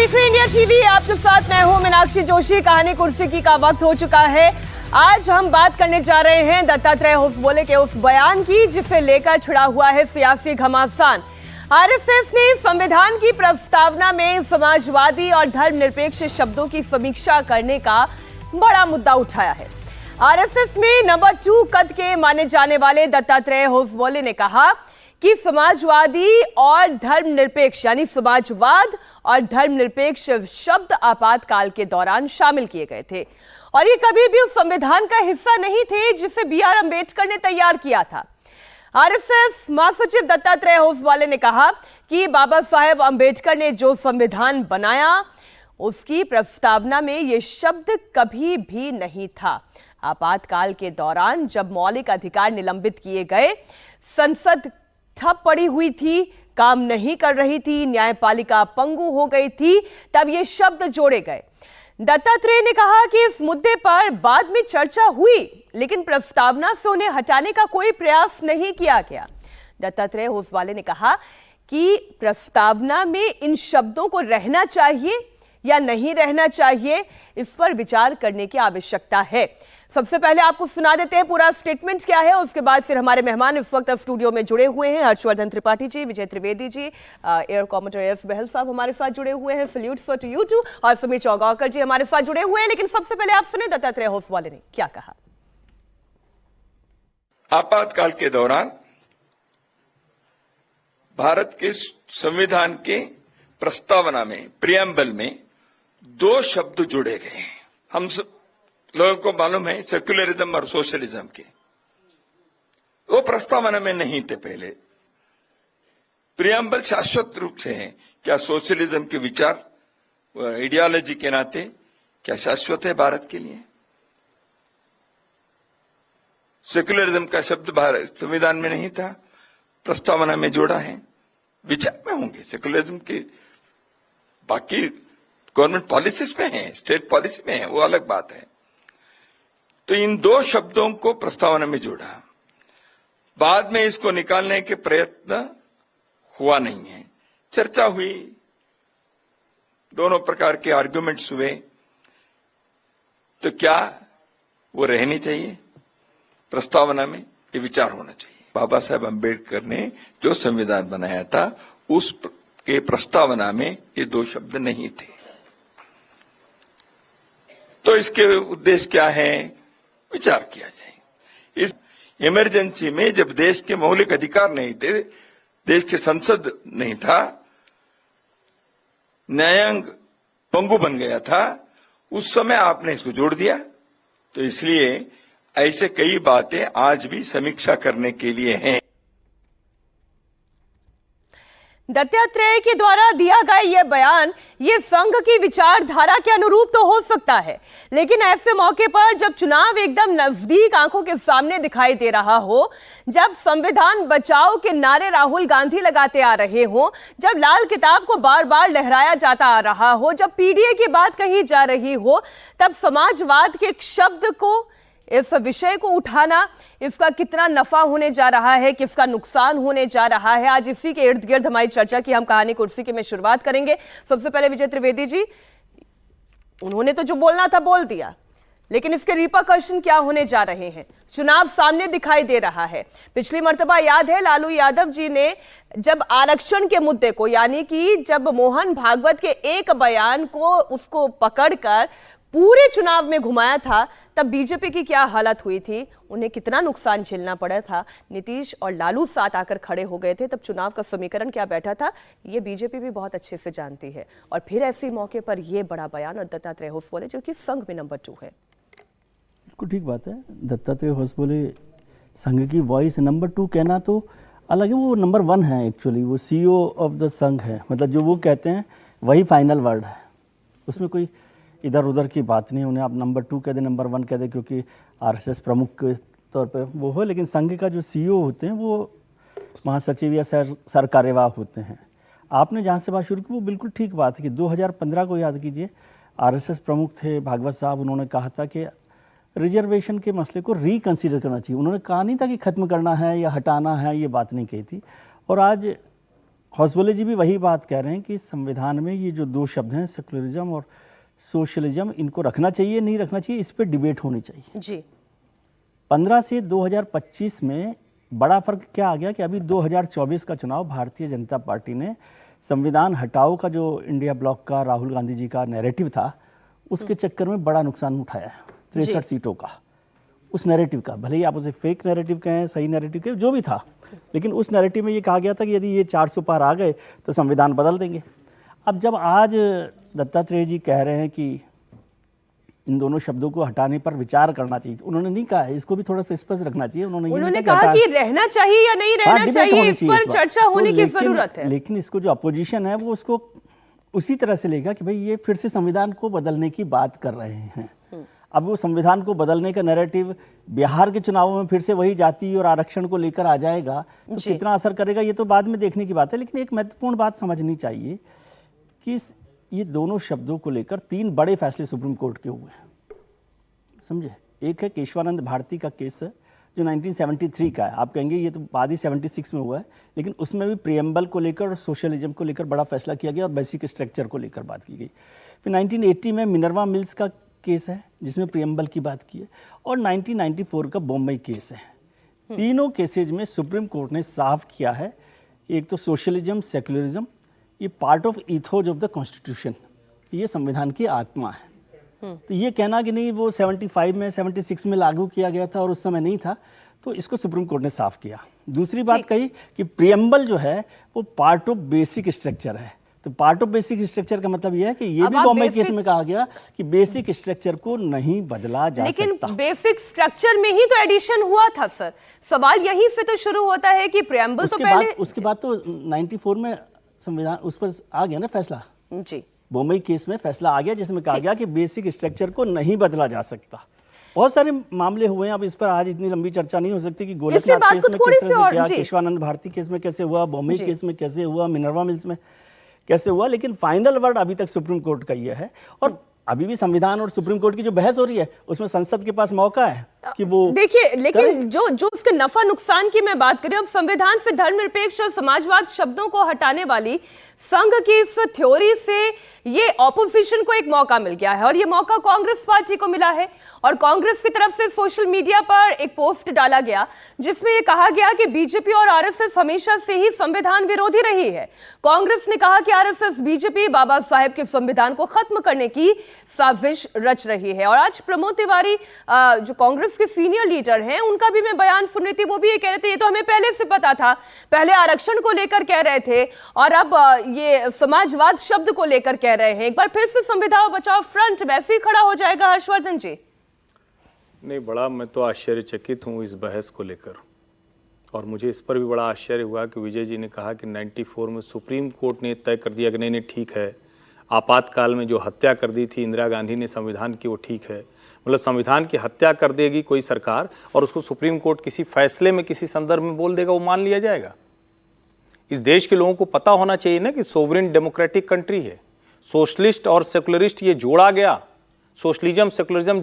देख रहे हैं इंडिया टीवी। आपके साथ मैं हूं मीनाक्षी जोशी। कहानी कुर्सी की का वक्त हो चुका है। आज हम बात करने जा रहे हैं दत्तात्रेय होसबोले के उस बयान की जिसे लेकर छिड़ा हुआ है सियासी घमासान। आरएसएस ने संविधान की प्रस्तावना में समाजवादी और धर्मनिरपेक्ष शब्दों की समीक्षा करने का बड़ा मुद्दा उठाया है। आरएसएस में नंबर 2 कद के माने जाने वाले दत्तात्रेय होसबोले ने कहा कि समाजवादी और धर्मनिरपेक्ष यानी समाजवाद और धर्मनिरपेक्ष शब्द आपातकाल के दौरान शामिल किए गए थे और ये कभी भी उस संविधान का हिस्सा नहीं थे जिसे बीआर अंबेडकर ने तैयार किया था। आरएसएस महासचिव दत्तात्रेय होसबोले ने कहा कि बाबा साहेब अंबेडकर ने जो संविधान बनाया उसकी प्रस्तावना में ये शब्द कभी भी नहीं था। आपातकाल के दौरान जब मौलिक अधिकार निलंबित किए गए, संसद ठप पड़ी हुई थी, काम नहीं कर रही थी, न्यायपालिका पंगु हो गई थी, तब ये शब्द जोड़े गए। दत्तात्रेय ने कहा कि इस मुद्दे पर बाद में चर्चा हुई लेकिन प्रस्तावना से उन्हें हटाने का कोई प्रयास नहीं किया गया। दत्तात्रेय होसबोले ने कहा कि प्रस्तावना में इन शब्दों को रहना चाहिए या नहीं रहना चाहिए, इस पर विचार करने की आवश्यकता है। सबसे पहले आपको सुना देते हैं पूरा स्टेटमेंट क्या है, उसके बाद फिर हमारे मेहमान इस वक्त स्टूडियो में जुड़े हुए हैं। Harshvardhan Tripathi ji, Vijay Trivedi ji, air commodore S Bahal साहब हमारे साथ जुड़े हुए हैं, salute for to you too, और सुमीर चौगावकर जी हमारे साथ जुड़े हुए हैं। लेकिन सबसे पहले आप सुने दत्तात्रेय होसबोले ने क्या कहा। आपातकाल के दौरान भारत के संविधान के प्रस्तावना में, प्रियम्बल में 2 शब्द जुड़े गए हैं। हम सब लोगों को मालूम है सेक्युलरिज्म और सोशलिज्म के, वो प्रस्तावना में नहीं थे पहले। प्रियम्बल शाश्वत रूप से है। क्या सोशलिज्म के विचार आइडियोलॉजी के नाते क्या शाश्वत है भारत के लिए? सेक्युलरिज्म का शब्द भारत संविधान में नहीं था, प्रस्तावना में जोड़ा है। विचार में होंगे सेक्युलरिज्म के, बाकी गवर्नमेंट पॉलिसीज में है, स्टेट पॉलिसी में है, वो अलग बात है। तो इन 2 शब्दों को प्रस्तावना में जोड़ा। बाद में इसको निकालने के प्रयत्न हुआ नहीं है। चर्चा हुई, दोनों प्रकार के आर्गुमेंट्स हुए, तो क्या वो रहनी चाहिए प्रस्तावना में? ये विचार होना चाहिए। बाबा साहेब अंबेडकर ने जो संविधान बनाया था उस के प्रस्तावना में ये 2 शब्द नहीं थे। तो इसके उद्देश्य क्या है, विचार किया जाए। इस इमरजेंसी में जब देश के मौलिक अधिकार नहीं थे, देश के संसद नहीं था, न्यायांग पंगु बन गया था, उस समय आपने इसको जोड़ दिया। तो इसलिए ऐसे कई बातें आज भी समीक्षा करने के लिए हैं। दत्तात्रेय के द्वारा दिया गया यह बयान ये संघ की विचारधारा के अनुरूप तो हो सकता है, लेकिन ऐसे मौके पर जब चुनाव एकदम नजदीक आंखों के सामने दिखाई दे रहा हो, जब संविधान बचाओ के नारे राहुल गांधी लगाते आ रहे हो, जब लाल किताब को बार बार लहराया जाता आ रहा हो, जब पीडीए की बात कही जा रही हो, तब समाजवाद के शब्द को, इस विषय को उठाना, इसका कितना नफा होने जा रहा है, किसका नुकसान होने जा रहा है, आज इसी के इर्द गिर्द हमारी चर्चा की हम कहानी कुर्सी की में शुरुआत करेंगे। सबसे पहले विजय त्रिवेदी जी, उन्होंने तो जो बोलना था बोल दिया, लेकिन इसके रिपरकशन क्या होने जा रहे हैं? चुनाव सामने दिखाई दे रहा है। पिछली मर्तबा याद है लालू यादव जी ने जब आरक्षण के मुद्दे को, यानी कि जब मोहन भागवत के एक बयान को उसको पकड़कर पूरे चुनाव में घुमाया था, तब बीजेपी की क्या हालत हुई थी, उन्हें कितना नुकसान झेलना पड़ा था। नीतीश और लालू साथ आकर खड़े हो गए थे, तब चुनाव का समीकरण क्या बैठा था, ये बीजेपी भी बहुत अच्छे से जानती है। और फिर ऐसे मौके पर यह बड़ा बयान और दत्तात्रेय होसबोले जो कि संघ में नंबर 2 है। बिल्कुल ठीक बात है। दत्तात्रेय होसबोले संघ की वॉइस नंबर 2 कहना तो अलग है, वो नंबर 1 है एक्चुअली, वो CEO ऑफ द संघ है। मतलब जो वो कहते हैं वही फाइनल वर्ड है, उसमें कोई इधर उधर की बात नहीं। उन्हें आप नंबर 2 कह दें, नंबर 1 कह दें, क्योंकि आरएसएस प्रमुख के तौर पर वो हो, लेकिन संघ का जो CEO होते हैं वो महासचिव या सर कार्यवाह होते हैं। आपने जहाँ से बात शुरू की वो बिल्कुल ठीक बात है कि 2015 को याद कीजिए, आरएसएस प्रमुख थे भागवत साहब, उन्होंने कहा था कि रिजर्वेशन के मसले को रिकंसीडर करना चाहिए। उन्होंने कहा नहीं था कि खत्म करना है या हटाना है, ये बात नहीं कही थी। और आज हौसबोले जी भी वही बात कह रहे हैं कि संविधान में ये जो दो शब्द हैं सेकुलरिज्म और सोशलिज्म, इनको रखना चाहिए नहीं रखना चाहिए, इस पर डिबेट होनी चाहिए जी। 15 से 2025 में बड़ा फर्क क्या आ गया कि अभी 2024 का चुनाव भारतीय जनता पार्टी ने संविधान हटाओ का जो इंडिया ब्लॉक का राहुल गांधी जी का नैरेटिव था, उसके चक्कर में बड़ा नुकसान उठाया है 63 सीटों का, उस नैरेटिव का। भले ही आप उसे फेक नैरेटिव कहें, सही नैरेटिव कहें, जो भी था, लेकिन उस नैरेटिव में ये कहा गया था कि यदि ये 400 पार आ गए तो संविधान बदल देंगे। अब जब आज दत्तात्रेय जी कह रहे हैं कि इन दोनों शब्दों को हटाने पर विचार करना चाहिए, उन्होंने नहीं कहा है, इसको भी थोड़ा सा स्पष्ट रखना चाहिए। उन्होंने कहा कि रहना चाहिए या नहीं रहना चाहिए, इस पर चर्चा होने की जरूरत है। लेकिन इसको जो अपोजिशन है वो उसको उसी तरह से लेगा कि भाई ये फिर से संविधान को बदलने की बात कर रहे हैं। अब वो संविधान को बदलने का नैरेटिव बिहार के चुनावों में फिर से वही जाति और आरक्षण को लेकर आ जाएगा, तो कितना असर करेगा ये तो बाद में देखने की बात है। लेकिन एक महत्वपूर्ण बात समझनी चाहिए कि ये दोनों शब्दों को लेकर 3 बड़े फैसले सुप्रीम कोर्ट के हुए हैं, समझे। एक है केशवानंद भारती का केस है जो 1973 का है, आप कहेंगे ये तो बाद ही 76 में हुआ है, लेकिन उसमें भी प्रियम्बल को लेकर और सोशलिज्म को लेकर बड़ा फैसला किया गया और बेसिक स्ट्रक्चर को लेकर बात की गई। फिर 1980 में मिनर्वा मिल्स का केस है जिसमें प्रियम्बल की बात की है, और 1994 का बॉम्बे केस है। तीनों केसेज में सुप्रीम कोर्ट ने साफ किया है कि एक तो सोशलिज्म, सेक्युलरिज्म ये part of ethos of the constitution, ये संविधान की आत्मा है। तो ये कहना कि नहीं वो 75 में 76 में लागू किया गया था और उस समय नहीं था, तो इसको सुप्रीम कोर्ट ने साफ किया। दूसरी बात कही कि प्रियम्बल जो है वो पार्ट ऑफ बेसिक स्ट्रक्चर है। तो पार्ट ऑफ बेसिक स्ट्रक्चर का मतलब यह है कि ये भी बॉम्बे केस में कहा गया कि बेसिक स्ट्रक्चर को नहीं बदला जा सकता। लेकिन बेसिक स्ट्रक्चर में ही तो एडिशन हुआ था सर, सवाल यहीं से तो शुरू होता है कि प्रियम्बल तो पहले, उसके बाद तो 94 में संविधान उस पर आ गया ना फैसला जी, बॉम्बे केस में फैसला आ गया जिसमें कहा गया कि बेसिक स्ट्रक्चर को नहीं बदला जा सकता। बहुत सारे मामले हुए हैं, अब इस पर आज इतनी लंबी चर्चा नहीं हो सकती कि गोलकनाथ केस में किस तरह से किया, केशवानंद भारती केस में कैसे हुआ, बॉम्बे केस में कैसे हुआ, मिनर्वा मिल्स में कैसे हुआ, लेकिन फाइनल वर्ड अभी तक सुप्रीम कोर्ट का ये है। और अभी भी संविधान और सुप्रीम कोर्ट की जो बहस हो रही है उसमें संसद के पास मौका है कि वो देखिए, लेकिन जो उसके नफा नुकसान की मैं बात करें, अब संविधान से धर्मनिरपेक्ष और समाजवाद शब्दों को हटाने वाली संघ की इस थ्योरी से ये ऑपोजिशन को एक मौका मिल गया है, और ये मौका कांग्रेस पार्टी को मिला है। और कांग्रेस की तरफ से सोशल मीडिया पर एक पोस्ट डाला गया जिसमें ये कहा गया कि बीजेपी और आरएसएस हमेशा से ही संविधान विरोधी रही है। कांग्रेस ने कहा कि आरएसएस बीजेपी बाबा साहेब के संविधान को खत्म करने की साजिश रच रही है। और आज प्रमोद तिवारी जो कांग्रेस के सीनियर लीडर हैं, उनका भी मैं बयान सुन रही थी, वो भी ये कह रहे थे ये तो हमें पहले से पता था, पहले आरक्षण को लेकर कह रहे थे और अब ये समाजवाद शब्द को लेकर कह रहे हैं। एक बार फिर से संविधान बचाओ फ्रंट वैसे ही खड़ा हो जाएगा हर्षवर्धन जी? नहीं, बड़ा मैं तो आश्चर्यचकित हूँ इस बहस को लेकर, और मुझे इस पर भी बड़ा आश्चर्य हुआ कि विजय जी ने कहा कि 94 में सुप्रीम कोर्ट ने तय कर दिया कि नहीं ठीक है, आपातकाल में जो हत्या कर दी थी इंदिरा गांधी ने संविधान की वो ठीक है। मतलब संविधान की हत्या कर देगी कोई सरकार और उसको सुप्रीम कोर्ट किसी फैसले में किसी संदर्भ में बोल देगा, वो मान लिया जाएगा? इस देश के लोगों को पता होना चाहिए ना कि सोवरेन डेमोक्रेटिक कंट्री है, सोशलिस्ट और सेकुलरिस्ट ये जोड़ा गया, सोशलिज्म सेकुलरिज्म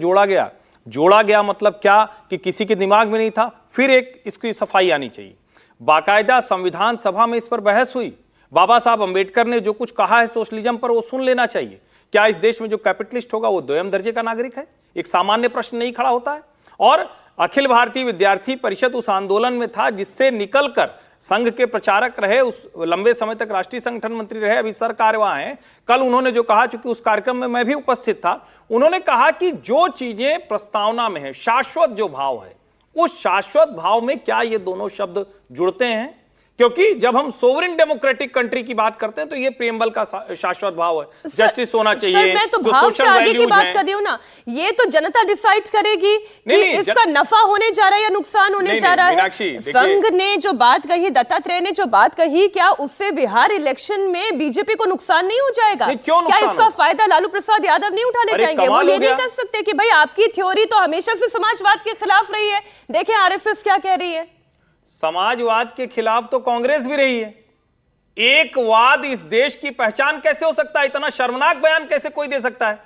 जोड़ा गया मतलब क्या कि किसी के दिमाग में नहीं था। फिर एक इसकी सफाई आनी चाहिए, बाकायदा संविधान सभा में इस पर बहस हुई, बाबा साहब अंबेडकर ने जो कुछ कहा है सोशलिज्म पर वो सुन लेना चाहिए। क्या इस देश में जो कैपिटलिस्ट होगा वो द्वितीय दर्जे का नागरिक है? एक सामान्य प्रश्न नहीं खड़ा होता है? और अखिल भारतीय विद्यार्थी परिषद उस आंदोलन में था जिससे निकलकर संघ के प्रचारक रहे, उस लंबे समय तक राष्ट्रीय संगठन मंत्री रहे, अभी सरकार वहां है। कल उन्होंने जो कहा, चूंकि उस कार्यक्रम में मैं भी उपस्थित था, उन्होंने कहा कि जो चीजें प्रस्तावना में है, शाश्वत जो भाव है, उस शाश्वत भाव में क्या ये दोनों शब्द जुड़ते हैं? क्योंकि जब हम सोवरेन डेमोक्रेटिक कंट्री की बात करते हैं तो ये प्रियम्बल का शाश्वत भाव है, जस्टिस होना चाहिए। मैं तो भाव से आगे की बात कर रही हूं ना, ये तो जनता डिसाइड करेगी कि इसका नफा होने जा रहा है या नुकसान होने जा रहा है। संघ ने जो बात कही, दत्तात्रेय ने जो बात कही, क्या उससे बिहार इलेक्शन में बीजेपी को नुकसान नहीं हो जाएगा? क्या इसका फायदा लालू प्रसाद यादव नहीं उठाने जाएंगे? वो ये नहीं कर सकते कि भाई आपकी थ्योरी तो हमेशा से समाजवाद के खिलाफ रही है, देखें आरएसएस क्या कह रही है। समाजवाद के खिलाफ तो कांग्रेस भी रही है। एकवाद इस देश की पहचान कैसे हो सकता है? इतना शर्मनाक बयान कैसे कोई दे सकता है?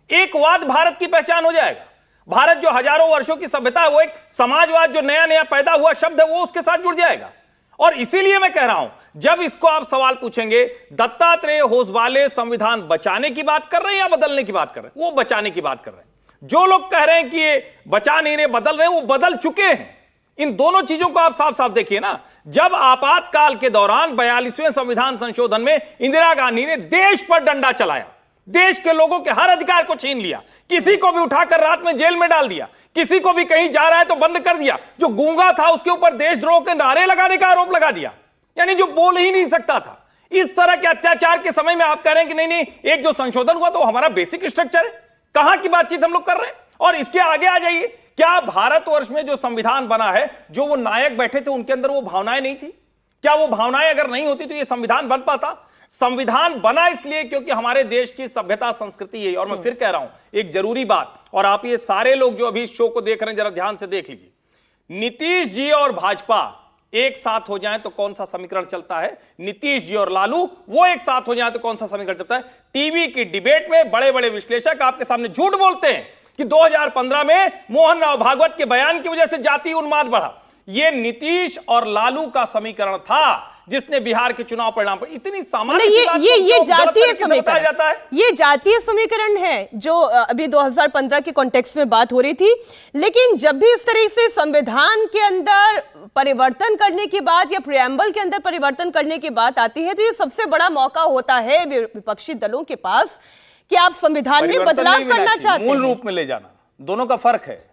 एकवाद भारत की पहचान हो जाएगा? भारत जो हजारों वर्षों की सभ्यता है वो एक समाजवाद जो नया नया पैदा हुआ शब्द है वो उसके साथ जुड़ जाएगा। और इसीलिए मैं कह रहा हूं, जब इसको आप सवाल पूछेंगे, दत्तात्रेय होसवाले संविधान बचाने की बात कर रहे हैं या बदलने की बात कर रहे हैं? वो बचाने की बात कर रहे हैं। जो लोग कह रहे हैं कि ये बचा नहीं रहे, बदल रहे हैं, वो बदल चुके हैं। इन दोनों चीजों को आप साफ साफ देखिए ना। जब आपातकाल के दौरान 42वें संविधान संशोधन में इंदिरा गांधी ने देश पर डंडा चलाया, देश के लोगों के हर अधिकार को छीन लिया, किसी को भी उठाकर रात में जेल में डाल दिया, किसी को भी कहीं जा रहा है तो बंद कर दिया, जो गूंगा था उसके ऊपर देशद्रोह के नारे लगाने का आरोप लगा दिया, यानी जो बोल ही नहीं सकता था। इस तरह के अत्याचार के समय में आप कह रहे हैं कि नहीं नहीं, एक जो संशोधन हुआ तो हमारा बेसिक स्ट्रक्चर है। कहां की बातचीत हम लोग कर रहे हैं? और इसके आगे आ जाइए, क्या भारतवर्ष में जो संविधान बना है, जो वो नायक बैठे थे उनके अंदर वो भावनाएं नहीं थी? क्या वो भावनाएं अगर नहीं होती तो ये संविधान बन पाता? संविधान बना इसलिए क्योंकि हमारे देश की सभ्यता संस्कृति है। और मैं फिर कह रहा हूं एक जरूरी बात, और आप ये सारे लोग जो अभी शो को देख रहे हैं जरा ध्यान से देख लीजिए। नीतीश जी और भाजपा एक साथ हो जाएं तो कौन सा समीकरण चलता है? नीतीश जी और लालू वो एक साथ हो जाएं तो कौन सा समीकरण चलता है? टीवी की डिबेट में बड़े बड़े विश्लेषक आपके सामने झूठ बोलते हैं कि 2015 में मोहन राव भागवत के बयान की वजह से जातीय उन्माद बढ़ा। ये नीतीश और लालू का समीकरण था जिसने बिहार के चुनाव परिणाम पर इतनी सामान्य ये जातीय समीकरण जाता है। ये जातीय समीकरण है जो अभी 2015 के कॉन्टेक्स्ट में बात हो रही थी। लेकिन जब भी इस तरह से संविधान के अंदर परिवर्तन करने की बात या प्रियम्बल के अंदर परिवर्तन करने की बात आती है तो ये सबसे बड़ा मौका होता है विपक्षी दलों के पास कि आप संविधान में बदलाव करना चाहते हैं। मूल रूप में ले जाना, दोनों का फर्क है।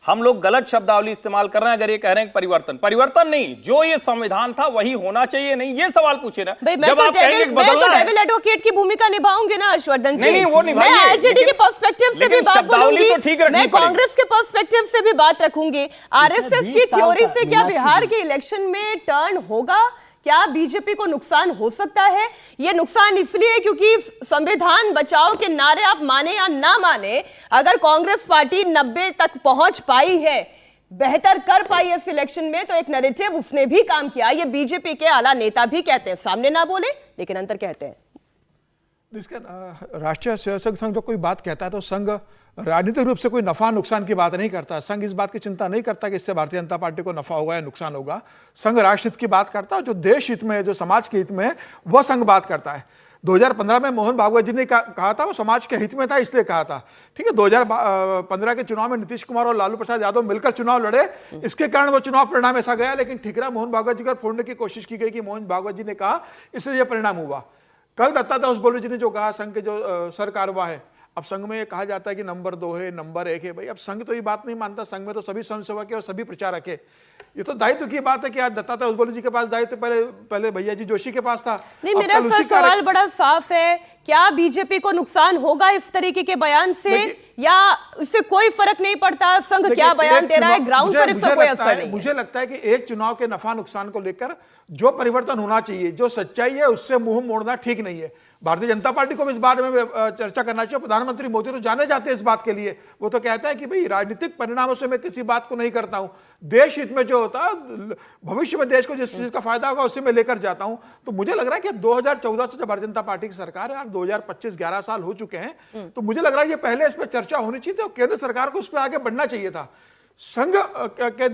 हम लोग गलत शब्दावली इस्तेमाल कर रहे हैं अगर ये कह रहे हैं परिवर्तन नहीं, जो ये संविधान था वही होना चाहिए। नहीं, ये सवाल पूछे ना। जब आप कहेंगे डेविल एडवोकेट की भूमिका निभाऊंगे ना हर्षवर्धन जी। नहीं, वो मैं आरजेडी के पर्सपेक्टिव से भी बात बोलूंगी, मैं कांग्रेस के पर्सपेक्टिव से भी बात रखूंगी। आरएसएस की थ्योरी से क्या बिहार के इलेक्शन में टर्न होगा? क्या बीजेपी को नुकसान हो सकता है? यह नुकसान इसलिए क्योंकि संविधान बचाओ के नारे आप माने या ना माने, अगर कांग्रेस पार्टी 90 तक पहुंच पाई है, बेहतर कर पाई है इस इलेक्शन में, तो एक नैरेटिव उसने भी काम किया। ये बीजेपी के आला नेता भी कहते हैं, सामने ना बोले लेकिन अंतर कहते हैं। इसका राष्ट्रीय स्वयंसेवक संघ जो कोई बात कहता है तो संघ राजनीतिक रूप से कोई नफा नुकसान की बात नहीं करता। संघ इस बात की चिंता नहीं करता कि इससे भारतीय जनता पार्टी को नफा होगा या नुकसान होगा। संघ राष्ट्र हित की बात करता है, जो देश हित में, जो समाज के हित में, वह संघ बात करता है। 2015 में मोहन भागवत जी ने कहा था, वो समाज के हित में था इसलिए कहा था। ठीक है, 2015 के चुनाव में नीतीश कुमार और लालू प्रसाद यादव मिलकर चुनाव लड़े, इसके कारण वो चुनाव परिणाम ऐसा गया। लेकिन ठिकरा मोहन भागवत जी को फोड़ने की कोशिश की गई कि मोहन भागवत जी ने कहा, इसलिए यह परिणाम हुआ। कल दत्तात्रेय होसबोले जी ने जो कहा, संघ के जो सरकारवा है, अब संघ में कहा जाता है कि नंबर 2 है, नंबर 1 है। भाई अब संघ तो ये बात नहीं मानता। संघ में तो सभी स्वयंसेवक है और सभी प्रचारक है। ये तो दायित्व की बात है कि आज दत्तात्रेय होसबोले जी के पास दायित्व पहले भैया जी जोशी के पास था। नहीं, मेरा सवाल बड़ा साफ है, क्या बीजेपी को नुकसान होगा इस तरीके के बयान से, या इससे कोई फर्क नहीं पड़ता? संघ क्या बयान दे रहा है, ग्राउंड पर इसका कोई असर नहीं? मुझे लगता है कि एक चुनाव के नफा नुकसान को लेकर जो परिवर्तन होना चाहिए, जो सच्चाई है, उससे मुंह मोड़ना ठीक नहीं है। भारतीय जनता पार्टी को भी इस बारे में चर्चा करना चाहिए। प्रधानमंत्री मोदी तो जाने जाते हैं इस बात के लिए। वो तो कहता है कि भाई राजनीतिक परिणामों से मैं किसी बात को नहीं करता हूं, देश हित में जो होता है, भविष्य में देश को जिस चीज का फायदा होगा उसे मैं लेकर जाता हूं। तो मुझे लग रहा है कि 2014 से जब भारतीय जनता पार्टी की सरकार है, 2025 11 साल हो चुके हैं, तो मुझे लग रहा है ये पहले इस पर चर्चा होनी चाहिए थी और केंद्र सरकार को उस पर आगे बढ़ना चाहिए था। संघ के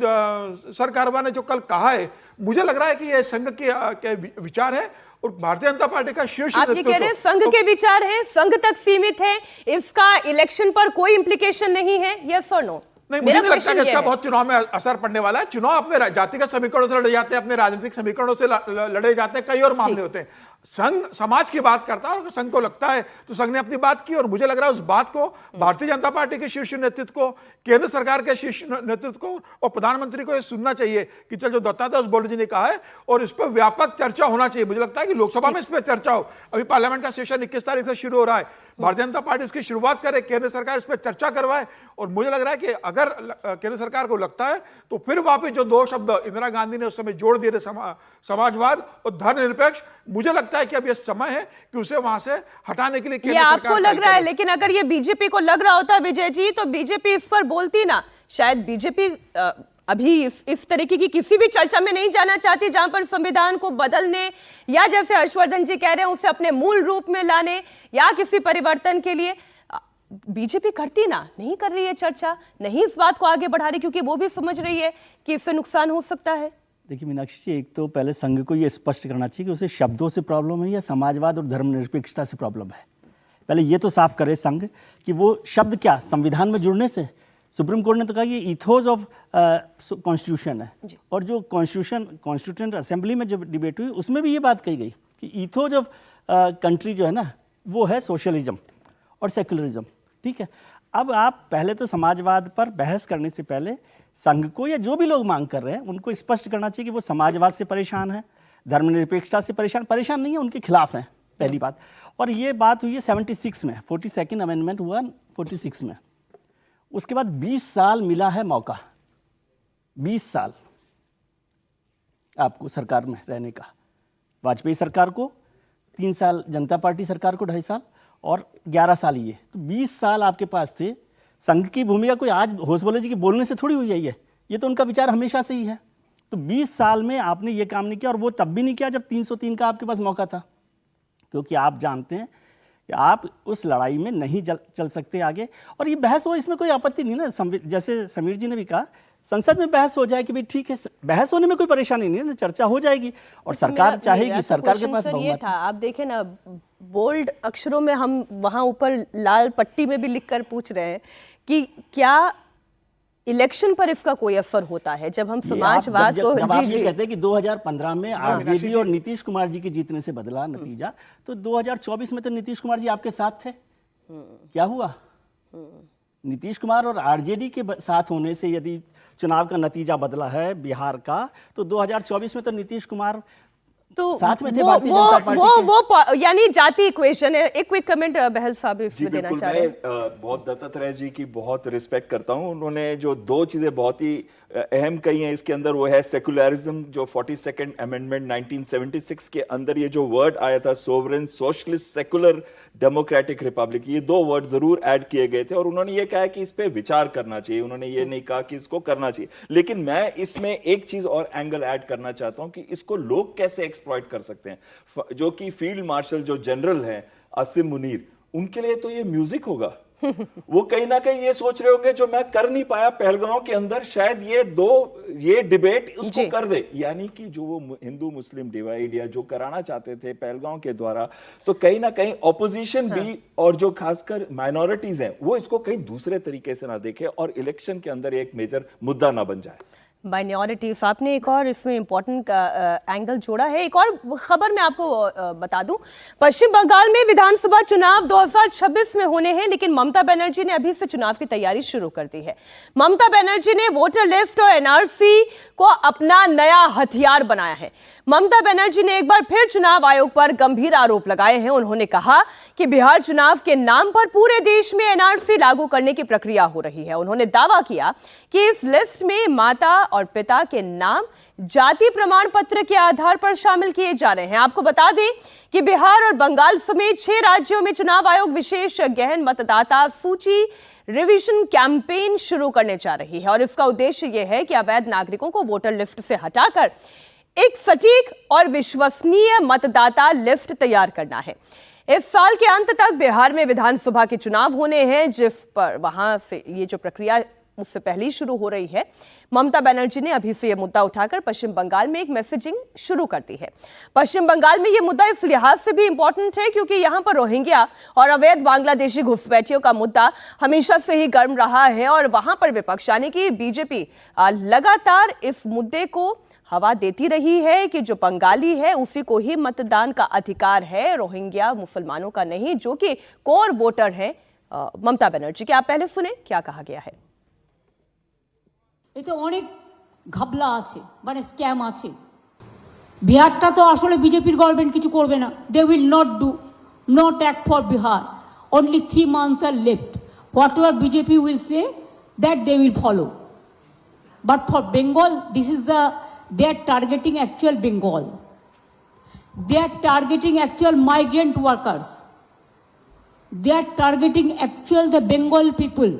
सरकारवा ने जो कल कहा है, मुझे लग रहा है कि ये संघ के विचार है और भारतीय जनता पार्टी का शीर्ष आप ये कह रहे हैं संघ के विचार हैं, संघ तक सीमित है, इसका इलेक्शन पर कोई इंप्लीकेशन नहीं है? यस और नो? नहीं, मुझे नहीं लगता कि इसका बहुत चुनाव में असर पड़ने वाला है। चुनाव अपने जातिगत समीकरणों से लड़े जाते हैं, अपने राजनीतिक समीकरणों से लड़े जाते हैं, कई और मामले होते हैं। संघ समाज की बात करता है और संघ को लगता है तो संघ ने अपनी बात की, और मुझे लग रहा है उस बात को भारतीय जनता पार्टी के शीर्ष नेतृत्व को, केंद्र सरकार के शीर्ष नेतृत्व को और प्रधानमंत्री को यह सुनना चाहिए कि चल जो दत्तात्रेय होसबोले जी ने कहा है और इस पर व्यापक चर्चा होना चाहिए। मुझे लगता है कि लोकसभा में इस पर चर्चा हो। अभी पार्लियामेंट का सेशन 21 तारीख से शुरू हो रहा है, भारतीय जनता पार्टी इसकी शुरुआत करे, केंद्र सरकार इस पर चर्चा करवाए। और मुझे लग रहा है कि अगर केंद्र सरकार को लगता है तो फिर वापस जो 2 शब्द इंदिरा गांधी ने उस समय जोड़ दिए थे, समाजवाद और धर्मनिरपेक्ष, मुझे लगता है कि अब यह समय है कि उसे वहां से हटाने के लिए केंद्र सरकार आपको लग रहा है। लेकिन अगर ये बीजेपी को लग रहा होता विजय जी, तो बीजेपी इस पर बोलती ना। शायद बीजेपी अभी इस तरीके की किसी भी चर्चा में नहीं जाना चाहती जहां पर संविधान को बदलने या जैसे हर्षवर्धन जी कह रहे हैं उसे अपने मूल रूप में लाने या किसी परिवर्तन के लिए बीजेपी करती ना, नहीं कर रही है चर्चा, नहीं इस बात को आगे बढ़ा रही, क्योंकि वो भी समझ रही है कि इससे नुकसान हो सकता है। देखिए मीनाक्षी जी, एक तो पहले संघ को ये स्पष्ट करना चाहिए कि उसे शब्दों से प्रॉब्लम है या समाजवाद और धर्मनिरपेक्षता से प्रॉब्लम है। पहले ये तो साफ करे संघ कि वो शब्द क्या संविधान में जुड़ने से, सुप्रीम कोर्ट ने तो कहा ये इथोस ऑफ कॉन्स्टिट्यूशन है, और जो कॉन्स्टिट्यूएंट असेंबली में जब डिबेट हुई उसमें भी ये बात कही गई कि इथोस ऑफ कंट्री जो है ना वो है सोशलिज्म और सेकुलरिज्म। ठीक है, अब आप पहले तो समाजवाद पर बहस करने से पहले संघ को या जो भी लोग मांग कर रहे हैं उनको स्पष्ट करना चाहिए कि वो समाजवाद से परेशान है, धर्मनिरपेक्षता से परेशान नहीं है, उनके खिलाफ हैं, पहली बात। और ये बात हुई है 76 में, 42nd अमेंडमेंट हुआ 46 में। उसके बाद 20 साल मिला है मौका, 20 साल आपको सरकार में रहने का। वाजपेयी सरकार को 3 साल, जनता पार्टी सरकार को 2.5 साल और 11 साल ये, तो 20 साल आपके पास थे। संघ की भूमिका कोई आज होसबोले जी के बोलने से थोड़ी हुई है, ये तो उनका विचार हमेशा से ही है। तो 20 साल में आपने ये काम नहीं किया, और वो तब भी नहीं किया जब 303 का आपके पास मौका था, क्योंकि आप जानते हैं कि आप उस लड़ाई में नहीं चल सकते आगे। और ये बहस हो, इसमें कोई आपत्ति नहीं ना, जैसे समीर जी ने भी कहा संसद में बहस हो जाए कि भाई ठीक है, बहस होने में कोई परेशानी नहीं है ना, चर्चा हो जाएगी और सरकार चाहेगी, सरकार के पास ये था। आप देखें ना, बोल्ड अक्षरों में हम वहां ऊपर लाल पट्टी में भी लिखकर पूछ रहे हैं कि क्या इलेक्शन पर इसका कोई असर होता है जब हम समाजवाद को जब आप ये कहते हैं कि 2015 में आरजेडी और नीतीश कुमार जी के जीतने से बदला नतीजा, तो 2024 में तो नीतीश कुमार जी आपके साथ थे, क्या हुआ? नीतीश कुमार और आरजेडी के साथ होने से यदि चुनाव का नतीजा बदला है बिहार का, तो 2024 में तो नीतीश कुमार तो साथ में थे भारतीय जनता पार्टी वो यानी जाति इक्वेशन है। एक क्विक कमेंट बहल साहब इसमें देना चाह रहे हैं। बहुत दत्तात्रेय जी की बहुत रिस्पेक्ट करता हूं। उन्होंने जो 2 चीजें बहुत ही अहम कही हैं इसके अंदर, वो है सेकुलरिज्म, जो 42nd अमेंडमेंट 1976 के अंदर ये जो वर्ड आया था sovereign socialist secular democratic Republic, ये 2 वर्ड जरूर ऐड किए गए थे और उन्होंने ये कहा कि इस पे विचार करना चाहिए, उन्होंने ये नहीं कहा कि इसको करना चाहिए। लेकिन मैं इसमें एक चीज और एंगल ऐड करना चाहता हूं कि इसको लोग कैसे एक्सप्लॉइट कर सकते हैं। जो कि फील्ड मार्शल जो जनरल हैं आसिम मुनीर, उनके लिए तो ये म्यूजिक होगा। वो कहीं ना कहीं ये सोच रहे होंगे जो मैं कर नहीं पाया पहलगांव के अंदर, शायद ये डिबेट उसको कर दे। यानी कि जो वो हिंदू मुस्लिम डिवाइड या जो कराना चाहते थे पहलगांव के द्वारा, तो कहीं ना कहीं ऑपोजिशन भी और जो खासकर माइनॉरिटीज हैं वो इसको कहीं दूसरे तरीके से ना देखे और इलेक्शन के अंदर एक मेजर मुद्दा ना बन जाए। माइनॉरिटीज, आपने एक और इसमें इंपॉर्टेंट एंगल जोड़ा है। एक और खबर मैं आपको बता दूं, पश्चिम बंगाल में विधानसभा चुनाव 2026 में होने हैं, लेकिन ममता बनर्जी ने अभी से चुनाव की तैयारी शुरू कर दी है। ममता बनर्जी ने वोटर लिस्ट और एनआरसी को अपना नया हथियार बनाया है। ममता बनर्जी ने एक बार फिर चुनाव आयोग पर गंभीर आरोप लगाए हैं। उन्होंने कहा कि बिहार चुनाव के नाम पर पूरे देश में एनआरसी लागू करने की प्रक्रिया हो रही है। उन्होंने दावा किया कि इस लिस्ट में माता और पिता के नाम जाति प्रमाण पत्र के आधार पर शामिल किए जा रहे हैं। आपको बता दें कि बिहार और बंगाल समेत 6 राज्यों में चुनाव आयोग विशेष गहन मतदाता सूची रिवीजन कैंपेन शुरू करने जा रही है और इसका उद्देश्य यह है कि अवैध नागरिकों को वोटर लिस्ट से हटाकर एक सटीक और विश्वसनीय मतदाता लिस्ट तैयार करना है। इस साल के अंत तक बिहार में विधानसभा के चुनाव होने हैं, जिस पर वहां से ये जो प्रक्रिया उससे पहले ही शुरू हो रही है। ममता बनर्जी ने अभी से यह मुद्दा उठाकर पश्चिम बंगाल में एक मैसेजिंग शुरू कर दी है। पश्चिम बंगाल में यह मुद्दा इस लिहाज से भी इंपॉर्टेंट है क्योंकि यहां पर रोहिंग्या और अवैध बांग्लादेशी घुसपैठियों का मुद्दा हमेशा से ही गर्म रहा है और वहां पर विपक्ष यानी कि बीजेपी लगातार इस मुद्दे को हवा देती रही है कि जो बंगाली है उसी को ही मतदान का अधिकार है, रोहिंग्या मुसलमानों का नहीं, जो कि कोर वोटर है ममता बनर्जी के। आप पहले सुने क्या कहा गया है। এতে অনেক ঘাবলা আছে, মানে স্ক্যাম আছে। বিহারটা তো আসলে বিজেপির গভর্নমেন্ট কিছু করবে না। They will not act for Bihar. Only 3 months are left. Whatever BJP will say, that they will follow. But for Bengal, they are targeting actual Bengal. They are targeting actual migrant workers. They are targeting the Bengal people.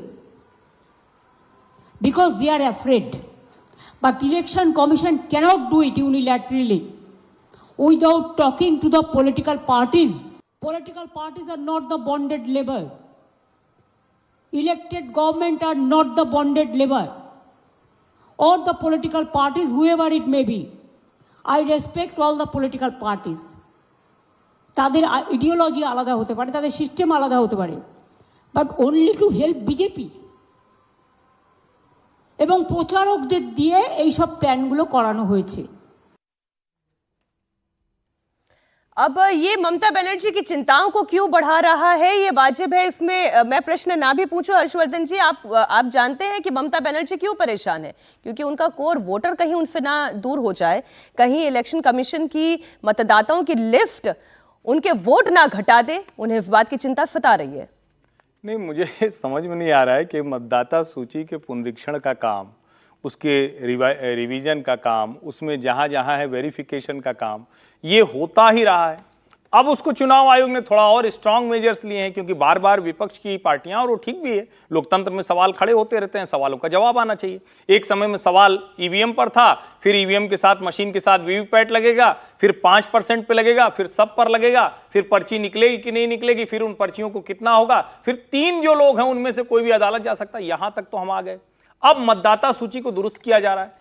Because they are afraid. But Election Commission cannot do it unilaterally without talking to the political parties. Political parties are not the bonded labor. Elected government are not the bonded labor. Or the political parties, whoever it may be. I respect all the political parties, তাদের ideology আলাদা হতে পারে, তাদের system আলাদা হতে পারে, but only to help BJP এবং প্রচারকদের দিয়ে এইসব প্ল্যানগুলো করানো হয়েছে। अब ये ममता बनर्जी की चिंताओं को क्यों बढ़ा रहा है, ये वाजिब है। इसमें मैं प्रश्न ना भी पूछूं हर्षवर्धन जी, आप जानते हैं कि ममता बनर्जी क्यों परेशान है? क्योंकि उनका कोर वोटर कहीं उनसे ना दूर हो जाए, कहीं इलेक्शन कमीशन की मतदाताओं की लिस्ट उनके वोट ना घटा दे, उन्हें इस बात की चिंता सता रही है। नहीं, मुझे समझ में नहीं आ रहा है कि मतदाता सूची के पुनरीक्षण का काम, उसके रिवीजन का काम, उसमें जहाँ जहाँ है वेरिफिकेशन का काम, ये होता ही रहा है। अब उसको चुनाव आयोग ने थोड़ा और स्ट्रांग मेजर्स लिए हैं, क्योंकि बार बार विपक्ष की पार्टियां, और वो ठीक भी है, लोकतंत्र में सवाल खड़े होते रहते हैं, सवालों का जवाब आना चाहिए। एक समय में सवाल ईवीएम पर था, फिर ईवीएम के साथ मशीन के साथ वीवीपैट लगेगा, फिर 5% पे लगेगा, फिर सब पर लगेगा, फिर पर्ची निकलेगी कि नहीं निकलेगी, फिर उन पर्चियों को कितना होगा, फिर 3 जो लोग हैं उनमें से कोई भी अदालत जा सकता है। यहां तक तो हम आ गए। अब मतदाता सूची को दुरुस्त किया जा रहा है,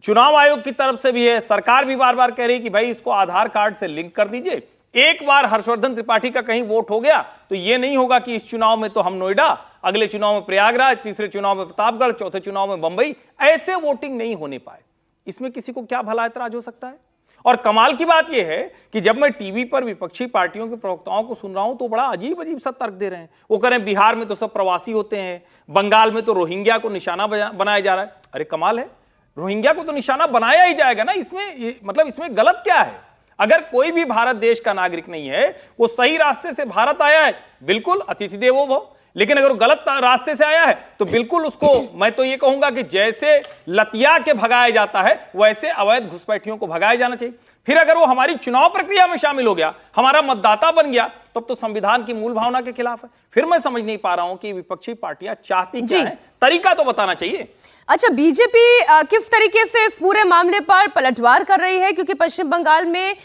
चुनाव आयोग की तरफ से भी है, सरकार भी बार बार कह रही है कि भाई इसको आधार कार्ड से लिंक कर दीजिए। एक बार हर्षवर्धन त्रिपाठी का कहीं वोट हो गया तो ये नहीं होगा कि इस चुनाव में तो हम नोएडा, अगले चुनाव में प्रयागराज, तीसरे चुनाव में प्रतापगढ़, चौथे चुनाव में बंबई, ऐसे वोटिंग नहीं होने पाए। इसमें किसी को क्या भला ऐतराज हो सकता है? और कमाल की बात यह है कि जब मैं टीवी पर विपक्षी पार्टियों के प्रवक्ताओं को सुन रहा हूं तो बड़ा अजीब अजीब सा तर्क दे रहे हैं। वो कह रहे हैं बिहार में तो सब प्रवासी होते हैं, बंगाल में तो रोहिंग्या को निशाना बनाया जा रहा है। अरे कमाल है, रोहिंग्या को तो निशाना बनाया ही जाएगा ना, इसमें मतलब इसमें गलत क्या है? अगर कोई भी भारत देश का नागरिक नहीं है, वो सही रास्ते से भारत आया है, बिल्कुल अतिथि देवो भव। लेकिन अगर वो गलत रास्ते से आया है तो बिल्कुल उसको, मैं तो ये कहूंगा कि जैसे लतिया के भगाया जाता है वैसे अवैध घुसपैठियों को भगाया जाना चाहिए। फिर अगर वो हमारी चुनाव प्रक्रिया में शामिल हो गया, हमारा मतदाता बन गया, तब तो संविधान की मूल भावना के खिलाफ है। फिर मैं समझ नहीं पा रहा हूं कि विपक्षी पार्टियां चाहती क्या है, तरीका तो बताना चाहिए। अच्छा, बीजेपी किस तरीके से इस पूरे मामले पर पलटवार कर रही है? क्योंकि पश्चिम बंगाल में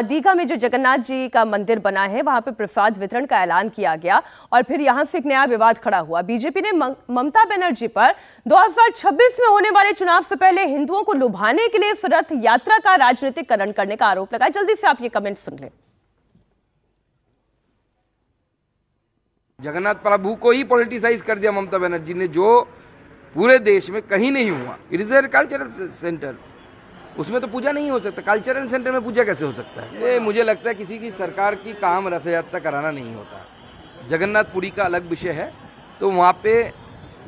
दीघा में जो जगन्नाथ जी का मंदिर बना है वहां पे प्रसाद वितरण का ऐलान किया गया और फिर यहां से एक नया विवाद खड़ा हुआ। बीजेपी ने ममता बनर्जी पर 2026 में होने वाले चुनाव से पहले हिंदुओं को लुभाने के लिए इस रथ यात्रा का राजनीतिकरण करने का आरोप लगाया। जल्दी से आप ये कमेंट सुन लें। जगन्नाथ प्रभु को ही पॉलिटिसाइज कर दिया ममता बनर्जी ने, जो पूरे देश में कहीं नहीं हुआ। It is a cultural centre, उसमें तो पूजा नहीं हो सकता। कल्चरल सेंटर में पूजा कैसे हो सकता है? ये मुझे लगता है किसी की सरकार की काम रथ यात्रा कराना नहीं होता। जगन्नाथपुरी का अलग विषय है, तो वहाँ पे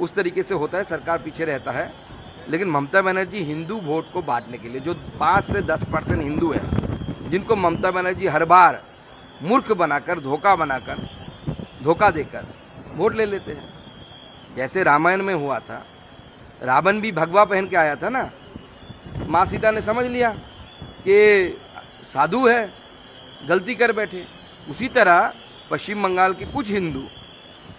उस तरीके से होता है, सरकार पीछे रहता है। लेकिन ममता बनर्जी हिंदू वोट को बांटने के लिए, जो 5 से 10% हिंदू है, जिनको ममता बनर्जी हर बार मूर्ख बनाकर, धोखा देकर वोट ले लेते हैं। जैसे रामायण में हुआ था, रावण भी भगवा पहन के आया था ना, माँ सीता ने समझ लिया कि साधु है, गलती कर बैठे। उसी तरह पश्चिम बंगाल के कुछ हिंदू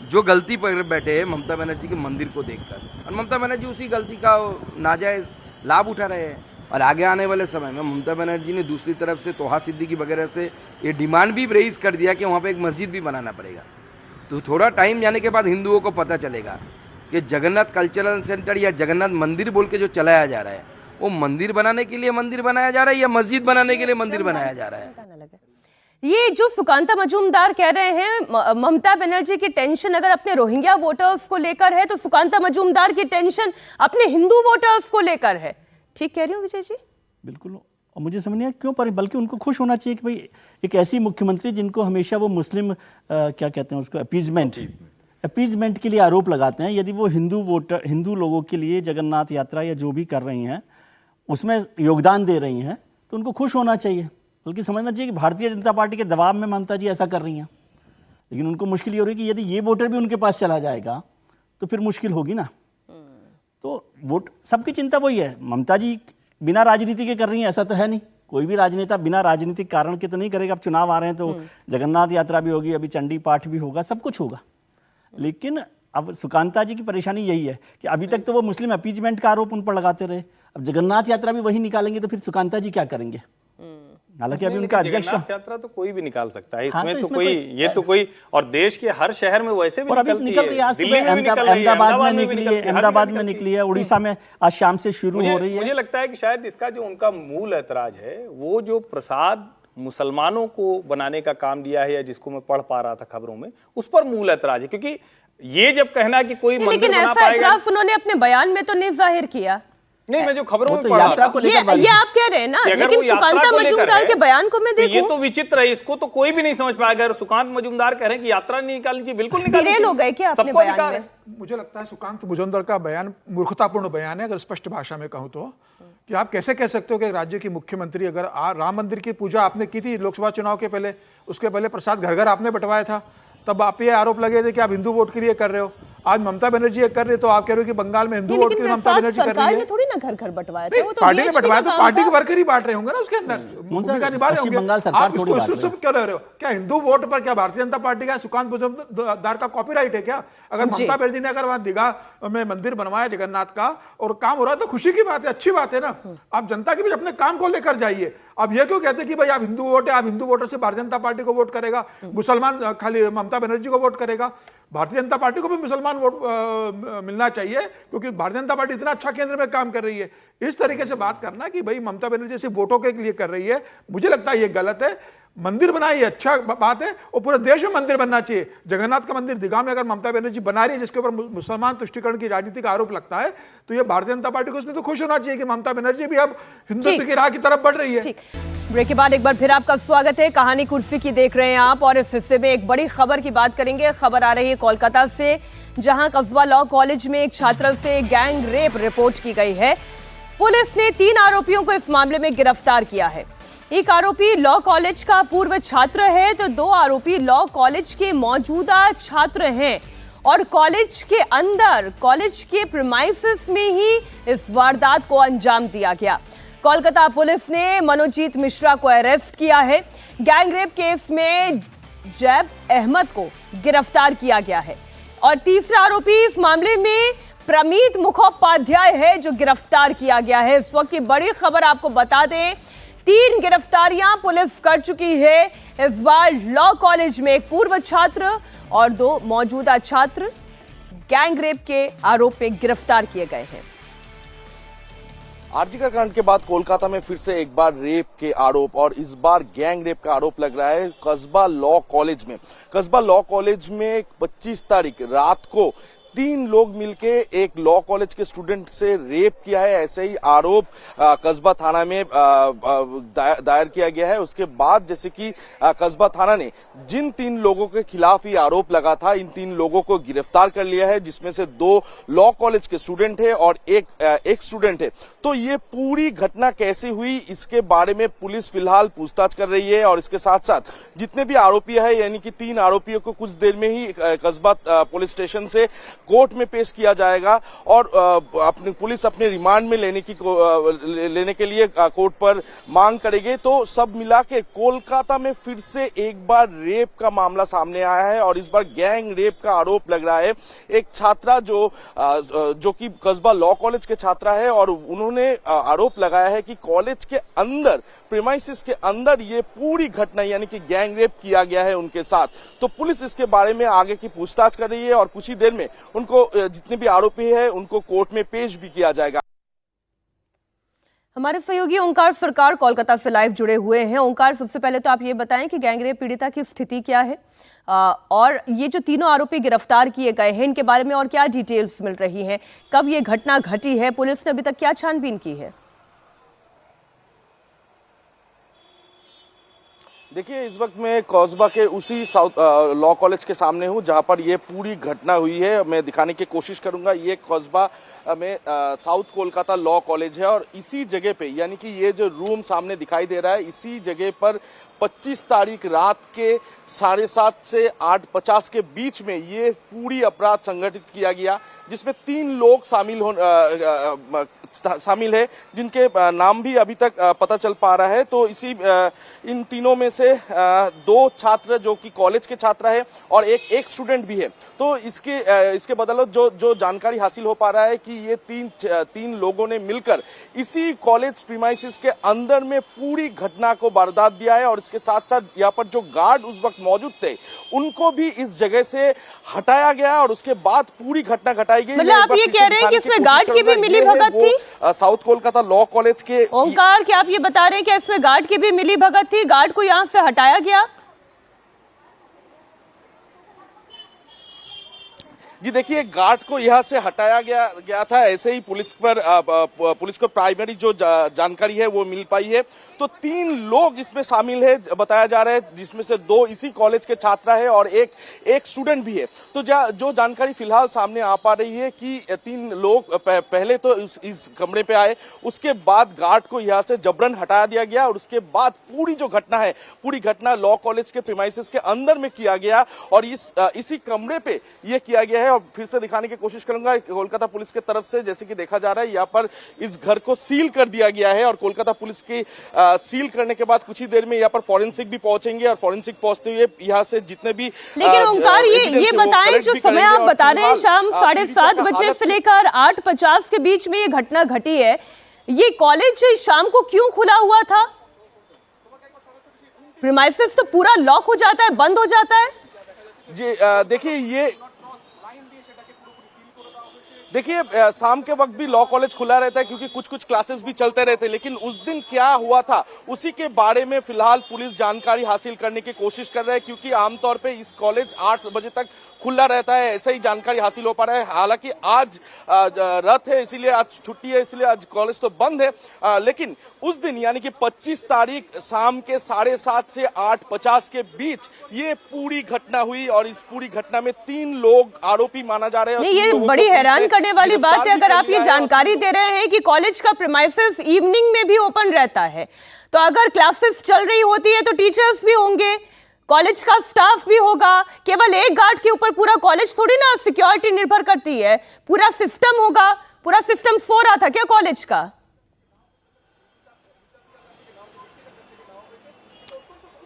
जो गलती पर बैठे हैं ममता बनर्जी के मंदिर को देखकर, और ममता बनर्जी उसी गलती का नाजायज लाभ उठा रहे हैं। और आगे आने वाले समय में ममता बनर्जी ने दूसरी तरफ से तोहा सिद्दीकी वगैरह से ये डिमांड भी रेज कर दिया कि वहाँ पे एक मस्जिद भी बनाना पड़ेगा। तो थोड़ा टाइम जाने के बाद हिंदुओं को पता चलेगा कि जगन्नाथ कल्चरल सेंटर या जगन्नाथ मंदिर बोल के जो चलाया जा रहा है, वो मंदिर बनाने के लिए मंदिर बनाया जा रहा है या मस्जिद बनाने के लिए मंदिर बनाया जा रहा है। ये जो सुकांता मजूमदार कह रहे हैं ममता बनर्जी की टेंशन अगर अपने रोहिंग्या वोटर्स को लेकर है, तो सुकांता मजूमदार की टेंशन अपने हिंदू वोटर्स को लेकर है। ठीक कह रही हूँ विजय जी? बिल्कुल। और मुझे समझ नहीं आया क्यों पर, बल्कि उनको खुश होना चाहिए कि भाई एक ऐसी मुख्यमंत्री जिनको हमेशा वो मुस्लिम क्या कहते हैं उसको, अपीजमेंट के लिए आरोप लगाते हैं। यदि वो हिंदू लोगों के लिए जगन्नाथ यात्रा या जो भी कर रही हैं उसमें योगदान दे रही हैं, तो उनको खुश होना चाहिए। बल्कि समझना चाहिए कि भारतीय जनता पार्टी के दबाव में ममता जी ऐसा कर रही हैं। लेकिन उनको मुश्किल ये हो रही है कि यदि ये वोटर भी उनके पास चला जाएगा तो फिर मुश्किल होगी ना। तो वोट, सबकी चिंता वही है। ममता जी बिना राजनीति के कर रही हैं ऐसा तो है नहीं। कोई भी राजनेता बिना राजनीतिक कारण के तो नहीं करेगा। अब चुनाव आ रहे हैं तो जगन्नाथ यात्रा भी होगी, अभी चंडी पाठ भी होगा, सब कुछ होगा। लेकिन अब सुकांता जी की परेशानी यही है कि अभी तक तो वो मुस्लिम अपीजमेंट का आरोप उन पर लगाते रहे। अब जगन्नाथ यात्रा भी वही निकालेंगे तो फिर सुकांता जी क्या करेंगे? हालांकि अभी नहीं, उनका लेकिन अध्यक्ष जगन्नाथ यात्रा तो कोई भी निकाल सकता है, हाँ, इसमें तो तो इसमें कोई कोई- ये तो कोई, और देश के हर शहर में वैसे भी और अभी निकलती निकल रही है, आज दिल्ली सुबह में भी निकल रही है, अहमदाबाद में भी निकली है, निकलती हर अहमदाबाद जगह में निकलती निकली है, उड़ीसा में आज शाम से शुरू हो रही है। मुझे लगता है कि शायद इसका जो उनका मूल ऐतराज है, वो जो प्रसाद मुसलमानों को बनाने का काम दिया है, या जिसको मैं पढ़ पा रहा था खबरों में, उस पर मूल ऐतराज है। क्योंकि ये जब कहना कि कोई मंदिर लेकिन बना ऐसा पाएगा, एतराज उन्होंने अपने बयान में तो नहीं जाहिर किया। नहीं, मैं जो खबरों वो में तो पढ़ा यात्रा था, को लेकर ये आप कह रहे हैं ना, कि अगर लेकिन वो यात्रा सुकांता को लेकर मजूमदार है, के बयान को मैं तो ये देखूं, तो विचित्र है, इसको तो कोई भी नहीं समझ पाएगा। अगर सुकांत मजूमदार कह रहे हैं कि यात्रा नहीं निकालनी चाहिए, बिल्कुल निकालनी डिरेल चाहिए। हो गए क्या अपने सबको बयान अधिकार में? है। मुझे लगता है सुकांत मुजुमदार का बयान मूर्खतापूर्ण बयान है, अगर स्पष्ट भाषा में कहूं तो, कि आप कैसे कह सकते हो कि राज्य की मुख्यमंत्री, अगर राम मंदिर की पूजा आपने की थी लोकसभा चुनाव के पहले, उसके पहले प्रसाद घर घर आपने बंटवाया था, तब आप ये आरोप लगे थे कि आप हिंदू वोट के लिए कर रहे हो। आज ममता बनर्जी ये कर रही है, तो आप कह रहे हो कि बंगाल में हिंदू वोट के लिए ममता बनर्जी कर सरकार रही ने है। थोड़ी ना घर घर बंटवाया था, नहीं, वो तो पार्टी ने VHP बंटवाया का तो काम पार्टी था। के वर्कर ही बांट रहे होंगे ना उसके अंदर, भूमिका निभा रहे पश्चिम होंगे। बंगाल सरकार आप थोड़ी उसको बांट रही है। क्यों ले रहे हो? क्या हिंदू वोट पर क्या भारतीय जनता पार्टी का सुकांत मुजुमदार का कॉपीराइट है क्या? अगर जी। ममता बनर्जी ने अगर वहां दीघा में मंदिर बनवाया जगन्नाथ का और काम हो रहा है, तो खुशी की बात है, अच्छी बात है ना। आप जनता के बीच अपने काम को लेकर जाइए। अब ये क्यों कहते हैं कि भाई आप हिंदू वोट है, आप हिंदू वोटर से भारतीय जनता पार्टी को वोट करेगा, मुसलमान खाली ममता बनर्जी को वोट करेगा? भारतीय जनता पार्टी को भी मुसलमान वोट मिलना चाहिए, क्योंकि भारतीय जनता पार्टी इतना अच्छा केंद्र में काम कर रही है। इस तरीके से बात करना कि भाई ममता बनर्जी सिर्फ वोटों के लिए कर रही है, मुझे लगता है ये गलत है। मंदिर बनाई अच्छा बात है, और पूरे देश में मंदिर बनना चाहिए। जगन्नाथ का मंदिर दीघा में अगर ममता बनर्जी बना रही है, जिसके ऊपर मुसलमान तुष्टिकरण की राजनीति का आरोप लगता है, तो ये भारतीय जनता पार्टी को इसमें तो खुश होना चाहिए कि ममता बनर्जी भी अब हिंदुत्व की राह की तरफ बढ़ रही है। ठीक, ब्रेक के बाद एक बार फिर आपका स्वागत है। कहानी कुर्सी की देख रहे हैं आप, और इस हिस्से में एक बड़ी खबर की बात करेंगे। खबर आ रही है कोलकाता से, जहां कस्बा लॉ कॉलेज में एक छात्र से गैंग रेप रिपोर्ट की गई है। पुलिस ने 3 आरोपियों को इस मामले में गिरफ्तार किया है। एक आरोपी लॉ कॉलेज का पूर्व छात्र है, तो 2 आरोपी लॉ कॉलेज के मौजूदा छात्र हैं, और कॉलेज के अंदर, कॉलेज के प्रीमाइसेस में ही इस वारदात को अंजाम दिया गया। कोलकाता पुलिस ने मनोजीत मिश्रा को अरेस्ट किया है। गैंग रेप केस में जैब अहमद को गिरफ्तार किया गया है, और तीसरा आरोपी इस मामले में प्रमीत मुखोपाध्याय है, जो गिरफ्तार किया गया है। इस वक्त की बड़ी खबर आपको बता दें, 3 गिरफ्तारियां पुलिस कर चुकी है। इस बार लॉ कॉलेज में एक पूर्व छात्र और 2 मौजूदा छात्र गैंग रेप के आरोप में गिरफ्तार किए गए हैं। आरजीकर कांड के बाद कोलकाता में फिर से एक बार रेप के आरोप, और इस बार गैंग रेप का आरोप लग रहा है कस्बा लॉ कॉलेज में। कस्बा लॉ कॉलेज में 25 तारीख रात को 3 लोग मिलके एक लॉ कॉलेज के स्टूडेंट से रेप किया है, ऐसे ही आरोप कस्बा थाना में दायर किया गया है। उसके बाद जैसे कि कस्बा थाना ने जिन 3 लोगों के खिलाफ ये आरोप लगा था, इन 3 लोगों को गिरफ्तार कर लिया है, जिसमें से 2 लॉ कॉलेज के स्टूडेंट है और एक स्टूडेंट है। तो ये पूरी घटना कैसे हुई, इसके बारे में पुलिस फिलहाल पूछताछ कर रही है, और इसके साथ साथ जितने भी आरोपी है, यानी कि 3 आरोपियों को कुछ देर में ही कस्बा पुलिस स्टेशन से कोर्ट में पेश किया जाएगा, और अपनी पुलिस अपने रिमांड में लेने के लिए कोर्ट पर मांग करेगी। तो सब मिला के कोलकाता में फिर से एक बार रेप का मामला सामने आया है, और इस बार गैंग रेप का आरोप लग रहा है। एक छात्रा जो कि कस्बा लॉ कॉलेज के छात्रा है, और उन्होंने आरोप लगाया है कि कॉलेज के अंदर, प्रीमाइसेस के अंदर ये पूरी घटना यानी कि गैंग रेप किया गया है उनके साथ। तो पुलिस इसके बारे में आगे की पूछताछ कर रही है, और कुछ ही देर में उनको, जितने भी आरोपी हैं, उनको कोर्ट में पेश भी किया जाएगा। हमारे सहयोगी ओंकार सरकार कोलकाता से लाइव जुड़े हुए हैं। ओंकार, सबसे पहले तो आप ये बताएं कि गैंगरेप पीड़िता की स्थिति क्या है, और ये जो 3 आरोपी गिरफ्तार किए गए हैं, इनके बारे में और क्या डिटेल्स मिल रही हैं, कब ये घटना घटी है, पुलिस ने अभी तक क्या छानबीन की है? देखिए, इस वक्त मैं कस्बा के उसी साउथ लॉ कॉलेज के सामने हूं, जहां पर ये पूरी घटना हुई है। मैं दिखाने की कोशिश करूंगा। ये कस्बा में साउथ कोलकाता लॉ कॉलेज है, और इसी जगह पे, यानी कि ये जो रूम सामने दिखाई दे रहा है, इसी जगह पर 25 तारीख रात के 7:30 से 8:50 के बीच में ये पूरी अपराध संगठित किया गया, जिसमें 3 लोग शामिल है, जिनके नाम भी अभी तक पता चल पा रहा है। तो इन तीनों में से 2 छात्र जो कि कॉलेज के छात्र है और एक स्टूडेंट भी है। तो इसके बदौलत जो जानकारी हासिल हो पा रहा है कि ये तीन लोगों ने मिलकर इसी कॉलेज प्रीमाइसेस के अंदर में पूरी घटना को वारदात दिया है। और इसके साथ साथ यहाँ पर जो गार्ड उस वक्त मौजूद थे उनको भी इस जगह से हटाया गया और उसके बाद पूरी घटना घटाई गई। मतलब आप ये कह रहे हैं कि इसमें गार्ड की भी मिली भगत थी? साउथ कोलकाता लॉ कॉलेज के ओंकार, क्या आप ये बता रहे हैं कि इसमें गार्ड की भी मिली भगत थी? गार्ड को यहां से हटाया गया? जी देखिए, गार्ड को यहां से हटाया गया था। ऐसे ही पुलिस को प्राइमरी जो जानकारी है वो मिल पाई है। तो 3 लोग इसमें शामिल है बताया जा रहा है, जिसमें से 2 इसी कॉलेज के छात्र है और एक स्टूडेंट भी है। तो जो जानकारी फिलहाल सामने आ पा रही है कि 3 लोग पहले तो इस कमरे पे आए, उसके बाद गार्ड को यहां से जबरन हटा दिया गया और उसके बाद पूरी जो घटना है, पूरी घटना लॉ कॉलेज के प्रीमाइसेस के अंदर में किया गया और इसी कमरे पे ये किया गया है। और फिर से दिखाने की कोशिश करूंगा, कोलकाता पुलिस की तरफ से जैसे कि देखा जा रहा है यहाँ पर इस घर को सील कर दिया गया है और कोलकाता पुलिस की सील करने के बाद कुछ ही देर में यहाँ पर फॉरेंसिक भी पहुंचेंगे और फॉरेंसिक पहुंचते हुए यहाँ से जितने भी लेकिन ओंकार ये बताएं, जो समय आप बता रहे हैं शाम 7:30 बजे से लेकर 8:50 के बीच में ये घटना घटी है, ये कॉलेज शाम को क्यों खुला हुआ था? प्रीमाइसेस तो पूरा लॉक हो जाता है, बंद हो जाता है। जी देखिए शाम के वक्त भी लॉ कॉलेज खुला रहता है क्योंकि कुछ क्लासेस भी चलते रहते हैं। लेकिन उस दिन क्या हुआ था उसी के बारे में फिलहाल पुलिस जानकारी हासिल करने की कोशिश कर रहा है, क्योंकि आमतौर पे इस कॉलेज 8 बजे तक खुला रहता है, ऐसा ही जानकारी हासिल हो पा रहा है। हालांकि आज रथ है, इसीलिए आज छुट्टी है, इसीलिए आज कॉलेज तो बंद है। लेकिन उस दिन यानी कि 25 तारीख शाम के 7:30 से 8:50 के बीच ये पूरी घटना हुई और इस पूरी घटना में 3 लोग आरोपी माना जा रहे हैं। नहीं, ये बड़ी हैरान करने वाली बात है। अगर आप ये जानकारी दे रहे हैं कि कॉलेज का प्रीमाइसेस इवनिंग में भी ओपन रहता है, तो अगर क्लासेस चल रही होती है तो टीचर्स भी होंगे, कॉलेज का स्टाफ भी होगा। केवल एक गार्ड के ऊपर पूरा कॉलेज थोड़ी ना सिक्योरिटी निर्भर करती है, पूरा सिस्टम होगा। पूरा सिस्टम सो रहा था क्या कॉलेज का?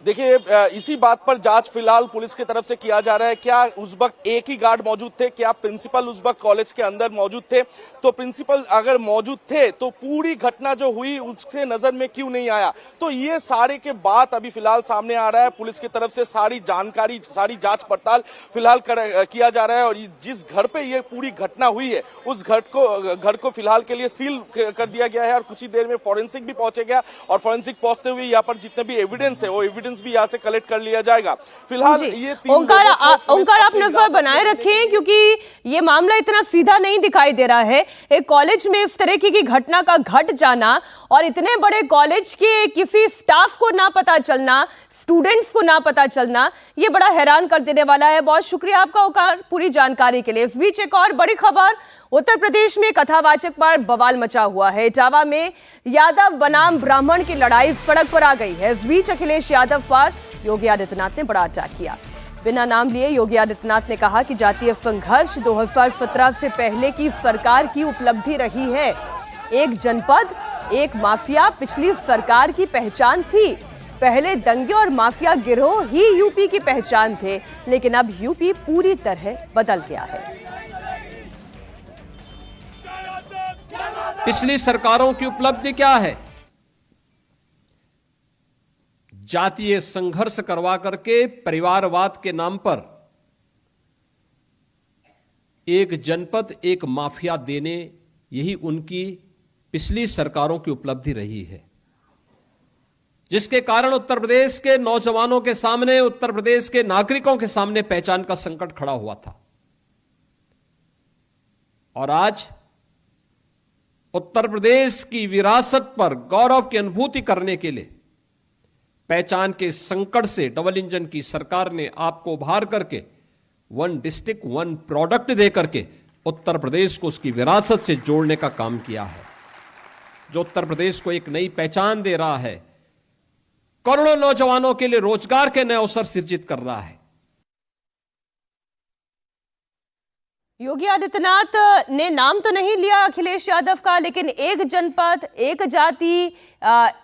देखिए इसी बात पर जांच फिलहाल पुलिस की तरफ से किया जा रहा है। क्या उस वक्त एक ही गार्ड मौजूद थे? क्या प्रिंसिपल उस वक्त कॉलेज के अंदर मौजूद थे? तो प्रिंसिपल अगर मौजूद थे तो पूरी घटना जो हुई उससे नजर में क्यों नहीं आया? तो ये सारे के बात अभी फिलहाल सामने आ रहा है। पुलिस की तरफ से सारी जानकारी, सारी जांच पड़ताल फिलहाल किया जा रहा है और जिस घर पे ये पूरी घटना हुई है उस घर को फिलहाल के लिए सील कर दिया गया है और कुछ ही देर में फॉरेंसिक भी पहुंचेगा और फॉरेंसिक पहुंचते हुए यहाँ पर जितने भी एविडेंस है वो एविडेंस भी यहाँ से कलेक्ट कर लिया जाएगा। फिलहाल ये ओंकार आप नजर बनाए रखें, क्योंकि ये मामला इतना सीधा नहीं दिखाई दे रहा है। एक कॉलेज में इस तरह की घटना का घट जाना और इतने बड़े कॉलेज के किसी स्टाफ को ना पता चलना, स्टूडेंट्स को ना पता चलना, ये बड़ा हैरान कर देने वाला है। बहुत शुक्रिया आपका ओंकार पूरी जानकारी के लिए। इस बीच एक और बड़ी खबर, उत्तर प्रदेश में कथावाचक पर बवाल मचा हुआ है। इटावा में यादव बनाम ब्राह्मण की लड़ाई सड़क पर आ गई है। इस बीच अखिलेश यादव पर योगी आदित्यनाथ ने बड़ा अटैक किया। बिना नाम लिए योगी आदित्यनाथ ने कहा कि जातीय संघर्ष 2017 से पहले की सरकार की उपलब्धि रही है। एक जनपद, एक माफिया पिछली सरकार की पहचान थी। पहले दंगे और माफिया गिरोह ही यूपी की पहचान थे, लेकिन अब यूपी पूरी तरह बदल गया है। पिछली सरकारों की उपलब्धि क्या है? जातीय संघर्ष करवा करके परिवारवाद के नाम पर एक जनपद, एक माफिया देने, यही उनकी पिछली सरकारों की उपलब्धि रही है, जिसके कारण उत्तर प्रदेश के नौजवानों के सामने, उत्तर प्रदेश के नागरिकों के सामने पहचान का संकट खड़ा हुआ था। और आज उत्तर प्रदेश की विरासत पर गौरव की अनुभूति करने के लिए पहचान के संकट से डबल इंजन की सरकार ने आपको उभार करके 1 डिस्ट्रिक्ट 1 प्रोडक्ट दे करके उत्तर प्रदेश को उसकी विरासत से जोड़ने का काम किया है, जो उत्तर प्रदेश को एक नई पहचान दे रहा है, करोड़ों नौजवानों के लिए रोजगार के नए अवसर सृजित कर रहा है। योगी आदित्यनाथ ने नाम तो नहीं लिया अखिलेश यादव का, लेकिन एक जनपद, एक जाति,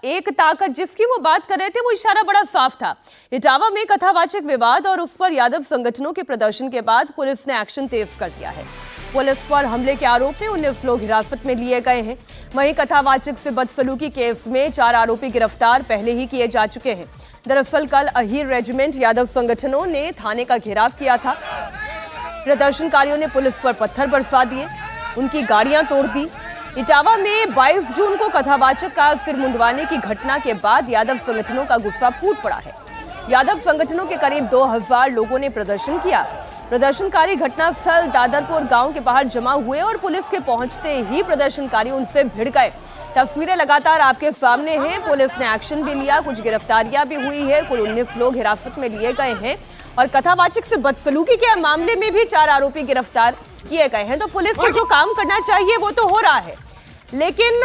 एक ताकत जिसकी वो बात कर रहे थे, वो इशारा बड़ा साफ था। इटावा में कथावाचक विवाद और उस पर यादव संगठनों के प्रदर्शन के बाद पुलिस ने एक्शन तेज कर दिया है। पुलिस पर हमले के आरोप में 19 लोग हिरासत में लिए गए हैं। वहीं कथावाचक से बदसलूकी केस में 4 आरोपी गिरफ्तार पहले ही किए जा चुके हैं। दरअसल कल अहीर रेजिमेंट यादव संगठनों ने थाने का घेराव किया था। प्रदर्शनकारियों ने पुलिस पर पत्थर बरसा दिए, उनकी गाड़ियां तोड़ दी। इटावा में 22 जून को कथावाचक का सिर मुंडवाने की घटना के बाद यादव संगठनों का गुस्सा फूट पड़ा है। यादव संगठनों के करीब 2000 लोगों ने प्रदर्शन किया। प्रदर्शनकारी घटनास्थल दादरपुर गांव के बाहर जमा हुए और पुलिस के पहुंचते ही प्रदर्शनकारी उनसे भिड़ गए। तस्वीरें लगातार आपके सामने हैं। पुलिस ने एक्शन भी लिया, कुछ गिरफ्तारियां भी हुई है। कुल 19 लोग हिरासत में लिए गए हैं और कथावाचक से बदसलूकी के मामले में भी 4 आरोपी गिरफ्तार किए गए हैं। तो पुलिस को जो काम करना चाहिए वो तो हो रहा है, लेकिन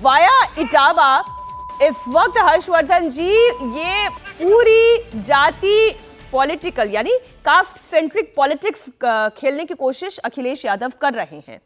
वाया इटावा इस वक्त हर्षवर्धन जी ये पूरी जाति पॉलिटिकल यानी कास्ट सेंट्रिक पॉलिटिक्स खेलने की कोशिश अखिलेश यादव कर रहे हैं।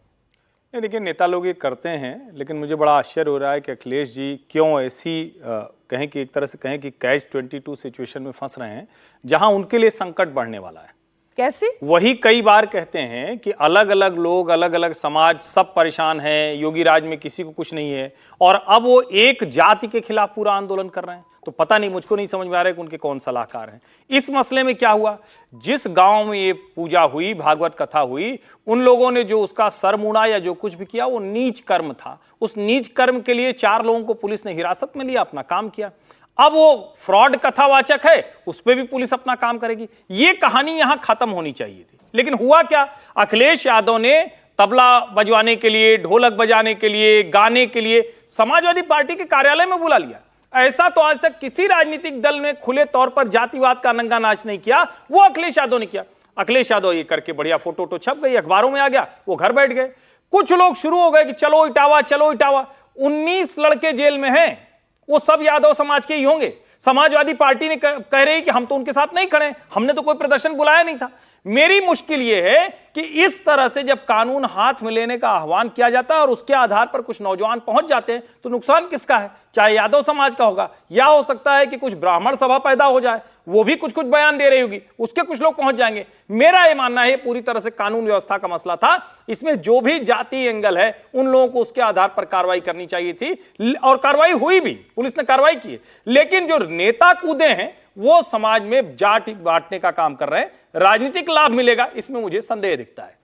नहीं, देखिए नेता लोग ये करते हैं, लेकिन मुझे बड़ा आश्चर्य हो रहा है कि अखिलेश जी क्यों ऐसी कहें कि एक तरह से कहें कि कैच 22 सिचुएशन में फंस रहे हैं जहां उनके लिए संकट बढ़ने वाला है। कैसे? वही कई बार कहते हैं कि अलग अलग लोग, अलग अलग समाज, सब परेशान हैं, योगी राज में किसी को कुछ नहीं है, और अब वो एक जाति के खिलाफ पूरा आंदोलन कर रहे हैं। तो पता नहीं, मुझको नहीं समझ में आ रहा है कि उनके कौन सलाहकार हैं। इस मसले में क्या हुआ, जिस गांव में ये पूजा हुई, भागवत कथा हुई, उन लोगों ने जो उसका सर मुड़ा या जो कुछ भी किया वो नीच कर्म था। उस नीच कर्म के लिए 4 लोगों को पुलिस ने हिरासत में लिया, अपना काम किया। अब वो फ्रॉड कथावाचक है, उस पर भी पुलिस अपना काम करेगी। ये कहानी यहां खत्म होनी चाहिए थी, लेकिन हुआ क्या, अखिलेश यादव ने तबला बजवाने के लिए, ढोलक बजाने के लिए, गाने के लिए समाजवादी पार्टी के कार्यालय में बुला लिया। ऐसा तो आज तक किसी राजनीतिक दल ने खुले तौर पर जातिवाद का नंगा नाच नहीं किया, वो अखिलेश यादव ने किया। अखिलेश यादव ये करके बढ़िया फोटो छप गई, अखबारों में आ गया, वो घर बैठ गए। कुछ लोग शुरू हो गए कि चलो इटावा, चलो इटावा। 19 लड़के जेल में हैं, वो सब यादव समाज के ही होंगे। समाजवादी पार्टी ने कह रही कि हम तो उनके साथ नहीं खड़े, हमने तो कोई प्रदर्शन बुलाया नहीं था। मेरी मुश्किल यह है कि इस तरह से जब कानून हाथ में लेने का आह्वान किया जाता है और उसके आधार पर कुछ नौजवान पहुंच जाते हैं, तो नुकसान किसका है? चाहे यादव समाज का होगा, या हो सकता है कि कुछ ब्राह्मण सभा पैदा हो जाए, वो भी कुछ कुछ बयान दे रही होगी, उसके कुछ लोग पहुंच जाएंगे। मेरा यह मानना है पूरी तरह से कानून व्यवस्था का मसला था। इसमें जो भी जाति एंगल है, उन लोगों को उसके आधार पर कार्रवाई करनी चाहिए थी, और कार्रवाई हुई भी, पुलिस ने कार्रवाई की। लेकिन जो नेता कूदे हैं वो समाज में जाट बांटने का काम कर रहे हैं, राजनीतिक लाभ मिलेगा इसमें मुझे संदेह दिखता है।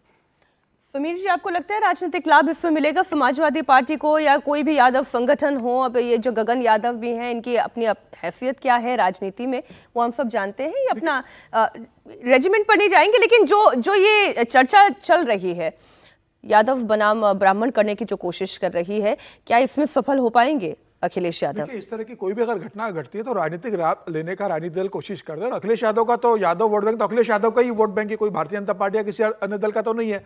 समीर जी, आपको लगता है राजनीतिक लाभ इसमें मिलेगा समाजवादी पार्टी को, या कोई भी यादव संगठन हो? अब ये जो गगन यादव भी हैं, इनकी अपनी हैसियत क्या है राजनीति में वो हम सब जानते हैं। ये अपना रेजिमेंट पर नहीं जाएंगे, लेकिन जो ये चर्चा चल रही है, यादव बनाम ब्राह्मण करने की जो कोशिश कर रही है, क्या इसमें सफल हो पाएंगे अखिलेश यादव? इस तरह की कोई भी अगर घटना घटती है तो राजनीतिक लाभ लेने का राजनीतिक दल कोशिश करते हैं। अखिलेश यादव का तो यादव वोट बैंक, तो अखिलेश यादव का ही वोट बैंक है, कोई भारतीय जनता पार्टी या किसी अन्य दल का तो नहीं है।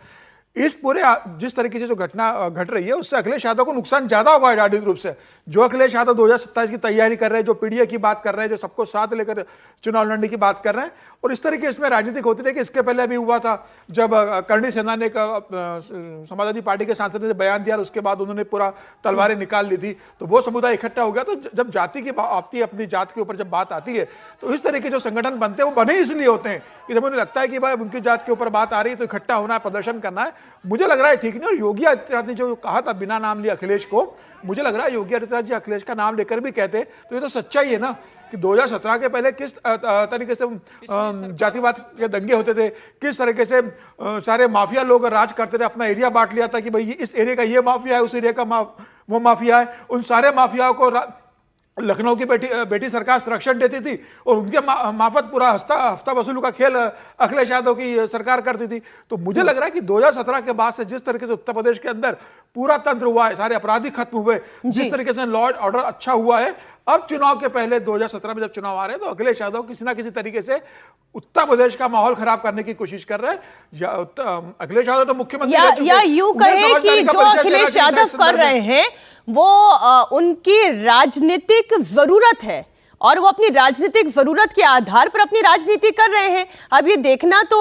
इस पूरे जिस तरीके से जो घटना घट रही है उससे अखिलेश यादव को नुकसान ज्यादा हुआ है राजनीतिक रूप से। जो अखिलेश यादव 2027 की तैयारी कर रहे हैं, जो पीडीए की बात कर रहे हैं, जो सबको साथ लेकर चुनाव लड़ने की बात कर रहे हैं, और इस तरीके इसमें राजनीतिक होती रही कि इसके पहले भी हुआ था जब करणी सेना ने समाजवादी पार्टी के सांसद ने बयान दिया, उसके बाद उन्होंने पूरा तलवारें निकाल ली थी, तो वो समुदाय इकट्ठा हो गया। तो जब जाति की आती है, अपनी जात के ऊपर जब बात आती है, तो इस तरीके जो संगठन बनते हैं वो बने इसलिए होते हैं कि जब उन्हें लगता है कि भाई उनकी जात के ऊपर बात आ रही है तो इकट्ठा होना है, प्रदर्शन करना है। मुझे लग रहा है ठीक नहीं। और योगी आदित्यनाथ ने जो कहा था बिना नाम लिए अखिलेश को, मुझे लग रहा है योगी आदित्यनाथ जी अखिलेश का नाम लेकर भी कहते तो ये तो सच्चाई है ना कि 2017 के पहले किस तरीके से जातिवाद के दंगे होते थे, किस तरीके से सारे माफिया लोग राज करते थे, अपना एरिया बांट लिया था कि भाई इस एरिया का ये माफिया है, उस एरिया का वो माफिया है। उन सारे माफियाओं को लखनऊ की बेटी सरकार संरक्षण देती थी और उनके माफत पूरा हफ्ता वसूलू का खेल अखिलेश यादव की सरकार करती थी। तो मुझे लग रहा है कि 2017 के बाद से जिस तरीके से उत्तर प्रदेश के अंदर पूरा तंत्र हुआ है, सारे अपराधी खत्म हुए, जिस तरीके से लॉ एंड ऑर्डर अच्छा हुआ है, अब चुनाव के पहले 2017 में जब चुनाव आ रहे हैं तो अखिलेश यादव किसी ना किसी तरीके से उत्तर प्रदेश का माहौल खराब करने की कोशिश कर रहे हैं। अखिलेश यादव तो मुख्यमंत्री या यूं कहे कि जो अखिलेश यादव कर रहे हैं वो उनकी राजनीतिक जरूरत है और वो अपनी राजनीतिक जरूरत के आधार पर अपनी राजनीति कर रहे हैं। अब ये देखना तो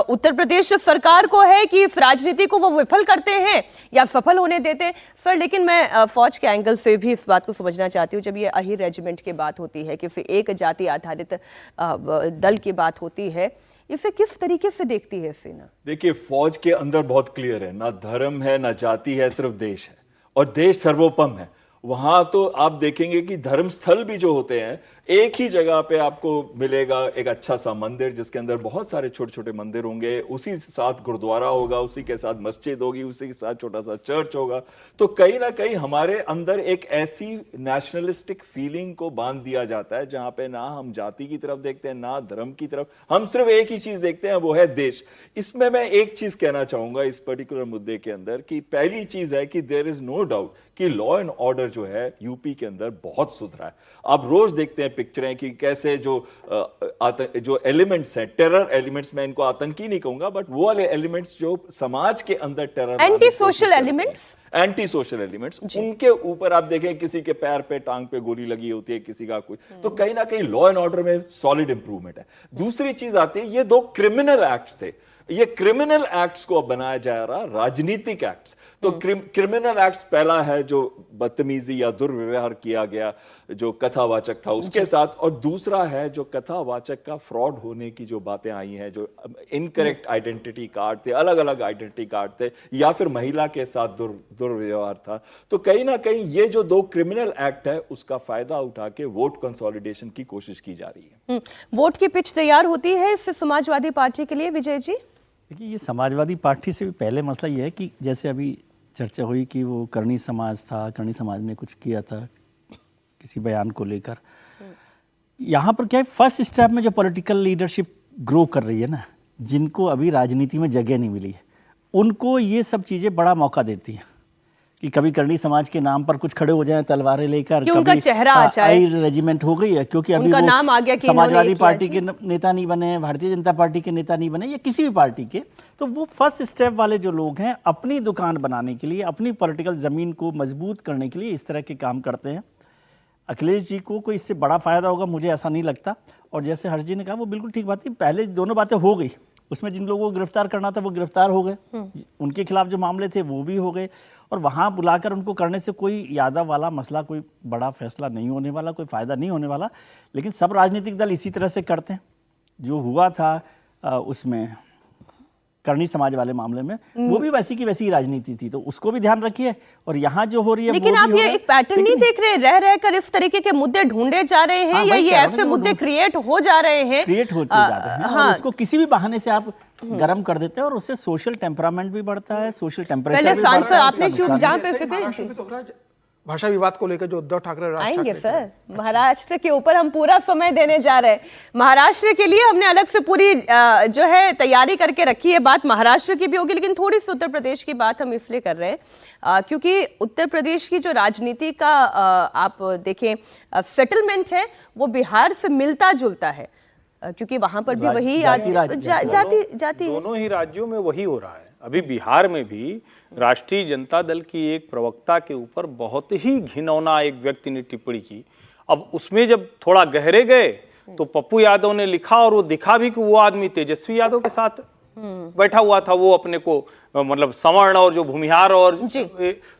उत्तर प्रदेश सरकार को है कि इस राजनीति को वो विफल करते हैं या सफल होने देते हैं। सर, लेकिन मैं फौज के एंगल से भी इस बात को समझना चाहती हूँ। जब ये अहीर रेजिमेंट की बात होती है, किसी एक जाति आधारित दल की बात होती है, इसे किस तरीके से देखती है सेना? देखिए, फौज के अंदर बहुत क्लियर है, ना धर्म है ना जाति है, सिर्फ देश है, और देश सर्वोपम है। वहां तो आप देखेंगे कि धर्म स्थल भी जो होते हैं, एक ही जगह पे आपको मिलेगा एक अच्छा सा मंदिर जिसके अंदर बहुत सारे छोटे छोटे मंदिर होंगे, उसी के साथ गुरुद्वारा होगा, उसी के साथ मस्जिद होगी, उसी के साथ छोटा सा चर्च होगा। तो कहीं ना कहीं हमारे अंदर एक ऐसी नेशनलिस्टिक फीलिंग को बांध दिया जाता है जहां पे ना हम जाति की तरफ देखते हैं ना धर्म की तरफ, हम सिर्फ एक ही चीज देखते हैं, वो है देश। इसमें मैं एक चीज कहना चाहूंगा इस पर्टिकुलर मुद्दे के अंदर कि पहली चीज है कि देयर इज नो डाउट कि लॉ एंड ऑर्डर जो है यूपी के अंदर बहुत सुधरा है। आप रोज देखते हैं पिक्चरें कि कैसे जो एलिमेंट्स हैं, टेरर एलिमेंट्स, मैं इनको आतंकी नहीं कहूंगा, बट वो वाले एलिमेंट्स जो समाज के अंदर टेरर, एंटी सोशल एलिमेंट्स, उनके ऊपर आप देखें किसी के पैर पे टांग पे गोली लगी होती है, किसी का कुछ, तो कहीं ना कहीं लॉ एंड ऑर्डर में सॉलिड इंप्रूवमेंट है। दूसरी चीज आती है, ये 2 क्रिमिनल एक्ट्स थे, ये क्रिमिनल एक्ट्स को अब बनाया जा रहा राजनीतिक एक्ट्स। तो क्रिमिनल एक्ट्स पहला है जो बदतमीजी या दुर्व्यवहार किया गया जो कथावाचक था उसके साथ, और दूसरा है जो कथावाचक का फ्रॉड होने की जो बातें आई हैं, जो इनकरेक्ट आइडेंटिटी कार्ड थे, अलग अलग आइडेंटिटी कार्ड थे, या फिर महिला के साथ दुर्व्यवहार था। तो कहीं ना कहीं ये जो 2 क्रिमिनल एक्ट है उसका फायदा उठा के वोट कंसोलिडेशन की कोशिश की जा रही है। वोट की पिच तैयार होती है इससे समाजवादी पार्टी के लिए, विजय जी? देखिए, ये समाजवादी पार्टी से भी पहले मसला ये है कि जैसे अभी चर्चा हुई कि वो करणी समाज था, करणी समाज ने कुछ किया था किसी बयान को लेकर। यहाँ पर क्या है, फर्स्ट स्टेप में जो पॉलिटिकल लीडरशिप ग्रो कर रही है ना, जिनको अभी राजनीति में जगह नहीं मिली है, उनको ये सब चीज़ें बड़ा मौका देती हैं कि कभी करणी समाज के नाम पर कुछ खड़े हो जाएं तलवारें लेकर, उनका चेहरा आ जाए, रेजिमेंट हो गई है, क्योंकि अभी वो नाम आ गया कि समाजवादी पार्टी के नेता नहीं बने, भारतीय जनता पार्टी के नेता नहीं बने, या किसी भी पार्टी के। तो वो फर्स्ट स्टेप वाले जो लोग हैं, अपनी दुकान बनाने के लिए, अपनी पॉलिटिकल जमीन को मजबूत करने के लिए इस तरह के काम करते हैं। अखिलेश जी को कोई इससे बड़ा फायदा होगा मुझे ऐसा नहीं लगता। और जैसे हर्ष जी ने कहा वो बिल्कुल ठीक बात थी, पहले दोनों बातें हो गई, उसमें जिन लोगों को गिरफ्तार करना था वो गिरफ्तार हो गए, उनके खिलाफ जो मामले थे वो भी हो गए, और वहाँ बुलाकर उनको करने से कोई यादव वाला मसला, कोई बड़ा फैसला नहीं होने वाला, कोई फायदा नहीं होने वाला। लेकिन सब राजनीतिक दल इसी तरह से करते हैं। जो हुआ था उसमें करणी समाज वाले मामले में, वो भी वैसी की वैसी राजनीति थी, तो उसको भी ध्यान रखिए। और यहाँ जो हो रही है, लेकिन आप ये एक पैटर्न नहीं देख रहे, रह रहकर इस तरीके के मुद्दे ढूंढे जा रहे हैं, या ये ऐसे मुद्दे क्रिएट हो जा रहे हैं, क्रिएट होते जा रहे हैं, और उसको किसी भी बहाने से आप गर्म कर देते हैं, और उससे सोशल टेम्परामेंट भी बढ़ता है, सोशल टेम्परेचर पहले सांसद आपने चूक जहां पे फिक्र भाषा विवाद को लेकर जो उद्धव ठाकरे आएंगे सर, महाराष्ट्र के ऊपर हम पूरा समय देने जा रहे हैं। महाराष्ट्र के लिए हमने अलग से पूरी जो है तैयारी करके रखी है, बात महाराष्ट्र की भी होगी, लेकिन थोड़ी सी उत्तर प्रदेश की बात हम इसलिए कर रहे हैं क्योंकि उत्तर प्रदेश की जो राजनीति का आप देखें सेटलमेंट है वो बिहार से मिलता जुलता है, क्योंकि वहां पर भी वही जाति दोनों ही राज्यों में वही हो रहा है। अभी बिहार में भी राष्ट्रीय जनता दल की एक प्रवक्ता के ऊपर बहुत ही घिनौना एक व्यक्ति ने टिप्पणी की। अब उसमें जब थोड़ा गहरे गए तो पप्पू यादव ने लिखा, और वो दिखा भी कि वो आदमी तेजस्वी यादव के साथ बैठा हुआ था, वो अपने को मतलब सवर्ण और जो भूमिहार और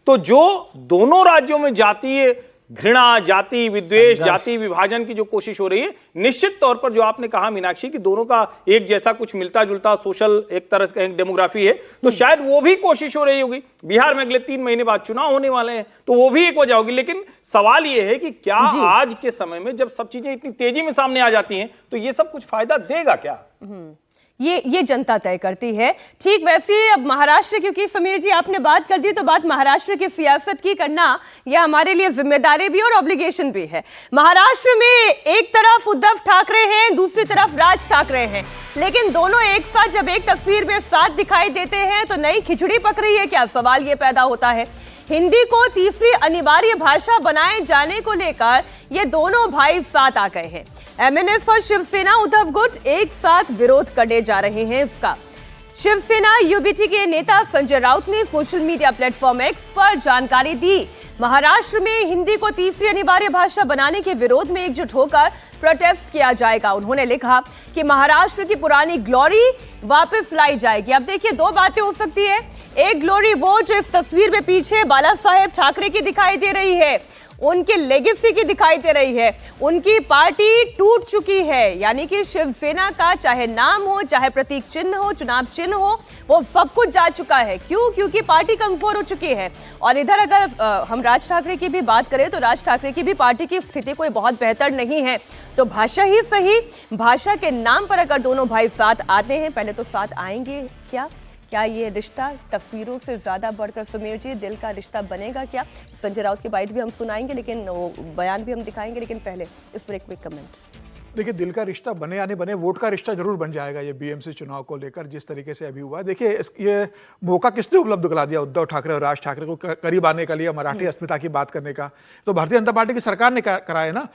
तो जो दोनों राज्यों में जातीय घृणा, जाति विद्वेष, जाति विभाजन की जो कोशिश हो रही है, निश्चित तौर पर जो आपने कहा मीनाक्षी कि दोनों का एक जैसा कुछ मिलता जुलता सोशल एक तरह से डेमोग्राफी है, तो शायद वो भी कोशिश हो रही होगी। बिहार में अगले 3 महीने बाद चुनाव होने वाले हैं, तो वो भी एक वजह होगी। लेकिन सवाल ये है कि क्या आज के समय में जब सब चीजें इतनी तेजी में सामने आ जाती हैं, तो ये सब कुछ फायदा देगा क्या? ये जनता तय करती है। ठीक वैसे ही अब महाराष्ट्र, क्योंकि समीर जी आपने बात कर दी, तो बात महाराष्ट्र की सियासत की करना यह हमारे लिए जिम्मेदारी भी और ऑब्लिगेशन भी है। महाराष्ट्र में एक तरफ उद्धव ठाकरे हैं, दूसरी तरफ राज ठाकरे हैं, लेकिन दोनों एक साथ जब एक तस्वीर में साथ दिखाई देते हैं तो नई खिचड़ी पक रही है क्या? सवाल ये पैदा होता है। हिंदी को तीसरी अनिवार्य भाषा बनाए जाने को लेकर ये दोनों भाई साथ आ गए हैं। एमएनएफ और शिवसेना उद्धव गुट एक साथ विरोध करने जा रहे हैं इसका। शिवसेना यूबीटी के नेता संजय राउत ने सोशल मीडिया प्लेटफॉर्म एक्स पर जानकारी दी महाराष्ट्र में हिंदी को तीसरी अनिवार्य भाषा बनाने के विरोध में एकजुट होकर प्रोटेस्ट किया जाएगा। उन्होंने लिखा कि महाराष्ट्र की पुरानी ग्लोरी वापस लाई जाएगी। अब देखिए, दो बातें हो सकती है। एक ग्लोरी वो जो इस तस्वीर में पीछे बाला साहेब ठाकरे की दिखाई दे रही है, उनकी लेगेसी की दिखाई दे रही है। उनकी पार्टी टूट चुकी है, यानी कि शिवसेना का चाहे नाम हो, चाहे प्रतीक चिन्ह हो, चुनाव चिन्ह हो, वो सब कुछ जा चुका है। क्यों? क्योंकि पार्टी कमजोर हो चुकी है। और इधर अगर हम राज ठाकरे की भी बात करें तो राज ठाकरे की भी पार्टी की स्थिति कोई बहुत बेहतर नहीं है। तो भाषा ही सही, भाषा के नाम पर अगर दोनों भाई साथ आते हैं, पहले तो साथ आएंगे क्या ये रिश्ता तस्वीरों से ज्यादा बढ़कर समीर जी दिल का रिश्ता बनेगा क्या? संजय राउत की बाइट भी हम सुनाएंगे, लेकिन वो बयान भी हम दिखाएंगे, लेकिन पहले इस पर एक क्विक कमेंट। देखिए, दिल का रिश्ता बने या नहीं बने, वोट का रिश्ता जरूर बन जाएगा ये बीएमसी चुनाव को लेकर जिस तरीके से अभी हुआ है। देखिए, ये मौका किसने उपलब्ध करा दिया उद्धव ठाकरे और राज ठाकरे को करीब आने के लिए, मराठी अस्मिता की बात करने का? तो भारतीय जनता पार्टी की सरकार ने कराया ना।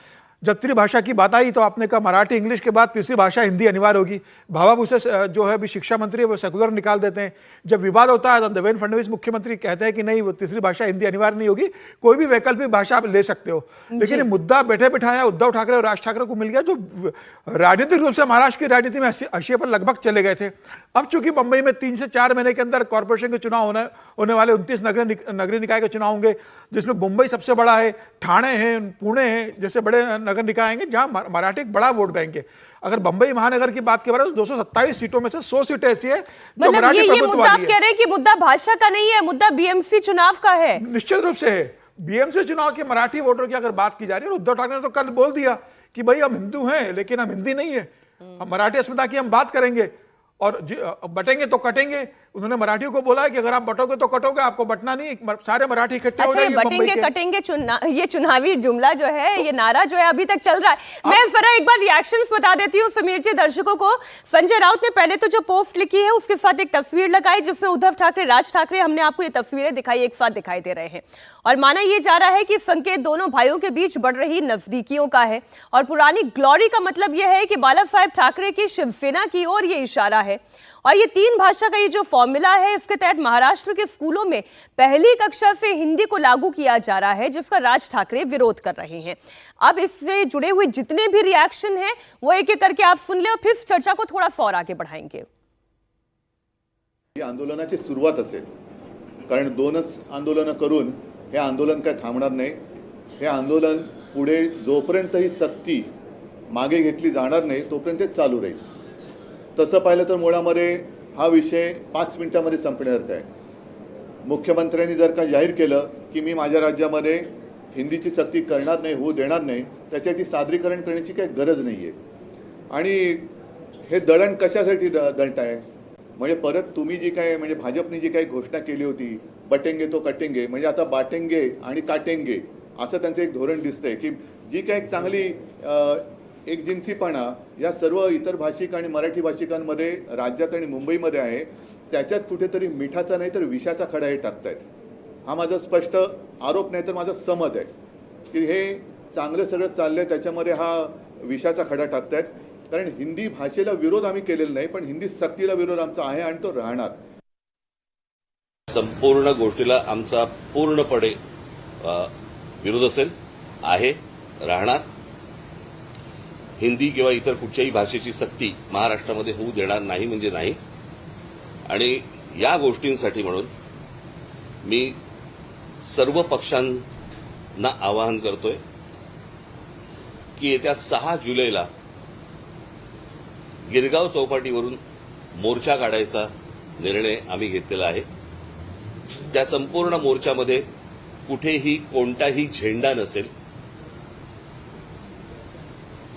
जब त्रिभाषा की बात आई तो आपने कहा मराठी इंग्लिश के बाद तीसरी भाषा हिंदी अनिवार्य होगी। भाभा भूसे जो है अभी शिक्षा मंत्री है वो सेकुलर निकाल देते हैं। जब विवाद होता है तो देवेंद्र फडणवीस मुख्यमंत्री कहते हैं कि नहीं, वो तीसरी भाषा हिंदी अनिवार्य नहीं होगी, कोई भी वैकल्पिक भाषा आप ले सकते हो। लेकिन ये मुद्दा बैठे बिठाया उद्धव ठाकरे और राज ठाकरे को मिल गया, जो राजनीतिक रूप से महाराष्ट्र की राजनीति में हाशिए पर लगभग चले गए थे। अब चूंकि मुंबई में 3 से 4 महीने के अंदर कॉर्पोरेशन के चुनाव होने वाले, 29 नगरीय निकाय के चुनाव होंगे, जिसमें मुंबई सबसे बड़ा है, ठाणे है, पुणे है, जैसे बड़े नगर निकाय आएंगे जहां मराठी एक बड़ा वोट बैंक है। अगर बंबई महानगर की बात करें तो 227 सीटों में से 100 सीटें ऐसी है जो मराठी प्रभुत्व वाली है। आप कह रहे हैं कि मुद्दा भाषा का नहीं है, मुद्दा बीएमसी चुनाव का है। निश्चित रूप से है। बीएमसी चुनाव के मराठी वोटर की अगर बात की जा रही है, उद्धव ठाकरे ने तो कल बोल दिया कि भाई हम हिंदू हैं लेकिन हम हिंदी नहीं है, हम मराठी अस्मिता की हम बात करेंगे और बटेंगे तो कटेंगे। उन्होंने मराठियों को बोला है कि अगर आप बटोगे तो कटोगे, आपको बटना नहीं, सारे मराठी इकट्ठे हो जाएंगे। बटेंगे कटेंगे ये चुनावी जुमला जो है, ये नारा जो है अभी तक चल रहा है। मैं जरा एक बार रिएक्शंस बता देती हूँ समीर जी दर्शकों को। संजय राउत ने पहले तो जो पोस्ट लिखी है उसके साथ एक तस्वीर लगाई जिसमें उद्धव ठाकरे, राज ठाकरे, हमने आपको ये तस्वीरें दिखाई, एक साथ दिखाई दे रहे हैं और माना यह जा रहा है कि संकेत दोनों भाइयों के बीच बढ़ रही नजदीकियों का है। और पुरानी ग्लोरी का मतलब यह है कि बाला साहेब ठाकरे की शिवसेना की ओर ये इशारा है। और ये 3 भाषा का ये जो फॉर्मूला है, इसके तहत महाराष्ट्र के स्कूलों में पहली कक्षा से हिंदी को लागू किया जा रहा है, जिसका राज ठाकरे विरोध कर रहे हैं। अब इससे जुड़े हुए जितने भी रिएक्शन हैं वो एक एक करके आप सुन ले और फिर चर्चा को थोड़ा सा और आगे बढ़ाएंगे। आंदोलनाची सुरुवात असेल, कारण 2च आंदोलन करून हे आंदोलन काय थांबणार नाही। हे आंदोलन पुढे जोपर्यंत ही सक्ती मागे घेतली जाणार नाही तोपर्यंत चालू राहील। तसं पाहिलं तर मुळामध्ये हा विषय 5 मिनिटांमध्ये संपण्यासारखा आहे। मुख्यमंत्र्यांनी जर का जाहीर केलं की मी माझ्या राज्यामध्ये हिंदीची सक्ती करणार नाही, होऊ देणार नाही, त्याच्यासाठी सादरीकरण करण्याची काही गरज नाही आहे। आणि हे दळण कशासाठी दळताय? म्हणजे परत तुम्ही जी काय म्हणजे भाजपने जी काही घोषणा केली होती बटेंगे तो कटेंगे, म्हणजे आता बाटेंगे आणि काटेंगे असं त्यांचं एक धोरण दिसतंय की जी काही एक चांगली एकजिन्सीपणा या सर्व इतर भाषिक आणि मराठी भाषिकांमध्ये राज्यात आणि मुंबईमध्ये आहे, त्याच्यात कुठेतरी मिठाचा नाही तर विषाचा खडा हे टाकतायत। हा माझा स्पष्ट आरोप नाही तर माझा समज आहे की हे चांगलं सगळं चाललंय त्याच्यामध्ये हा विषाचा खडा टाकतायत। कारण हिंदी भाषेला विरोध आम्ही केलेला नाही, पण हिंदी सक्तीला विरोध आमचा आहे आणि तो राहणार। संपूर्ण गोष्टीला आमचा पूर्णपणे विरोध असेल, आहे, राहणार। हिंदी किंवा इतर कुठच्याही भाषेची सक्ती महाराष्ट्रामध्ये होऊ देणार नाही म्हणजे नाही। आणि या गोष्टींसाठी म्हणून मी सर्व पक्षांना आवाहन करतोय की येत्या 6 जुलैला गिरगाव चौपाटीवरून मोर्चा काढायचा निर्णय आम्ही घेतलेला आहे। त्या संपूर्ण मोर्चामध्ये कुठेही कोणताही झेंडा नसेल।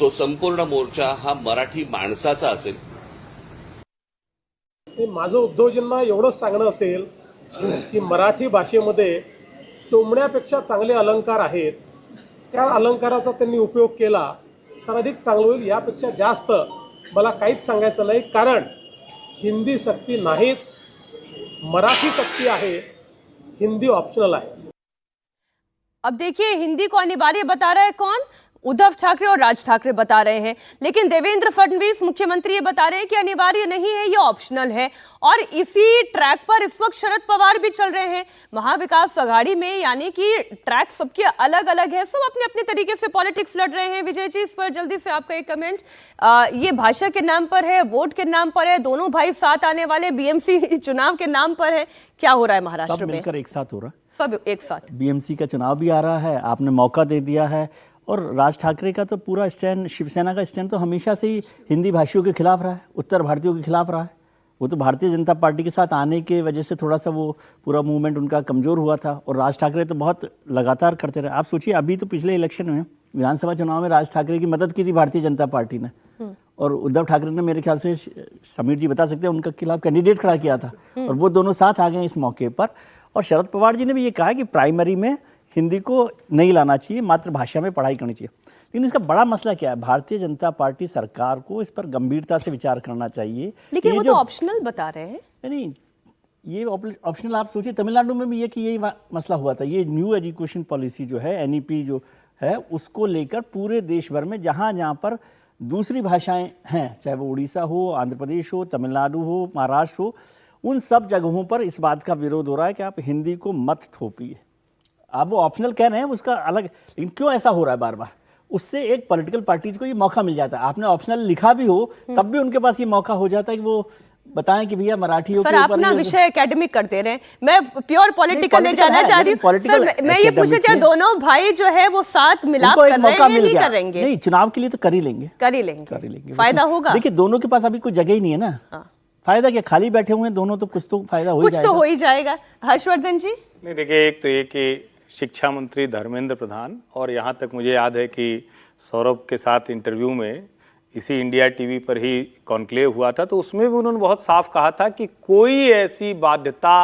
तो संपूर्ण मोर्चा हा मराठी माणसाचा असेल। माझं उद्धवजींना एवढंच सांगणं असेल की मराठी भाषेमध्ये टोमण्यापेक्षा चांगले अलंकार आहेत, त्या अलंकाराचा त्यांनी उपयोग केला तर अधिक चांगलं होईल। यापेक्षा जास्त मला काहीच सांगायचं नाही, कारण हिंदी सक्ती नाहीच, मराठी सक्ती आहे, हिंदी ऑप्शनल आहे। अब देखिए, हिंदी को अनिवार्य बता रहा है कौन? उद्धव ठाकरे और राज ठाकरे बता रहे हैं, लेकिन देवेंद्र फडणवीस मुख्यमंत्री ये बता रहे हैं कि अनिवार्य नहीं है, ये ऑप्शनल है। और इसी ट्रैक पर इस वक्त शरद पवार भी चल रहे हैं महाविकास अघाड़ी में, यानी कि ट्रैक सबके अलग अलग है, सब अपने अपने तरीके से पॉलिटिक्स लड़ रहे हैं। विजय जी, इस पर जल्दी से आपका एक कमेंट। ये भाषा के नाम पर है, वोट के नाम पर है, दोनों भाई साथ आने वाले बीएमसी चुनाव के नाम पर है, क्या हो रहा है महाराष्ट्र में? मिलकर एक साथ हो रहा है, सब एक साथ। बीएमसी का चुनाव भी आ रहा है, आपने मौका दे दिया है। और राज ठाकरे का तो पूरा स्टैंड, शिवसेना का स्टैंड तो हमेशा से ही हिंदी भाषियों के खिलाफ रहा है, उत्तर भारतीयों के खिलाफ रहा है। वो तो भारतीय जनता पार्टी के साथ आने के वजह से थोड़ा सा वो पूरा मूवमेंट उनका कमज़ोर हुआ था, और राज ठाकरे तो बहुत लगातार करते रहे। आप सोचिए, अभी तो पिछले इलेक्शन में विधानसभा चुनाव में राज ठाकरे की मदद की थी भारतीय जनता पार्टी ने, और उद्धव ठाकरे ने, मेरे ख्याल से समीर जी बता सकते हैं, उनके खिलाफ कैंडिडेट खड़ा किया था, और वो दोनों साथ आ गए इस मौके पर। और शरद पवार जी ने भी ये कहा कि प्राइमरी में हिंदी को नहीं लाना चाहिए, मातृभाषा में पढ़ाई करनी चाहिए। लेकिन इसका बड़ा मसला क्या है? भारतीय जनता पार्टी सरकार को इस पर गंभीरता से विचार करना चाहिए। लेकिन वो तो ऑप्शनल बता रहे हैं। नहीं, ये ऑप्शनल, आप सोचिए तमिलनाडु में भी यही मसला हुआ था। ये न्यू एजुकेशन पॉलिसी जो है, एनईपी जो है, उसको लेकर पूरे देश भर में जहाँ जहाँ पर दूसरी भाषाएं हैं, चाहे वो उड़ीसा हो, आंध्र प्रदेश हो, तमिलनाडु हो, महाराष्ट्र हो, उन सब जगहों पर इस बात का विरोध हो रहा है कि आप हिंदी को मत थोपिए। आप वो ऑप्शनल कह रहे हैं, उसका अलग, लेकिन क्यों ऐसा हो रहा है बार बार? उससे एक पॉलिटिकल पार्टीज को ये मौका मिल जाता है। आपने ऑप्शनल लिखा भी हो तब भी उनके पास ये मौका हो जाता है कि वो बताएं कि भैया मराठियों सर, आप ना विषय एकेडमिक करते रहे, मैं प्योर पॉलिटिकल ले जाना चाह रही हूँ। सर, मैं ये पूछना चाह, दोनों भाई जो है वो साथ मिलाप कर रहे हैं, नहीं करेंगे? नहीं, चुनाव के लिए तो कर ही लेंगे, कर ही लेंगे। फायदा होगा? देखिए, दोनों के पास अभी कोई जगह ही नहीं है ना। फायदा क्या, खाली बैठे हुए हैं दोनों, तो कुछ तो फायदा हो ही जाएगा। हर्षवर्धन जी? नहीं, देखिए, एक तो ये कि शिक्षा मंत्री धर्मेंद्र प्रधान, और यहाँ तक मुझे याद है कि सौरभ के साथ इंटरव्यू में इसी इंडिया टीवी पर ही कॉन्क्लेव हुआ था, तो उसमें भी उन्होंने बहुत साफ कहा था कि कोई ऐसी बाध्यता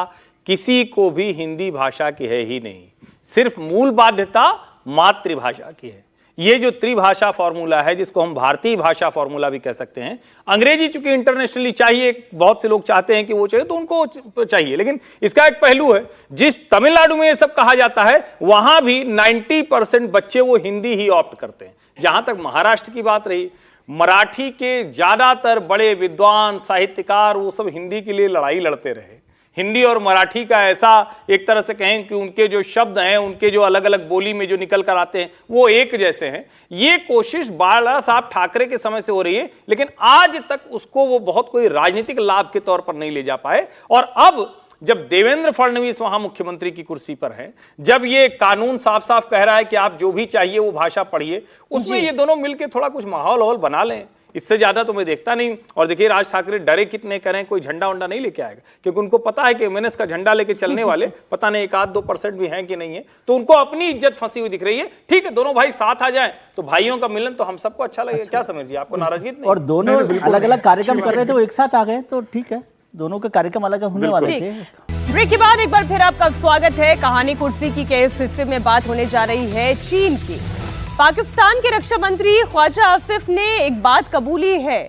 किसी को भी हिंदी भाषा की है ही नहीं, सिर्फ मूल बाध्यता मातृभाषा की है। ये जो त्रिभाषा फॉर्मूला है, जिसको हम भारतीय भाषा फॉर्मूला भी कह सकते हैं, अंग्रेजी चूंकि इंटरनेशनली चाहिए, बहुत से लोग चाहते हैं कि वो चाहिए, तो उनको चाहिए, लेकिन इसका एक पहलू है, जिस तमिलनाडु में ये सब कहा जाता है, वहां भी 90% बच्चे वो हिंदी ही ऑप्ट करते हैं। जहां तक महाराष्ट्र की बात रही, मराठी के ज्यादातर बड़े विद्वान, साहित्यकार, वो सब हिंदी के लिए लड़ाई लड़ते रहे। हिंदी और मराठी का ऐसा, एक तरह से कहें कि उनके जो शब्द हैं, उनके जो अलग अलग बोली में जो निकल कर आते हैं, वो एक जैसे हैं। ये कोशिश बाला साहब ठाकरे के समय से हो रही है, लेकिन आज तक उसको वो बहुत कोई राजनीतिक लाभ के तौर पर नहीं ले जा पाए। और अब जब देवेंद्र फडणवीस वहां मुख्यमंत्री की कुर्सी पर हैं, जब ये कानून साफ साफ कह रहा है कि आप जो भी चाहिए वो भाषा पढ़िए, उसमें ये दोनों मिलकर थोड़ा कुछ माहौल बना लें, इससे ज्यादा तो मैं देखता नहीं। और देखिए, राज ठाकरे डरे कितने करें, कोई झंडा वंडा नहीं लेके आएगा, क्योंकि उनको पता है कि एमएनएस का झंडा लेके चलने वाले पता नहीं 1-2% भी हैं कि नहीं है, तो उनको अपनी इज्जत फंसी हुई दिख रही है। ठीक है, दोनों भाई साथ आ जाएं तो भाइयों का मिलन तो हम सबको अच्छा लगेगा। क्या समीर जी, आपको नाराजगी नहीं? और दोनों अलग अलग कार्यक्रम कर रहे थे, वो एक साथ आ गए, तो ठीक है, दोनों के कार्यक्रम अलग होने वाले थे। ब्रेक के बाद एक बार फिर आपका स्वागत है। कहानी कुर्सी की के इस हिस्से में बात होने जा रही है चीन की। पाकिस्तान के रक्षा मंत्री ख्वाजा आसिफ ने एक बात कबूली है,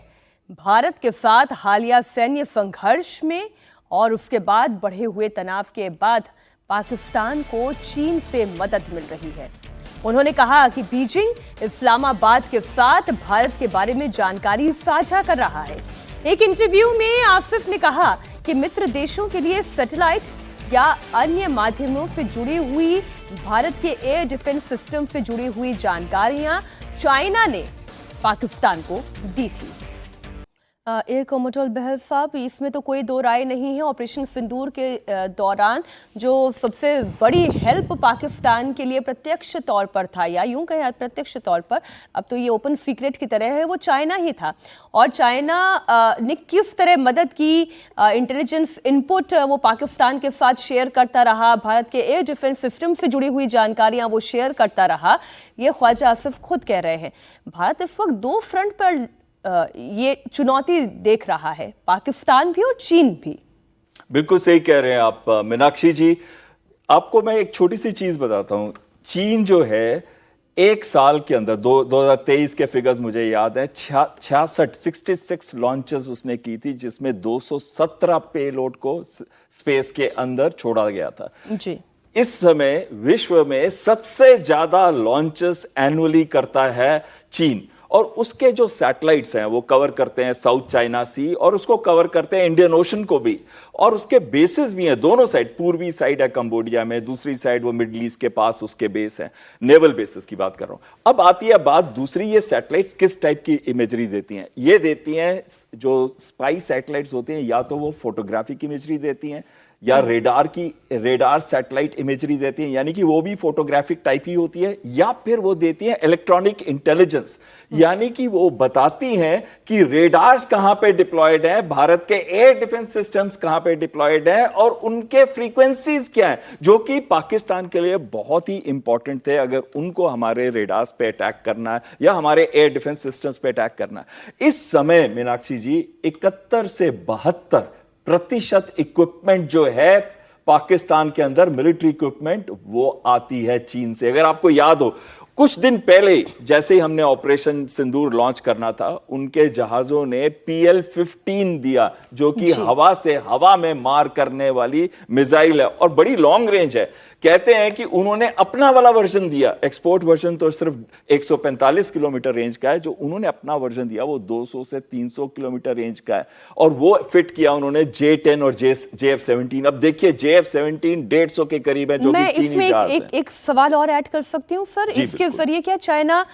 भारत के साथ हालिया सैन्य संघर्ष में और उसके बाद बढ़े हुए तनाव के बाद पाकिस्तान को चीन से मदद मिल रही है। उन्होंने कहा कि बीजिंग इस्लामाबाद के साथ भारत के बारे में जानकारी साझा कर रहा है। एक इंटरव्यू में आसिफ ने कहा कि मित्र देशों के लिए सैटेलाइट या अन्य माध्यमों से जुड़ी हुई भारत के एयर डिफेंस सिस्टम से जुड़ी हुई जानकारियां चाइना ने पाकिस्तान को दी थी। एयर कमोडोर बहल साहब, इसमें तो कोई दो राय नहीं है, ऑपरेशन सिंदूर के दौरान जो सबसे बड़ी हेल्प पाकिस्तान के लिए प्रत्यक्ष तौर पर था, या यूं कहें अप्रत्यक्ष तौर पर, अब तो ये ओपन सीक्रेट की तरह है, वो चाइना ही था। और चाइना ने किस तरह मदद की, इंटेलिजेंस इनपुट वो पाकिस्तान के साथ शेयर करता रहा, भारत के एयर डिफेंस सिस्टम से जुड़ी हुई जानकारियां वो शेयर करता रहा, ये ख्वाजा आसिफ खुद कह रहे हैं। भारत इस वक्त दो फ्रंट पर ये चुनौती देख रहा है, पाकिस्तान भी और चीन भी। बिल्कुल सही कह रहे हैं आप मीनाक्षी जी। आपको मैं एक छोटी सी चीज बताता हूं। चीन जो है, एक साल के अंदर 2023 के फिगर्स मुझे याद है, 66 लॉन्चेस उसने की थी, जिसमें 217 पेलोड को स्पेस के अंदर छोड़ा गया था जी। इस समय विश्व में सबसे ज्यादा लॉन्चेस एनुअली करता है चीन, और उसके जो सैटेलाइट्स हैं वो कवर करते हैं साउथ चाइना सी और उसको कवर करते हैं इंडियन ओशन को भी, और उसके बेसिस भी हैं दोनों साइड। पूर्वी साइड है कंबोडिया में, दूसरी साइड वो मिडिल ईस्ट के पास उसके बेस हैं, नेवल बेसिस की बात कर रहा हूं। अब आती है बात दूसरी, ये सैटेलाइट्स किस टाइप की इमेजरी देती हैं? ये देती हैं, जो स्पाई सैटेलाइट्स होते हैं या तो वो फोटोग्राफिक इमेजरी देती हैं या रेडार सैटेलाइट इमेजरी देती है, यानी कि वो भी फोटोग्राफिक टाइप ही होती है, या फिर वो देती है इलेक्ट्रॉनिक इंटेलिजेंस, यानी कि वो बताती हैं कि रेडार्स कहां पे डिप्लॉयड है, भारत के एयर डिफेंस सिस्टम्स कहां पे डिप्लॉयड है और उनके फ्रीक्वेंसीज क्या है, जो कि पाकिस्तान के लिए बहुत ही इंपॉर्टेंट थे अगर उनको हमारे रेडार्स पे अटैक करना है या हमारे एयर डिफेंस सिस्टम्स पे अटैक करना है। इस समय मीनाक्षी जी 71 से 72% इक्विपमेंट जो है पाकिस्तान के अंदर, मिलिट्री इक्विपमेंट, वो आती है चीन से। अगर आपको याद हो, कुछ दिन पहले जैसे ही हमने ऑपरेशन सिंदूर लॉन्च करना था, उनके जहाजों ने PL-15 दिया, जो कि हवा से हवा में मार करने वाली मिसाइल है और बड़ी लॉन्ग रेंज है। कहते हैं कि उन्होंने अपना वाला वर्जन दिया, एक्सपोर्ट वर्जन तो सिर्फ 145 किलोमीटर रेंज का है, जो उन्होंने अपना वर्जन दिया वो 200 से 300 किलोमीटर रेंज का है, और वो फिट किया उन्होंने J-10 और JF-17। अब देखिए JF-17 150 के करीब है, जो कि चीनी जहाज है। एक सवाल और ऐड कर सकती हूँ सर, इसके जरिए क्या चाइना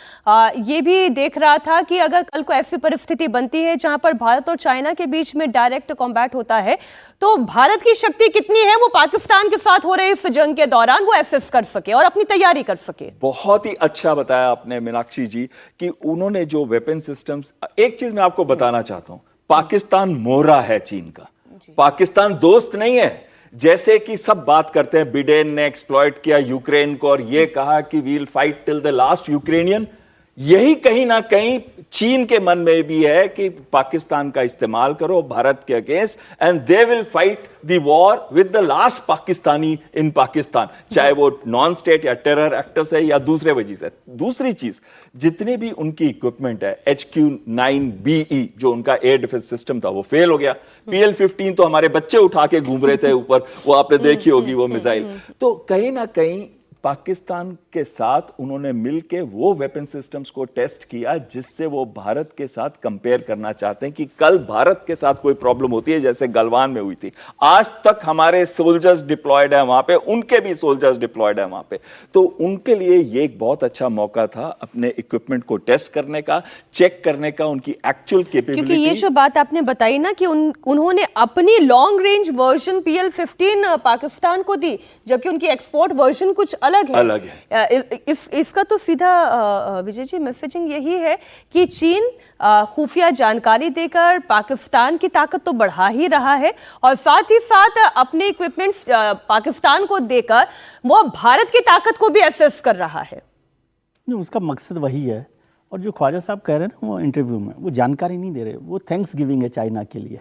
ये भी देख रहा था कि अगर कल को ऐसी परिस्थिति बनती है जहां पर भारत और चाइना के बीच में डायरेक्ट कॉम्बैट होता है, तो भारत की शक्ति कितनी है वो पाकिस्तान के साथ हो रहे इस जंग के दौरान वो एसेस कर सके और अपनी तैयारी कर सके? बहुत ही अच्छा बताया आपने मीनाक्षी जी कि उन्होंने जो वेपन सिस्टम्स, एक चीज मैं आपको बताना चाहता हूं, पाकिस्तान मोहरा है चीन का, पाकिस्तान दोस्त नहीं है। जैसे कि सब बात करते हैं, बिडेन ने एक्सप्लॉइट किया यूक्रेन को और ये कहा कि we'll fight till the last Ukrainian, यही कहीं ना कहीं चीन के मन में भी है कि पाकिस्तान का इस्तेमाल करो भारत के against, and they will fight the war with the last Pakistani in Pakistan, चाहे वो नॉन स्टेट या टेरर एक्टर्स है या दूसरे वजह से। दूसरी चीज, जितनी भी उनकी इक्विपमेंट है, HQ-9BE जो उनका एयर डिफेंस सिस्टम था वो फेल हो गया, PL-15 तो हमारे बच्चे उठा के घूम रहे थे ऊपर, वो आपने देखी होगी वो मिसाइल। तो कहीं ना कहीं पाकिस्तान के साथ उन्होंने मिलकर वो वेपन सिस्टम्स को टेस्ट किया जिससे वो भारत के साथ कंपेयर करना चाहते हैं कि कल भारत के साथ कोई प्रॉब्लम होती है जैसे गलवान में हुई थी। आज तक हमारे सोल्जर्स डिप्लॉयड है वहां पे, उनके भी सोल्जर्स डिप्लॉयड है वहां पे, तो उनके लिए ये एक बहुत अच्छा मौका था अपने इक्विपमेंट को टेस्ट करने का, चेक करने का, उनकी एक्चुअल कैपेबिलिटी। क्योंकि ये जो बात आपने बताई ना कि उन्होंने अपनी long range version PL-15 Pakistan को दी, जबकि उनकी एक्सपोर्ट वर्जन कुछ अलग है। इसका तो सीधा विजय जी मैसेजिंग यही है कि चीन खुफिया जानकारी देकर पाकिस्तान की ताकत तो बढ़ा ही रहा है और साथ ही साथ अपने इक्विपमेंट्स पाकिस्तान को देकर वो भारत की ताकत को भी एसेस कर रहा है। उसका मकसद वही है, और जो ख्वाजा साहब कह रहे हैं ना वो इंटरव्यू में, वो जानकारी नहीं दे रहे, वो थैंक्स गिविंग है चाइना के लिए।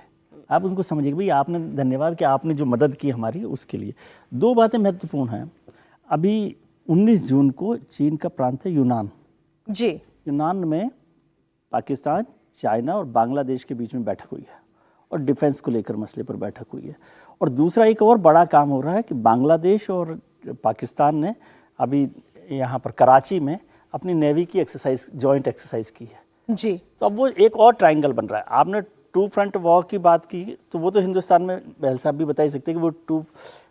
आप उनको समझिए भाई आपने धन्यवाद कि आपने जो मदद की हमारी उसके लिए। दो बातें महत्वपूर्ण हैं। अभी 19 जून को चीन का प्रांत है यूनान जी, यूनान में पाकिस्तान, चाइना और बांग्लादेश के बीच में बैठक हुई है और डिफेंस को लेकर मसले पर बैठक हुई है। और दूसरा एक और बड़ा काम हो रहा है कि बांग्लादेश और पाकिस्तान ने अभी यहाँ पर कराची में अपनी नेवी की एक्सरसाइज, जॉइंट एक्सरसाइज की है जी। तो अब वो एक और ट्रायंगल बन रहा है। आपने टू फ्रंट वॉर की बात की, तो वो तो हिंदुस्तान में बहल साहब भी बता ही सकते हैं कि वो टू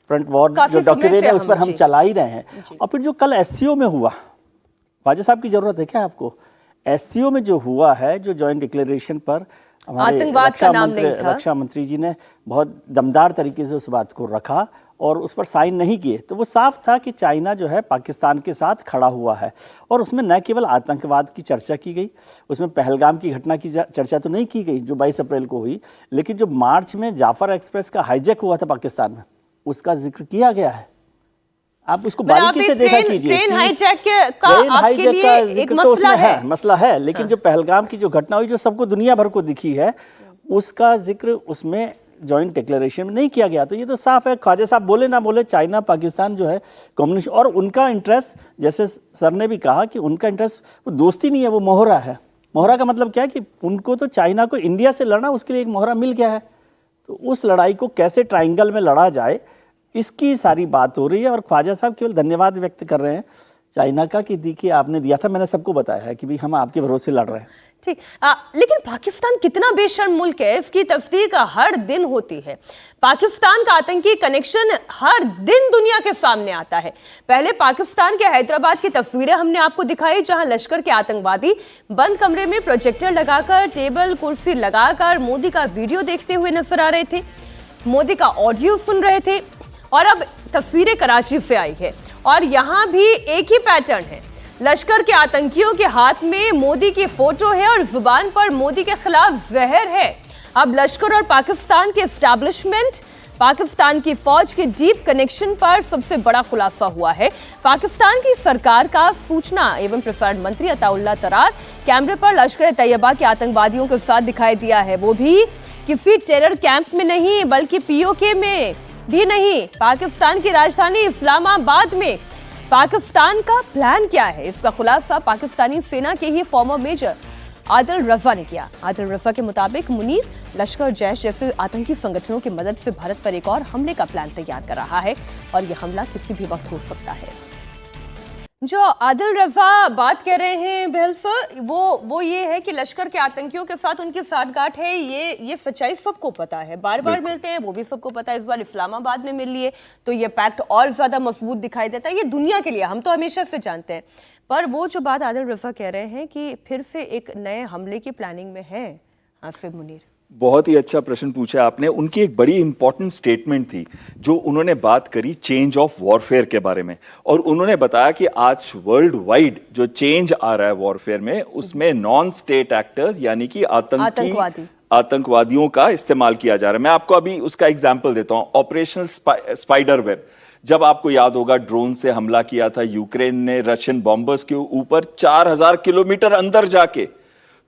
फ्रंट वॉर जो डॉक्यूमेंट है उस पर हम चला ही रहे हैं। और फिर जो कल SCO में हुआ, ख्वाजा साहब की जरूरत है क्या आपको? SCO में जो हुआ है, जो जॉइंट डिक्लेरेशन पर हमारे रक्षा मंत्री जी ने बहुत दमदार तरीके से उस बात को रखा और उस पर साइन नहीं किए, तो वो साफ था कि चाइना जो है पाकिस्तान के साथ खड़ा हुआ है। और उसमें न केवल आतंकवाद की चर्चा की गई, उसमें पहलगाम की घटना की चर्चा तो नहीं की गई जो 22 अप्रैल को हुई, लेकिन जो मार्च में जाफर एक्सप्रेस का हाईजैक हुआ था पाकिस्तान में, उसका जिक्र किया गया है। आप उसको बारीकी से देखा कीजिए। ट्रेन हाईजैक का आपके लिए एक मसला है, लेकिन जो पहलगाम की जो घटना हुई जो सबको दुनिया भर को दिखी है, उसका जिक्र उसमें जॉइंट डिक्लेरेशन में नहीं किया गया। तो ये तो साफ है, ख्वाजा साहब बोले ना बोले, चाइना पाकिस्तान जो है कम्युनिस्ट, और उनका इंटरेस्ट, जैसे सर ने भी कहा कि उनका इंटरेस्ट वो दोस्ती नहीं है, वो मोहरा है। मोहरा का मतलब क्या है कि उनको तो चाइना को इंडिया से लड़ना, उसके लिए एक मोहरा मिल गया है। तो उस लड़ाई को कैसे ट्रायंगल में लड़ा जाए, इसकी सारी बात हो रही है। और ख्वाजा साहब केवल धन्यवाद व्यक्त कर रहे हैं चाइना का कि देखिए आपने दिया था, मैंने सबको बताया है कि भाई हम आपके भरोसे लड़ रहे हैं। ठीक, लेकिन पाकिस्तान कितना बेशर्म मुल्क है, इसकी तस्दीक हर दिन होती है। पाकिस्तान का आतंकी कनेक्शन हर दिन दुनिया के सामने आता है। पहले पाकिस्तान के हैदराबाद की तस्वीरें हमने आपको दिखाई, जहां लश्कर के आतंकवादी बंद कमरे में प्रोजेक्टर लगाकर, टेबल कुर्सी लगाकर मोदी का वीडियो देखते हुए नजर आ रहे थे, मोदी का ऑडियो सुन रहे थे। और अब तस्वीरें कराची से आई है और यहां भी एक ही पैटर्न है। लश्कर के आतंकियों के हाथ में मोदी की फोटो है और जुबान पर मोदी के खिलाफ जहर है। अब लश्कर और पाकिस्तान के एस्टैब्लिशमेंट, पाकिस्तान की फौज के डीप कनेक्शन पर सबसे बड़ा खुलासा हुआ है। पाकिस्तान की सरकार का सूचना एवं प्रसारण मंत्री अताउल्लाह तरार कैमरे पर लश्कर तैयबा के आतंकवादियों के साथ दिखाई दिया है, वो भी किसी टेरर कैंप में नहीं बल्कि पीओके में भी नहीं, पाकिस्तान की राजधानी इस्लामाबाद में। पाकिस्तान का प्लान क्या है, इसका खुलासा पाकिस्तानी सेना के ही फॉर्मर मेजर आदिल रजा ने किया। आदिल रजा के मुताबिक मुनीर लश्कर जैश जैसे आतंकी संगठनों की मदद से भारत पर एक और हमले का प्लान तैयार कर रहा है और यह हमला किसी भी वक्त हो सकता है। जो आदिल रजा बात कह रहे हैं बहल सर, वो ये है कि लश्कर के आतंकियों के साथ उनकी साठगांठ है, ये सच्चाई सबको पता है, बार बार मिलते हैं, वो भी सबको पता है। इस बार इस्लामाबाद में मिल लिए तो ये पैक्ट और ज्यादा मजबूत दिखाई देता है। ये दुनिया के लिए हम तो हमेशा से जानते हैं, पर वो जो बात आदिल रजा कह रहे हैं कि फिर से एक नए हमले की प्लानिंग में है आसिफ मुनीर। बहुत ही अच्छा प्रश्न पूछा आपने। उनकी एक बड़ी इंपॉर्टेंट स्टेटमेंट थी जो उन्होंने बात करी चेंज ऑफ वॉरफेयर के बारे में, और उन्होंने बताया कि आज वर्ल्ड वाइड जो चेंज आ रहा है वॉरफेयर में, उसमें नॉन स्टेट एक्टर्स यानी कि आतंकवादियों का इस्तेमाल किया जा रहा है। मैं आपको अभी उसका एग्जाम्पल देता हूं। ऑपरेशन स्पाइडर वेब, जब आपको याद होगा ड्रोन से हमला किया था यूक्रेन ने रशियन बॉम्बर्स के ऊपर 4000 किलोमीटर अंदर जाके,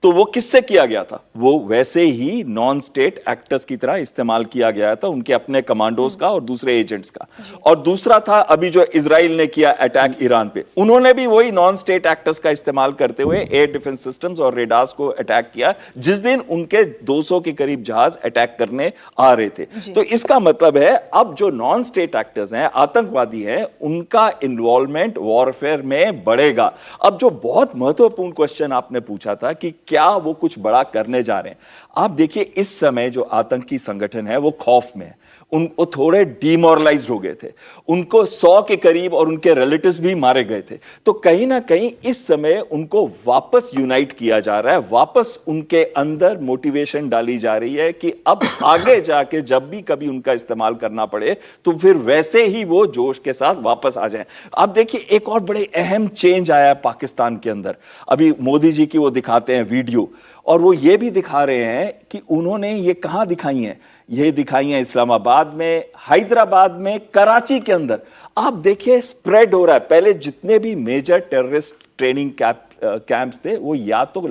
तो वो किससे किया गया था? वो वैसे ही नॉन स्टेट एक्टर्स की तरह इस्तेमाल किया गया था, उनके अपने कमांडोज का और दूसरे एजेंट्स का। और दूसरा था अभी जो इजराइल ने किया अटैक ईरान पे, उन्होंने भी वही नॉन स्टेट एक्टर्स का इस्तेमाल करते हुए एयर डिफेंस सिस्टम्स और रेडार्स को अटैक किया, जिस दिन उनके 200 के करीब जहाज अटैक करने आ रहे थे। तो इसका मतलब है अब जो नॉन स्टेट एक्टर्स हैं, आतंकवादी हैं, उनका इन्वॉल्वमेंट वॉरफेयर में बढ़ेगा। अब जो बहुत महत्वपूर्ण क्वेश्चन आपने पूछा था कि क्या वो कुछ बड़ा करने जा रहे हैं, आप देखिए इस समय जो आतंकी संगठन है वो खौफ में है, वो थोड़े डिमोरलाइज्ड हो गए थे, उनको 100 के करीब और उनके रिलेटिव्स भी मारे गए थे। तो कहीं ना कहीं इस समय उनको वापस यूनाइट किया जा रहा है, वापस उनके अंदर मोटिवेशन डाली जा रही है कि अब आगे जाके जब भी कभी उनका इस्तेमाल करना पड़े तो फिर वैसे ही वो जोश के साथ वापस आ जाएं। आप देखिए एक और बड़े अहम चेंज आया है पाकिस्तान के अंदर। अभी मोदी जी की वो दिखाते हैं वीडियो, और वो ये भी दिखा रहे हैं कि उन्होंने ये कहां दिखाई हैं, ये दिखाई हैं इस्लामाबाद में, हैदराबाद में, कराची के अंदर। आप देखिए स्प्रेड हो रहा है। पहले जितने भी मेजर टेररिस्ट ट्रेनिंग कैंप्स थे वो या तो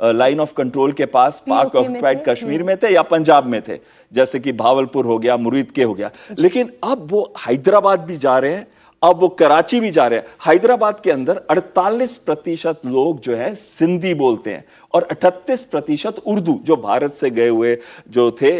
लाइन ऑफ कंट्रोल के पास पाक ऑक्युपाइड कश्मीर में थे या पंजाब में थे, जैसे कि भावलपुर हो गया, मुरीद के हो गया। लेकिन अब वो हैदराबाद भी जा रहे हैं, अब वो कराची भी जा रहे हैं। हैदराबाद के अंदर 48% लोग जो है सिंधी बोलते हैं और 38% उर्दू, जो भारत से गए हुए जो थे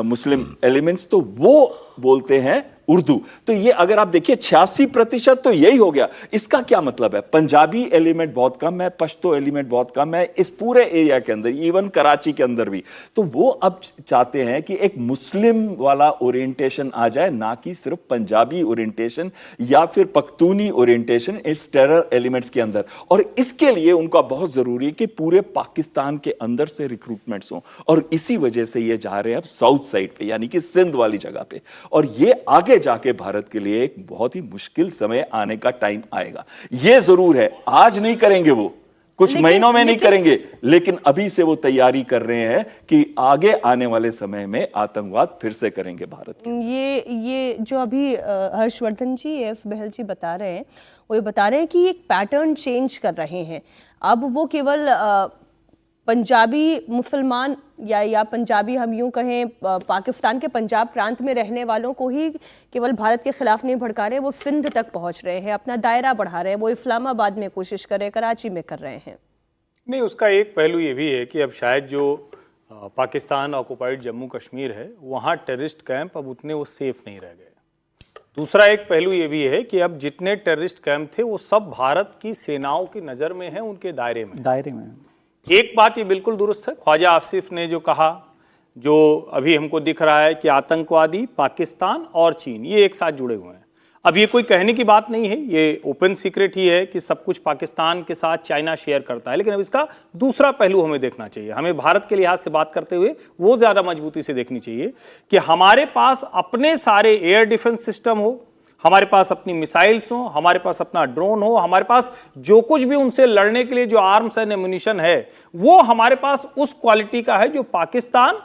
मुस्लिम एलिमेंट्स, तो वो बोलते हैं उर्दू। तो ये अगर आप देखिए 86% तो यही हो गया। इसका क्या मतलब है? पंजाबी एलिमेंट बहुत कम है, पश्तो एलिमेंट बहुत कम है इस पूरे एरिया के अंदर, इवन कराची के अंदर भी। तो वो अब चाहते हैं कि एक मुस्लिम वाला ओरिएंटेशन आ जाए, ना कि सिर्फ पंजाबी ओरिएंटेशन या फिर पख्तूनी ओरिएंटेशन इस टेरर एलिमेंट्स के अंदर। और इसके लिए उनका बहुत जरूरी है कि पूरे पाकिस्तान के अंदर से रिक्रूटमेंट्स हों, और इसी वजह से ये जा रहे हैं अब साउथ साइड पे, यानी कि सिंध वाली जगह पे। और ये आगे जाके भारत के लिए एक बहुत ही मुश्किल समय आने का टाइम आएगा। ये जरूर है, आज नहीं करेंगे वो, कुछ महीनों में नहीं करेंगे, लेकिन अभी से वो तैयारी कर रहे हैं कि आगे आने वाले समय में आतंकवाद फिर से करेंगे भारत। ये जो अभी हर्षवर्धन जी, एस बहल जी बता रहे हैं, वो ये बता रहे हैं कि एक पैटर्न चेंज कर रहे हैं। अब वो केवल पंजाबी मुसलमान या पंजाबी, हम यूं कहें पाकिस्तान के पंजाब प्रांत में रहने वालों को ही केवल भारत के खिलाफ नहीं भड़का रहे, वो सिंध तक पहुंच रहे हैं, अपना दायरा बढ़ा रहे हैं, वो इस्लामाबाद में कोशिश कर रहे हैं, कराची में कर रहे हैं। नहीं, उसका एक पहलू ये भी है कि अब शायद जो पाकिस्तान ऑक्युपाइड जम्मू कश्मीर है, वहाँ टेररिस्ट कैंप अब उतने वो सेफ नहीं रह गए। दूसरा एक पहलू ये भी है कि अब जितने टेररिस्ट कैंप थे वो सब भारत की सेनाओं की नज़र में हैं, उनके दायरे में। एक बात ये बिल्कुल दुरुस्त है, ख्वाजा आसिफ ने जो कहा, जो अभी हमको दिख रहा है कि आतंकवादी पाकिस्तान और चीन ये एक साथ जुड़े हुए हैं। अब ये कोई कहने की बात नहीं है, ये ओपन सीक्रेट ही है कि सब कुछ पाकिस्तान के साथ चाइना शेयर करता है, लेकिन अब इसका दूसरा पहलू हमें देखना चाहिए। हमें भारत के लिहाज से बात करते हुए वो ज़्यादा मजबूती से देखनी चाहिए कि हमारे पास अपने सारे एयर डिफेंस सिस्टम हो, हमारे पास अपनी मिसाइल्स हो, हमारे पास अपना ड्रोन हो, हमारे पास जो कुछ भी उनसे लड़ने के लिए जो आर्म्स एंड एम्यूनिशन है वो हमारे पास उस क्वालिटी का है जो पाकिस्तान,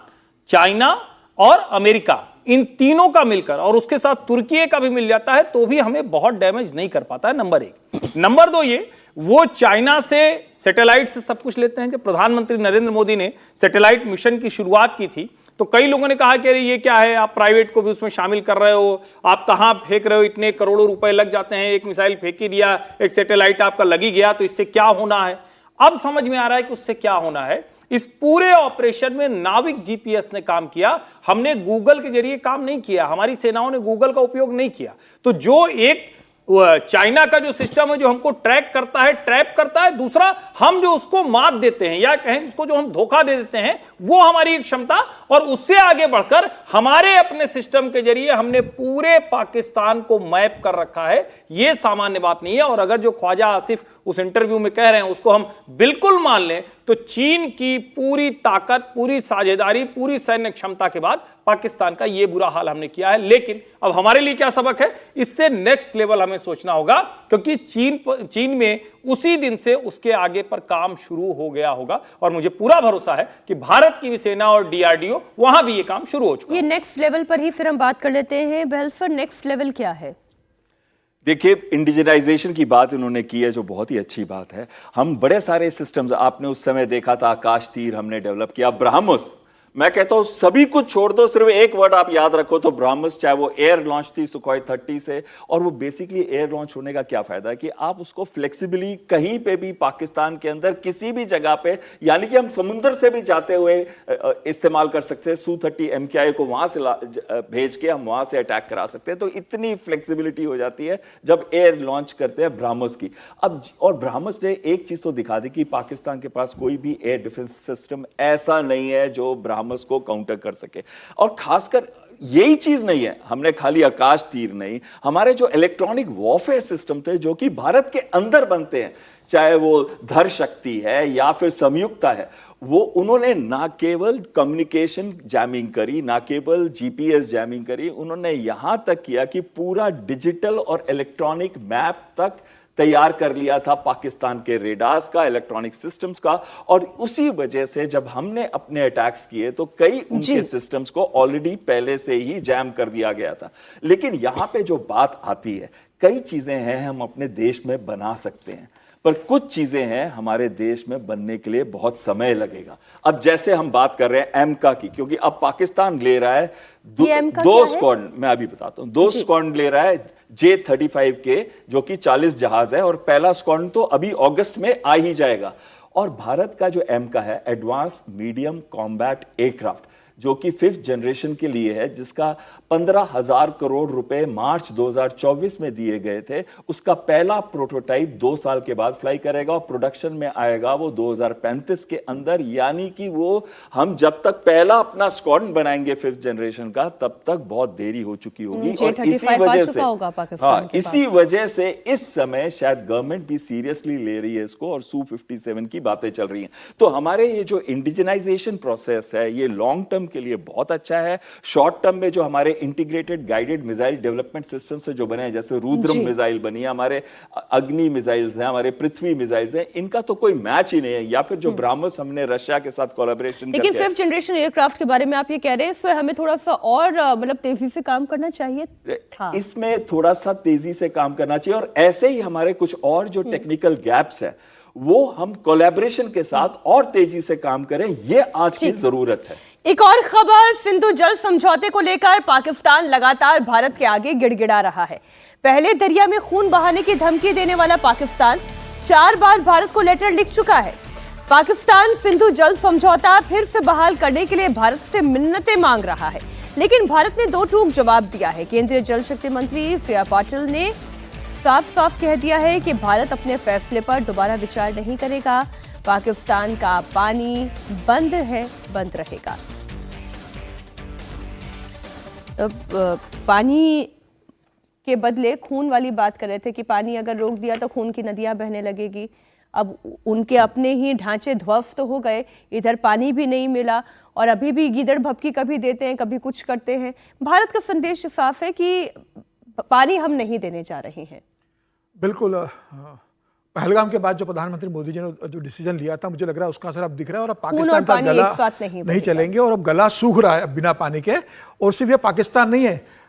चाइना और अमेरिका इन तीनों का मिलकर, और उसके साथ तुर्की का भी मिल जाता है तो भी हमें बहुत डैमेज नहीं कर पाता है। नंबर एक। नंबर दो, ये वो चाइना से सैटेलाइट से सब कुछ लेते हैं। जब प्रधानमंत्री नरेंद्र मोदी ने सैटेलाइट मिशन की शुरुआत की थी तो कई लोगों ने कहा कि अरे ये क्या है, आप प्राइवेट को भी उसमें शामिल कर रहे हो, आप कहां फेंक रहे हो, इतने करोड़ों रुपए लग जाते हैं, एक मिसाइल फेंक ही दिया, एक सैटेलाइट आपका लग ही गया, तो इससे क्या होना है। अब समझ में आ रहा है कि उससे क्या होना है। इस पूरे ऑपरेशन में नाविक जीपीएस ने काम किया, हमने गूगल के जरिए काम नहीं किया, हमारी सेनाओं ने गूगल का उपयोग नहीं किया। तो जो एक चाइना का जो सिस्टम है जो हमको ट्रैप करता है, दूसरा हम जो उसको मात देते हैं या कहें उसको जो हम धोखा दे देते हैं, वो हमारी एक क्षमता, और उससे आगे बढ़कर हमारे अपने सिस्टम के जरिए हमने पूरे पाकिस्तान को मैप कर रखा है। यह सामान्य बात नहीं है। और अगर जो ख्वाजा आसिफ उस इंटरव्यू में कह रहे हैं उसको हम बिल्कुल मान लें तो चीन की पूरी ताकत, पूरी साझेदारी, पूरी सैन्य क्षमता के बाद पाकिस्तान का यह बुरा हाल हमने किया है। लेकिन अब हमारे लिए क्या सबक है, इससे नेक्स्ट लेवल हमें सोचना होगा, क्योंकि चीन में उसी दिन से उसके आगे पर काम शुरू हो गया होगा। और मुझे पूरा भरोसा है कि भारत की भी सेना और डीआरडीओ वहां भी ये काम शुरू हो चुका है। ये नेक्स्ट लेवल पर ही फिर हम बात कर लेते हैं। बेल्सर, नेक्स्ट लेवल क्या है? देखिए, इंडिजिनाइजेशन की बात इन्होंने की है जो बहुत ही अच्छी बात है। हम बड़े सारे सिस्टम्स, आपने उस समय देखा था आकाश तीर हमने डेवलप किया, ब्रह्मोस, मैं कहता हूं सभी कुछ छोड़ दो, सिर्फ एक वर्ड आप याद रखो तो ब्रह्मोस, चाहे वो एयर लॉन्च थी सुखोई 30 से। और वो बेसिकली एयर लॉन्च होने का क्या फायदा है कि आप उसको फ्लेक्सिबली कहीं पे भी पाकिस्तान के अंदर किसी भी जगह पे, यानी कि हम समुद्र से भी जाते हुए इस्तेमाल कर सकते हैं। Su-30 MKI को वहां से भेज के हम वहां से अटैक करा सकते हैं। तो इतनी फ्लेक्सिबिलिटी हो जाती है जब एयर लॉन्च करते हैं ब्रह्मोस की। अब और ब्रह्मोस ने एक चीज तो दिखा दी कि पाकिस्तान के पास कोई भी एयर डिफेंस सिस्टम ऐसा नहीं है जो ब्रह्मोस को काउंटर कर सके। और खासकर यही चीज नहीं है, हमने खाली आकाश तीर नहीं, हमारे जो इलेक्ट्रॉनिक वॉरफेयर सिस्टम थे जो कि भारत के अंदर बनते हैं, चाहे वो धर शक्ति है या फिर संयुक्ता है, वो उन्होंने ना केवल कम्युनिकेशन जैमिंग करी, ना केवल जीपीएस जैमिंग करी, उन्होंने यहां तक किया कि पूरा डिजिटल और इलेक्ट्रॉनिक मैप तक तैयार कर लिया था पाकिस्तान के रेडार्स का, इलेक्ट्रॉनिक सिस्टम्स का। और उसी वजह से जब हमने अपने अटैक्स किए तो कई उनके सिस्टम्स को ऑलरेडी पहले से ही जैम कर दिया गया था। लेकिन यहां पे जो बात आती है, कई चीजें हैं हम अपने देश में बना सकते हैं, पर कुछ चीजें हैं हमारे देश में बनने के लिए बहुत समय लगेगा। अब जैसे हम बात कर रहे हैं एमका की, क्योंकि अब पाकिस्तान ले रहा है दो स्क्वाड, मैं अभी बताता हूं, 2 स्क्वाड ले रहा है J-35 के, जो कि 40 जहाज है, और पहला स्क्वाड तो अभी अगस्त में आ ही जाएगा। और भारत का जो एमका है, एडवांस मीडियम कॉम्बैट एयरक्राफ्ट, जो कि 5th जनरेशन के लिए है, जिसका 15,000 करोड़ रुपए मार्च 2024 में दिए गए थे, उसका पहला प्रोटोटाइप 2 साल के बाद फ्लाई करेगा और प्रोडक्शन में आएगा वो 2035 के अंदर। यानी कि वो हम जब तक पहला अपना स्क्वाड बनाएंगे 5th जनरेशन का, तब तक बहुत देरी हो चुकी होगी। और इसी वजह से इस समय शायद गवर्नमेंट भी सीरियसली ले रही है इसको, और Su-57 की बातें चल रही हैं। तो हमारे ये जो इंडिजिनाइजेशन प्रोसेस है, ये लॉन्ग टर्म के लिए बहुत अच्छा है। शॉर्ट टर्म में जो हमारे integrated guided missile development system से जो बने हैं, जैसे रुद्रम मिसाइल बनी है, हमारे अग्नि मिसाइल्स हैं, हमारे पृथ्वी मिसाइल्स हैं, इनका तो कोई मैच ही नहीं है। या फिर जो ब्रह्मोस हमने रशिया के साथ कोलैबोरेशन, लेकिन 5th जनरेशन एयरक्राफ्ट के बारे में आप ये कह रहे हैं, इस पर हमें थोड़ा सा और मतलब तेजी से काम करना चाहिए। इसमें थोड़ा सा तेजी से काम करना चाहिए, और ऐसे ही हमारे कुछ और जो टेक्निकल गैप्स है वो हम कोलैबोरेशन के साथ और तेजी से काम करें, ये आज की जरूरत है। एक और खबर, सिंधु जल समझौते को लेकर पाकिस्तान लगातार भारत के आगे गिड़गिड़ा रहा है। पहले दरिया में खून बहाने की धमकी देने वाला पाकिस्तान 4 बार भारत को लेटर लिख चुका है। पाकिस्तान सिंधु जल समझौता फिर से बहाल करने के लिए भारत से मिन्नतें मांग रहा है, लेकिन भारत ने दो टूक जवाब दिया है। केंद्रीय जल शक्ति मंत्री सी.आर. पाटिल ने साफ साफ कह दिया है कि भारत अपने फैसले पर दोबारा विचार नहीं करेगा। पाकिस्तान का पानी बंद है, बंद रहेगा। पानी के बदले खून वाली बात कर रहे थे कि पानी अगर रोक दिया तो खून की नदियां बहने लगेगी। अब उनके अपने ही ढांचे ध्वस्त हो गए, इधर पानी भी नहीं मिला और अभी भी गीदड़ भपकी कभी देते हैं, कभी कुछ करते हैं। भारत का संदेश साफ है कि पानी हम नहीं देने जा रहे हैं। बिल्कुल। पहलगाम के बाद जो प्रधानमंत्री मोदी जी ने जो डिसीजन लिया था, मुझे लग रहा है उसका असर अब दिख रहा है और अब पाकिस्तान का गला एक साथ नहीं चलेंगे और अब गला सूख रहा है अब बिना पानी के। और सिर्फ ये पाकिस्तान नहीं है,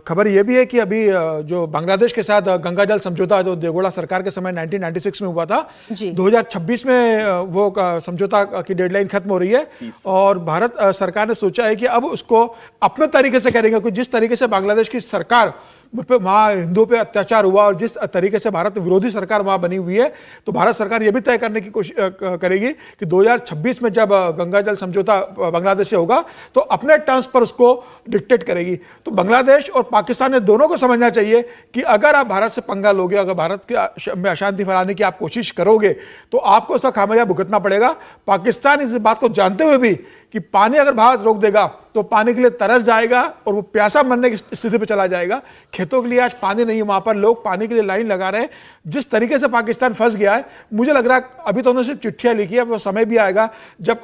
खबर ये भी है कि अभी जो बांग्लादेश के साथ गंगा जल समझौता जो देगोड़ा सरकार के समय 1996 में हुआ था, 2026 में वो समझौता की डेडलाइन खत्म हो रही है और भारत सरकार ने सोचा है कि अब उसको अपने तरीके से करेंगे। क्योंकि जिस तरीके से बांग्लादेश की सरकार वहाँ हिंदुओं पे अत्याचार हुआ और जिस तरीके से भारत विरोधी सरकार वहाँ बनी हुई है, तो भारत सरकार ये भी तय करने की कोशिश करेगी कि 2026 में जब गंगा जल समझौता बांग्लादेश से होगा तो अपने टर्म्स पर उसको डिक्टेट करेगी। तो बांग्लादेश और पाकिस्तान ने दोनों को समझना चाहिए कि अगर आप भारत से पंगा लोगे, अगर भारत के में अशांति फैलाने की आप कोशिश करोगे तो आपको उसका खामियाजा भुगतना पड़ेगा। पाकिस्तान इस बात को जानते हुए भी कि पानी अगर भारत रोक देगा तो पानी के लिए तरस जाएगा और वो प्यासा मरने की स्थिति पे चला जाएगा। खेतों के लिए आज पानी नहीं है, वहां पर लोग पानी के लिए लाइन लगा रहे हैं। जिस तरीके से पाकिस्तान फंस गया है, मुझे लग रहा है अभी तो उन्होंने सिर्फ चिट्ठियां लिखी है, वो समय भी आएगा जब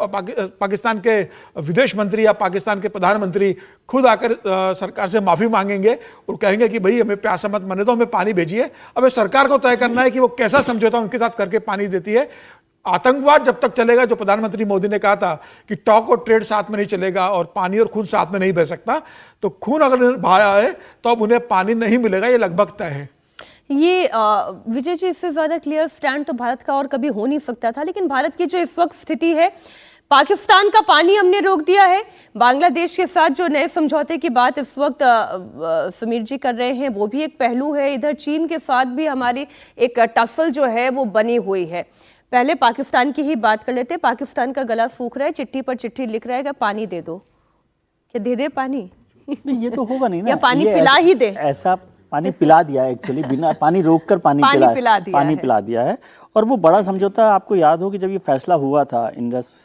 पाकिस्तान के विदेश मंत्री या पाकिस्तान के प्रधानमंत्री खुद आकर सरकार से माफी मांगेंगे और कहेंगे कि भाई हमें प्यासा मत मरने दो, हमें पानी भेजिए। अब सरकार को तय करना है कि वो कैसा समझौता उनके साथ करके पानी देती है। आतंकवाद जब तक चलेगा, जो प्रधानमंत्री मोदी ने कहा था कि टॉक और ट्रेड साथ में नहीं चलेगा और पानी और खून साथ में नहीं बह सकता, तो खून अगर बहाया है तो अब उन्हें पानी नहीं मिलेगा, ये लगभग तय है। ये विजय जी, इससे ज्यादा क्लियर स्टैंड तो भारत का और कभी हो नहीं सकता था। लेकिन भारत की जो इस वक्त स्थिति है, पाकिस्तान का पानी हमने रोक दिया है, बांग्लादेश के साथ जो नए समझौते की बात इस वक्त समीर जी कर रहे हैं वो भी एक पहलू है। इधर चीन के साथ भी हमारी एक टसल जो है वो बनी हुई है। पहले पाकिस्तान की ही बात कर लेते। पाकिस्तान का गला सूख रहा है, चिट्ठी पर चिट्ठी लिख रहा है कि पानी दे दो। क्या दे दे पानी? नहीं, ये तो होगा नहीं ना। या पानी पिला ही दे। ऐसा पानी पिला दिया है एक्चुअली, बिना पानी रोककर पानी पिला दिया है। और वो बड़ा समझौता आपको याद हो कि जब ये फैसला हुआ था इंडस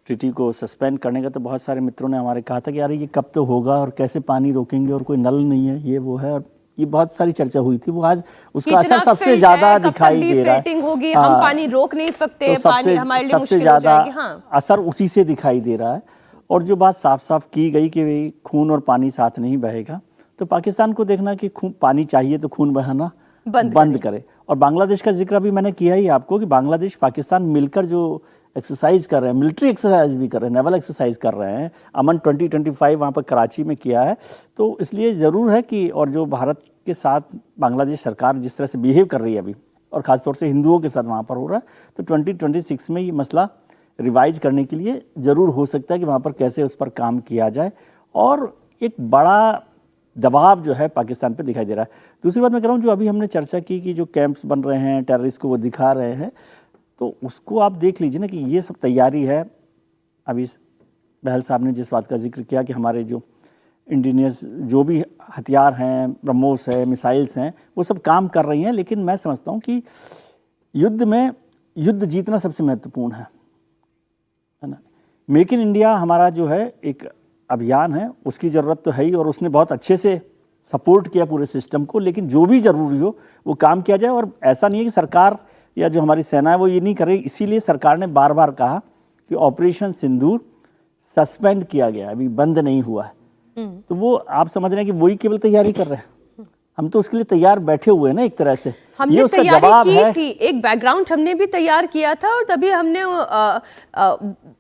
ट्रीटी को सस्पेंड करने का, तो बहुत सारे मित्रों ने हमारे कहा था कि यार ये कब तो होगा और कैसे पानी रोकेंगे और कोई नल नहीं है, ये वो है। और ये बहुत सारी चर्चा हुई थी। वो आज उसका असर सबसे ज्यादा दिखाई दे रहा है। होगी, हम पानी रोक नहीं सकते, तो पानी हमारे लिए मुश्किल हो जाएगी। हाँ, असर उसी से दिखाई दे रहा है। और जो बात साफ साफ की गई कि खून और पानी साथ नहीं बहेगा, तो पाकिस्तान को देखना कि पानी चाहिए तो खून बहाना बंद करे। और बांग्लादेश का जिक्र भी मैंने किया ही आपको कि बांग्लादेश पाकिस्तान मिलकर जो एक्सरसाइज कर रहे हैं, मिलिट्री एक्सरसाइज भी कर रहे हैं, नेवल एक्सरसाइज कर रहे हैं, अमन 2025 वहाँ पर कराची में किया है। तो इसलिए ज़रूर है कि, और जो भारत के साथ बांग्लादेश सरकार जिस तरह से बिहेव कर रही है अभी, और ख़ासतौर से हिंदुओं के साथ वहाँ पर हो रहा है, तो 2026 में ये मसला रिवाइज करने के लिए ज़रूर हो सकता है कि वहाँ पर कैसे उस पर काम किया जाए। और एक बड़ा दबाव जो है पाकिस्तान पे दिखाई दे रहा है। दूसरी बात मैं कह रहा हूँ, जो अभी हमने चर्चा की कि जो कैंप्स बन रहे हैं, टेररिस्ट को वो दिखा रहे हैं, तो उसको आप देख लीजिए ना कि ये सब तैयारी है। अभी बहल साहब ने जिस बात का जिक्र किया कि हमारे जो इंडियनियस जो भी हथियार हैं, ब्रह्मोस है, मिसाइल्स हैं, वो सब काम कर रही हैं। लेकिन मैं समझता हूँ कि युद्ध जीतना सबसे महत्वपूर्ण है ना। मेक इन इंडिया हमारा जो है एक अभियान है, उसकी ज़रूरत तो है ही, और उसने बहुत अच्छे से सपोर्ट किया पूरे सिस्टम को। लेकिन जो भी ज़रूरी हो वो काम किया जाए। और ऐसा नहीं है कि सरकार या जो हमारी सेना है वो ये नहीं करे। इसीलिए सरकार ने बार बार कहा कि ऑपरेशन सिंदूर सस्पेंड किया गया, अभी बंद नहीं हुआ है। तो वो आप समझ रहे हैं कि वही केवल तैयारी कर रहे हैं, हम तो उसके लिए तैयार बैठे हुए हैं ना एक तरह से। हमने उसका जवाब की है। थी, एक बैकग्राउंड हमने भी तैयार किया था और तभी हमने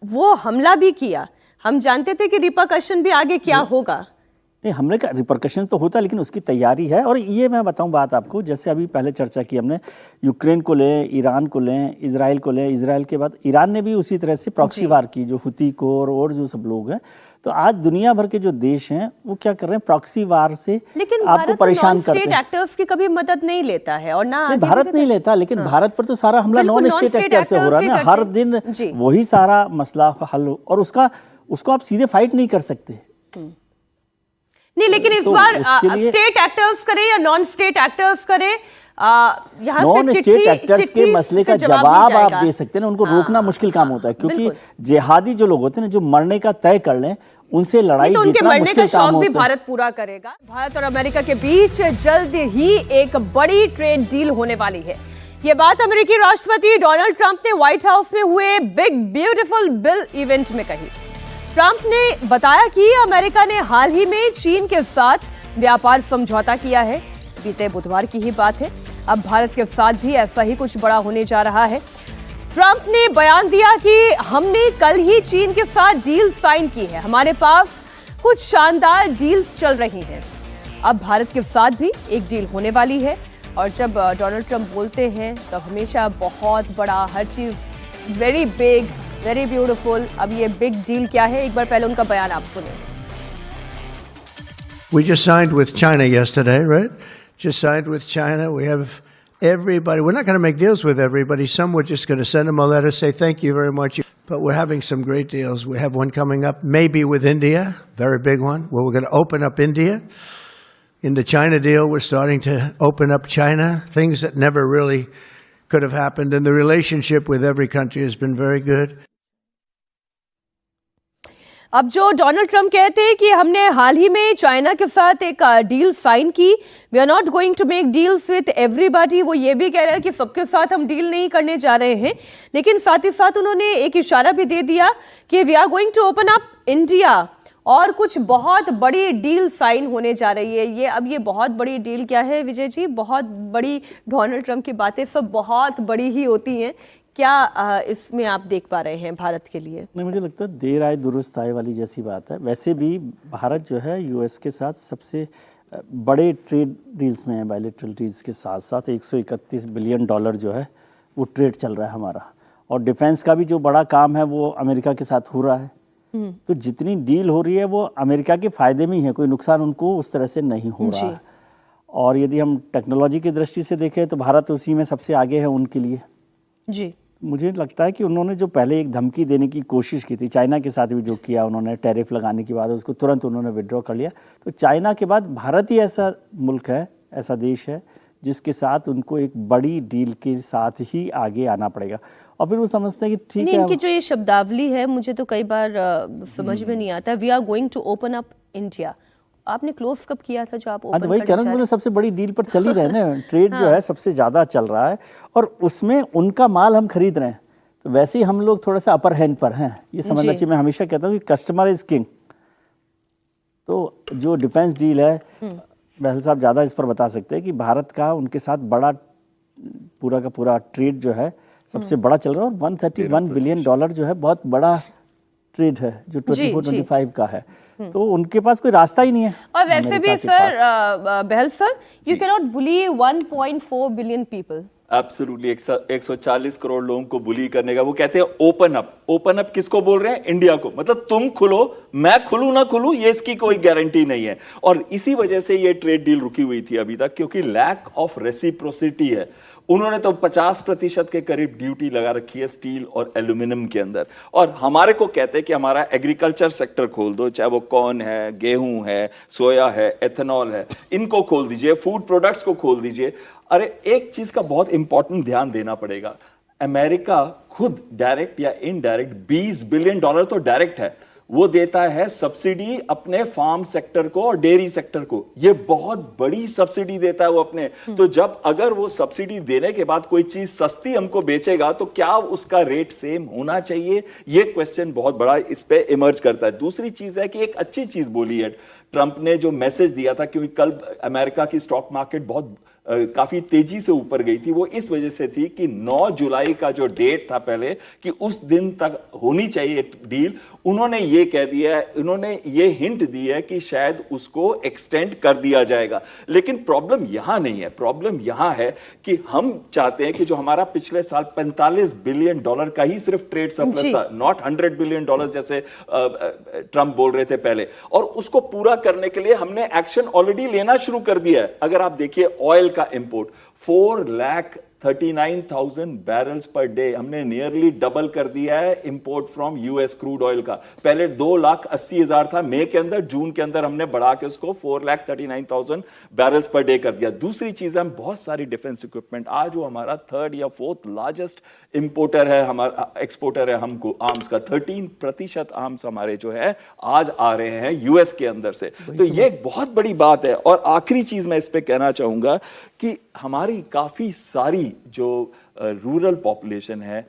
वो हमला भी किया। हम जानते थे कि रिपरकशन भी आगे क्या होगा, नहीं, हमले का रिपरकशन तो होता है, लेकिन उसकी तैयारी है। और ये मैं बताऊं बात आपको, जैसे अभी पहले चर्चा की हमने, यूक्रेन को लें, ईरान को लें, इजराइल को लें, इजराइल के बाद ईरान ने भी उसी तरह से प्रॉक्सी वार की, जो हुती को और जो सब लोग हैं। तो आज दुनिया भर के जो देश हैं वो क्या कर रहे हैं, प्रॉक्सी वार से लेकिन आपको परेशान करते स्टेट हैं। एक्टर्स की कभी मदद नहीं लेता है और ना नहीं, भारत नहीं लेता, लेकिन भारत पर तो सारा हमला नॉन स्टेट एक्टर से हो रहा है ना, हर दिन वही सारा मसला हल, और उसको आप सीधे फाइट नहीं कर सकते। नहीं, लेकिन इस तो बार लिए स्टेट एक्टर्स करें या नॉन स्टेट एक्टर्स करें, यहाँ नॉन से स्टेट एक्टर्स के मसले का जवाब आप दे सकते हैं ना, उनको रोकना मुश्किल काम होता है, क्योंकि जिहादी जो लोग होते हैं ना, जो मरने का तय कर लें, उनसे लड़ाई तो उनके जीतना मरने का मुश्किल काम शौक भी होता है। भारत पूरा करेगा। भारत और अमेरिका के बीच जल्द ही एक बड़ी ट्रेड डील होने वाली है। ये बात अमेरिकी राष्ट्रपति डोनाल्ड ट्रंप ने व्हाइट हाउस में हुए बिग ब्यूटीफुल बिल इवेंट में कही। ट्रंप ने बताया कि अमेरिका ने हाल ही में चीन के साथ व्यापार समझौता किया है। बीते बुधवार की ही बात है। अब भारत के साथ भी ऐसा ही कुछ बड़ा होने जा रहा है। ट्रंप ने बयान दिया कि हमने कल ही चीन के साथ डील साइन की है, हमारे पास कुछ शानदार डील्स चल रही हैं। अब भारत के साथ भी एक डील होने वाली है। और जब डोनाल्ड ट्रंप बोलते हैं तो हमेशा बहुत बड़ा, हर चीज वेरी बिग, वेरी ब्यूटीफुल। अब ये बिग डील क्या है, एक बार पहले उनका बयान आप सुने। We just signed with China yesterday, right? Just signed with China. We have everybody. We're not going to make deals with everybody. Some we're just going to send them a letter, say thank you very much. But we're having some great deals. We have one coming up, maybe with India, very big one, where we're going to open up India. In the China deal, we're starting to open up China, things that never really could have happened. And the relationship with every country has been very good. अब जो Donald Trump कहते हैं कि हमने हाल ही में China के साथ एक डील साइन की, we are not going to make deals with everybody, वो ये भी कह रहे हैं कि सबके साथ हम डील नहीं करने जा रहे हैं। लेकिन साथ ही साथ उन्होंने एक इशारा भी दे दिया कि we are going to open up India, और कुछ बहुत बड़ी डील साइन होने जा रही है। ये बहुत बड़ी डील क्या है विजय जी? बहुत बड़ी, डोनाल्ड ट्रंप की बातें सब बहुत बड़ी ही होती हैं। क्या इसमें आप देख पा रहे हैं भारत के लिए? नहीं, मुझे लगता है देर आए दुरुस्त आए वाली जैसी बात है। वैसे भी भारत जो है यूएस के साथ सबसे बड़े ट्रेड डील्स में है, बायलैटरल डील्स के साथ साथ 131 बिलियन डॉलर जो है वो ट्रेड चल रहा है हमारा। और डिफेंस का भी जो बड़ा काम है वो अमेरिका के साथ हो रहा है। तो जितनी डील हो रही है वो अमेरिका के फायदे में ही है, कोई नुकसान उनको उस तरह से नहीं हो रहा है। और यदि हम टेक्नोलॉजी की दृष्टि से देखें तो भारत उसी में सबसे आगे है उनके लिए जी। मुझे लगता है कि उन्होंने जो पहले एक धमकी देने की कोशिश की थी, चाइना के साथ भी जो किया उन्होंने, टैरिफ लगाने के बाद उसको तुरंत उन्होंने विड्रॉ कर लिया। तो चाइना के बाद भारत ही ऐसा मुल्क है, ऐसा देश है जिसके साथ उनको एक बड़ी डील के साथ ही आगे आना पड़ेगा। और फिर वो समझते हैं कि ठीक है। इनकी जो ये शब्दावली है मुझे तो कई बार समझ में नहीं आता। We are going to open up India, आपने क्लोज कब किया था जो आप ओपन वही कह रहे हैं, सबसे बड़ी डील पर चल ही रहे हैं ना। ट्रेड जो है सबसे ज्यादा चल रहा है और उसमें उनका माल हम खरीद रहे हैं। तो वैसे ही हम लोग थोड़ा सा अपर हैंड पर हैं, ये समझना चाहिए। मैं हमेशा कहता हूँ कि कस्टमर इज किंग। तो जो डिफेंस डील है, बहल साहब ज्यादा इस पर बता सकते हैं कि भारत का उनके साथ बड़ा पूरा का पूरा ट्रेड जो है सबसे बड़ा चल रहा है। और 131 बिलियन डॉलर जो है बहुत बड़ा ट्रेड है जो 24-25 का है। तो उनके पास कोई रास्ता ही नहीं है। और वैसे भी sir, Bahal sir, you can not bully 1.4 billion people. Absolutely 140 crore लोगों को बुली करने का। वो कहते हैं ओपन अप। ओपन अप किसको बोल रहे हैं? इंडिया को। मतलब तुम खुलो, मैं खुलूं ना खुलूं ये इसकी कोई गारंटी नहीं है। और इसी वजह से ये ट्रेड डील रुकी हुई थी अभी तक, क्योंकि लैक ऑफ रेसिप्रोसिटी है। उन्होंने तो 50% के करीब ड्यूटी लगा रखी है स्टील और एल्यूमिनियम के अंदर। और हमारे को कहते हैं कि हमारा एग्रीकल्चर सेक्टर खोल दो, चाहे वो कॉर्न है, गेहूं है, सोया है, एथेनॉल है, इनको खोल दीजिए, फूड प्रोडक्ट्स को खोल दीजिए। अरे एक चीज का बहुत इंपॉर्टेंट ध्यान देना पड़ेगा। अमेरिका खुद डायरेक्ट या इनडायरेक्ट 20 बिलियन डॉलर तो डायरेक्ट है, वो देता है सब्सिडी अपने फार्म सेक्टर को और डेयरी सेक्टर को। ये बहुत बड़ी सब्सिडी देता है वो अपने। तो जब अगर वो सब्सिडी देने के बाद कोई चीज सस्ती हमको बेचेगा तो क्या उसका रेट सेम होना चाहिए? ये क्वेश्चन बहुत बड़ा इस पे इमर्ज करता है। दूसरी चीज है कि एक अच्छी चीज बोली है ट्रंप ने जो मैसेज दिया था, क्योंकि कल अमेरिका की स्टॉक मार्केट बहुत काफी तेजी से ऊपर गई थी, वो इस वजह से थी कि 9 जुलाई का जो डेट था पहले कि उस दिन तक होनी चाहिए डील, उन्होंने ये कह दिया है, उन्होंने ये हिंट दी है कि शायद उसको एक्सटेंड कर दिया जाएगा। लेकिन प्रॉब्लम यहां नहीं है, प्रॉब्लम यहां है कि हम चाहते हैं कि जो हमारा पिछले साल $45 बिलियन का ही सिर्फ ट्रेड सरप्लस था, नॉट $100 बिलियन जैसे ट्रंप बोल रहे थे पहले, और उसको पूरा करने के लिए हमने एक्शन ऑलरेडी लेना शुरू कर दिया है। अगर आप देखिए ऑयल का इंपोर्ट 4,39,000 बैरल्स पर डे हमने नियरली डबल कर दिया है import from US crude oil का। पहले 2,80,000 था मई के अंदर, जून के अंदर हमने बढ़ा के उसको 4,39,000 बैरल्स पर डे कर दिया। दूसरी चीज, हम बहुत सारी डिफेंस इक्विपमेंट, आज वो हमारा 3rd या 4th लार्जेस्ट इंपोर्टर है, हमारा एक्सपोर्टर है हमको आर्म्स का। 13% आर्म्स हमारे जो है आज आ रहे हैं यूएस के अंदर से, तो ये एक बहुत बड़ी बात है। और आखिरी चीज मैं इस पे कहना चाहूंगा कि हमारी काफी सारी जो रूरल पॉपुलेशन है,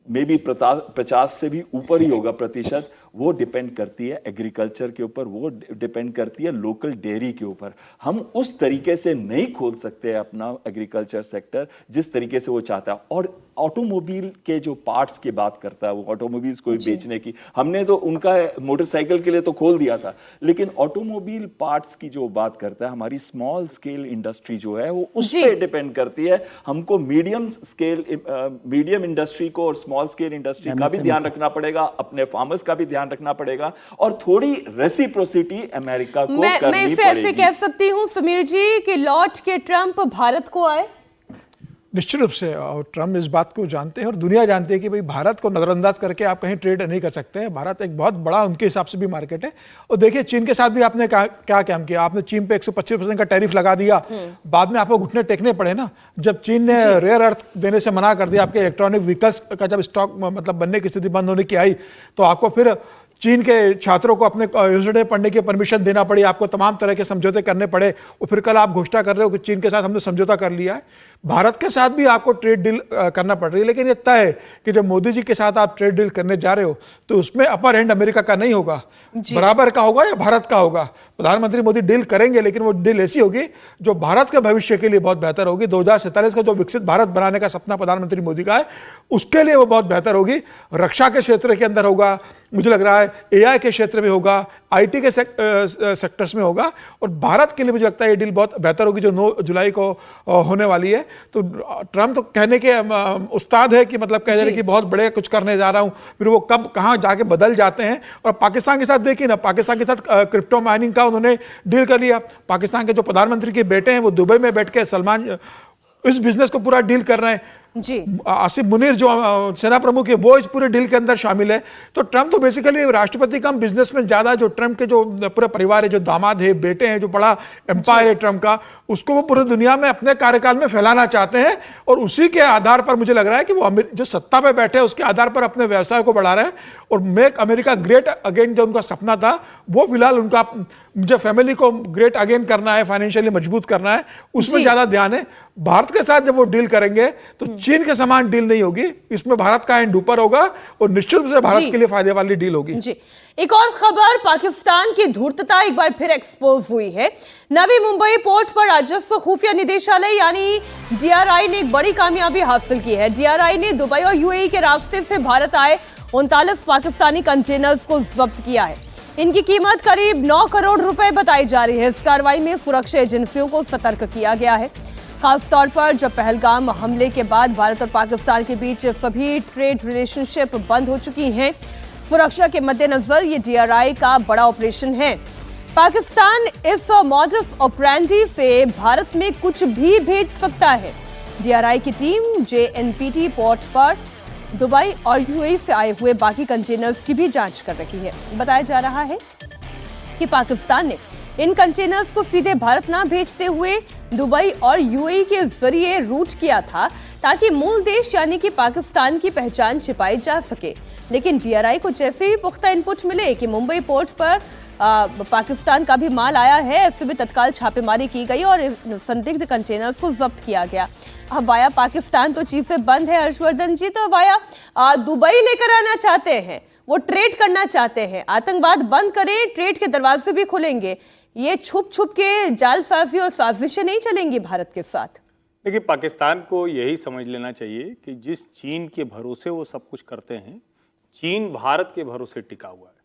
मे बी 50 से भी ऊपर ही होगा प्रतिशत, वो डिपेंड करती है एग्रीकल्चर के ऊपर, वो डिपेंड करती है लोकल डेयरी के ऊपर। हम उस तरीके से नहीं खोल सकते अपना एग्रीकल्चर सेक्टर जिस तरीके से वो चाहता है। और ऑटोमोबाइल के जो पार्ट्स की बात करता है, वो ऑटोमोबाइल्स को बेचने की, हमने तो उनका मोटरसाइकिल के लिए तो खोल दिया था, लेकिन ऑटोमोबाइल पार्ट्स की जो बात करता है, हमारी स्मॉल स्केल इंडस्ट्री जो है वो उस पर डिपेंड करती है। हमको मीडियम इंडस्ट्री को और स्मॉल स्केल इंडस्ट्री का भी ध्यान रखना पड़ेगा, अपने फार्मर्स का भी ध्यान रखना पड़ेगा, और थोड़ी रेसिप्रोसिटी अमेरिका को करनी पड़ेगी। मैं इसे ऐसे कह सकती हूं समीर जी कि लौट के ट्रंप भारत को आए। निश्चित रूप से, और ट्रम्प इस बात को जानते हैं और दुनिया जानती है कि भाई भारत को नजरअंदाज करके आप कहीं ट्रेड नहीं कर सकते हैं। भारत एक बहुत बड़ा उनके हिसाब से भी मार्केट है। और देखिए चीन के साथ भी आपने क्या काम किया, आपने चीन पे 125% का टैरिफ लगा दिया, बाद में आपको घुटने टेकने पड़े ना, जब चीन ने रेयर अर्थ देने से मना कर दिया, आपके इलेक्ट्रॉनिक व्हीकल्स का जब स्टॉक मतलब बनने की स्थिति बंद होने की आई, तो आपको फिर चीन के छात्रों को अपने यूनिवर्सिटी में पढ़ने की परमिशन देना पड़ी, आपको तमाम तरह के समझौते करने पड़े, और फिर कल आप घोषणा कर रहे हो कि चीन के साथ हमने समझौता कर लिया है। भारत के साथ भी आपको ट्रेड डील करना पड़ रही है, लेकिन ये तय है कि जब मोदी जी के साथ आप ट्रेड डील करने जा रहे हो तो उसमें अपर हैंड अमेरिका का नहीं होगा, बराबर का होगा या भारत का होगा। प्रधानमंत्री मोदी डील करेंगे, लेकिन वो डील ऐसी होगी जो भारत के भविष्य के लिए बहुत बेहतर होगी। 2047 का जो विकसित भारत बनाने का सपना प्रधानमंत्री मोदी का है, उसके लिए वो बहुत बेहतर होगी। रक्षा के क्षेत्र के अंदर होगा, मुझे लग रहा है एआई के क्षेत्र में होगा, आईटी के सेक्टर्स में होगा, और भारत के लिए मुझे लगता है ये डील बहुत बेहतर होगी जो 9 जुलाई को होने वाली है। तो ट्रम्प तो कहने के उस्ताद है कि मतलब कह रहे कि बहुत बड़े कुछ करने जा रहा हूं, फिर वो कब कहां जाके बदल जाते हैं। और पाकिस्तान के साथ देखिए ना, पाकिस्तान के साथ क्रिप्टो माइनिंग का उन्होंने डील कर लिया। पाकिस्तान के जो प्रधानमंत्री के बेटे हैं वो दुबई में बैठ के सलमान इस बिजनेस को पूरा डील कर रहे हैं जी। आसिफ मुनीर जो सेना प्रमुख है वो इस पूरे डील के अंदर शामिल है। तो ट्रम्प तो बेसिकली राष्ट्रपति कम बिजनेसमैन ज्यादा, जो ट्रम्प के जो पूरा परिवार है, जो दामाद है, बेटे हैं, जो बड़ा एम्पायर है ट्रम्प का, उसको वो पूरी दुनिया में अपने कार्यकाल में फैलाना चाहते हैं। और उसी के आधार पर मुझे लग रहा है कि वो जो सत्ता पे बैठे हैं उसके आधार पर अपने व्यवसाय को बढ़ा रहे हैं। और मेक अमेरिका ग्रेट अगेन जो उनका सपना था, वो फिलहाल उनका मुझे फैमिली को ग्रेट अगेन करना है, फाइनेंशियली मजबूत करना है, उसमें ज्यादा ध्यान है। भारत के साथ जब वो डील करेंगे तो चीन के समान डील नहीं होगी, इसमें भारत का एंड ऊपर होगा और निश्चित रूप से भारत के लिए फायदे वाली डील होगी जी। एक और खबर, पाकिस्तान की धूर्तता एक बार फिर एक्सपोज हुई है। नवी मुंबई पोर्ट पर राजस्व खुफिया निदेशालय यानी डीआरआई ने एक बड़ी कामयाबी हासिल की है। डीआरआई ने दुबई और यूएई के रास्ते से भारत आए 39 पाकिस्तानी कंटेनर्स को जब्त किया है। इनकी कीमत करीब 9 करोड़ रुपए बताई जा रही है। इस कार्रवाई में सुरक्षा एजेंसियों को सतर्क किया गया है, खासतौर पर जब पहलगाम हमले के बाद भारत और पाकिस्तान के बीच सभी ट्रेड रिलेशनशिप बंद हो चुकी हैं। सुरक्षा के मद्देनजर ये डीआरआई का बड़ा ऑपरेशन है। पाकिस्तान इस मॉडस ऑपरेंडी से भारत में कुछ भी भेज सकता है। डीआरआई की टीम जेएनपीटी पोर्ट पर दुबई और यूएई से आए हुए बाकी कंटेनर्स की भी जांच कर रही है। बताया जा रहा है कि पाकिस्तान ने इन कंटेनर्स को सीधे भारत ना भेजते हुए दुबई और यूएई के जरिए रूट किया था, ताकि मूल देश यानी कि पाकिस्तान की पहचान छिपाई जा सके। लेकिन डीआरआई को जैसे ही पुख्ता इनपुट मिले कि मुंबई पोर्ट पर पाकिस्तान का भी माल आया है, ऐसे भी तत्काल छापेमारी की गई और संदिग्ध कंटेनर्स को जब्त किया गया। अब वाया पाकिस्तान तो चीजें बंद है हर्षवर्धन जी, तो वाया दुबई लेकर आना चाहते हैं, वो ट्रेड करना चाहते हैं। आतंकवाद बंद करें, ट्रेड के दरवाजे भी खुलेंगे। ये छुप छुप के जालसाजी और साजिशें नहीं चलेंगी भारत के साथ। देखिए, पाकिस्तान को यही समझ लेना चाहिए कि जिस चीन के भरोसे वो सब कुछ करते हैं, चीन भारत के भरोसे टिका हुआ है।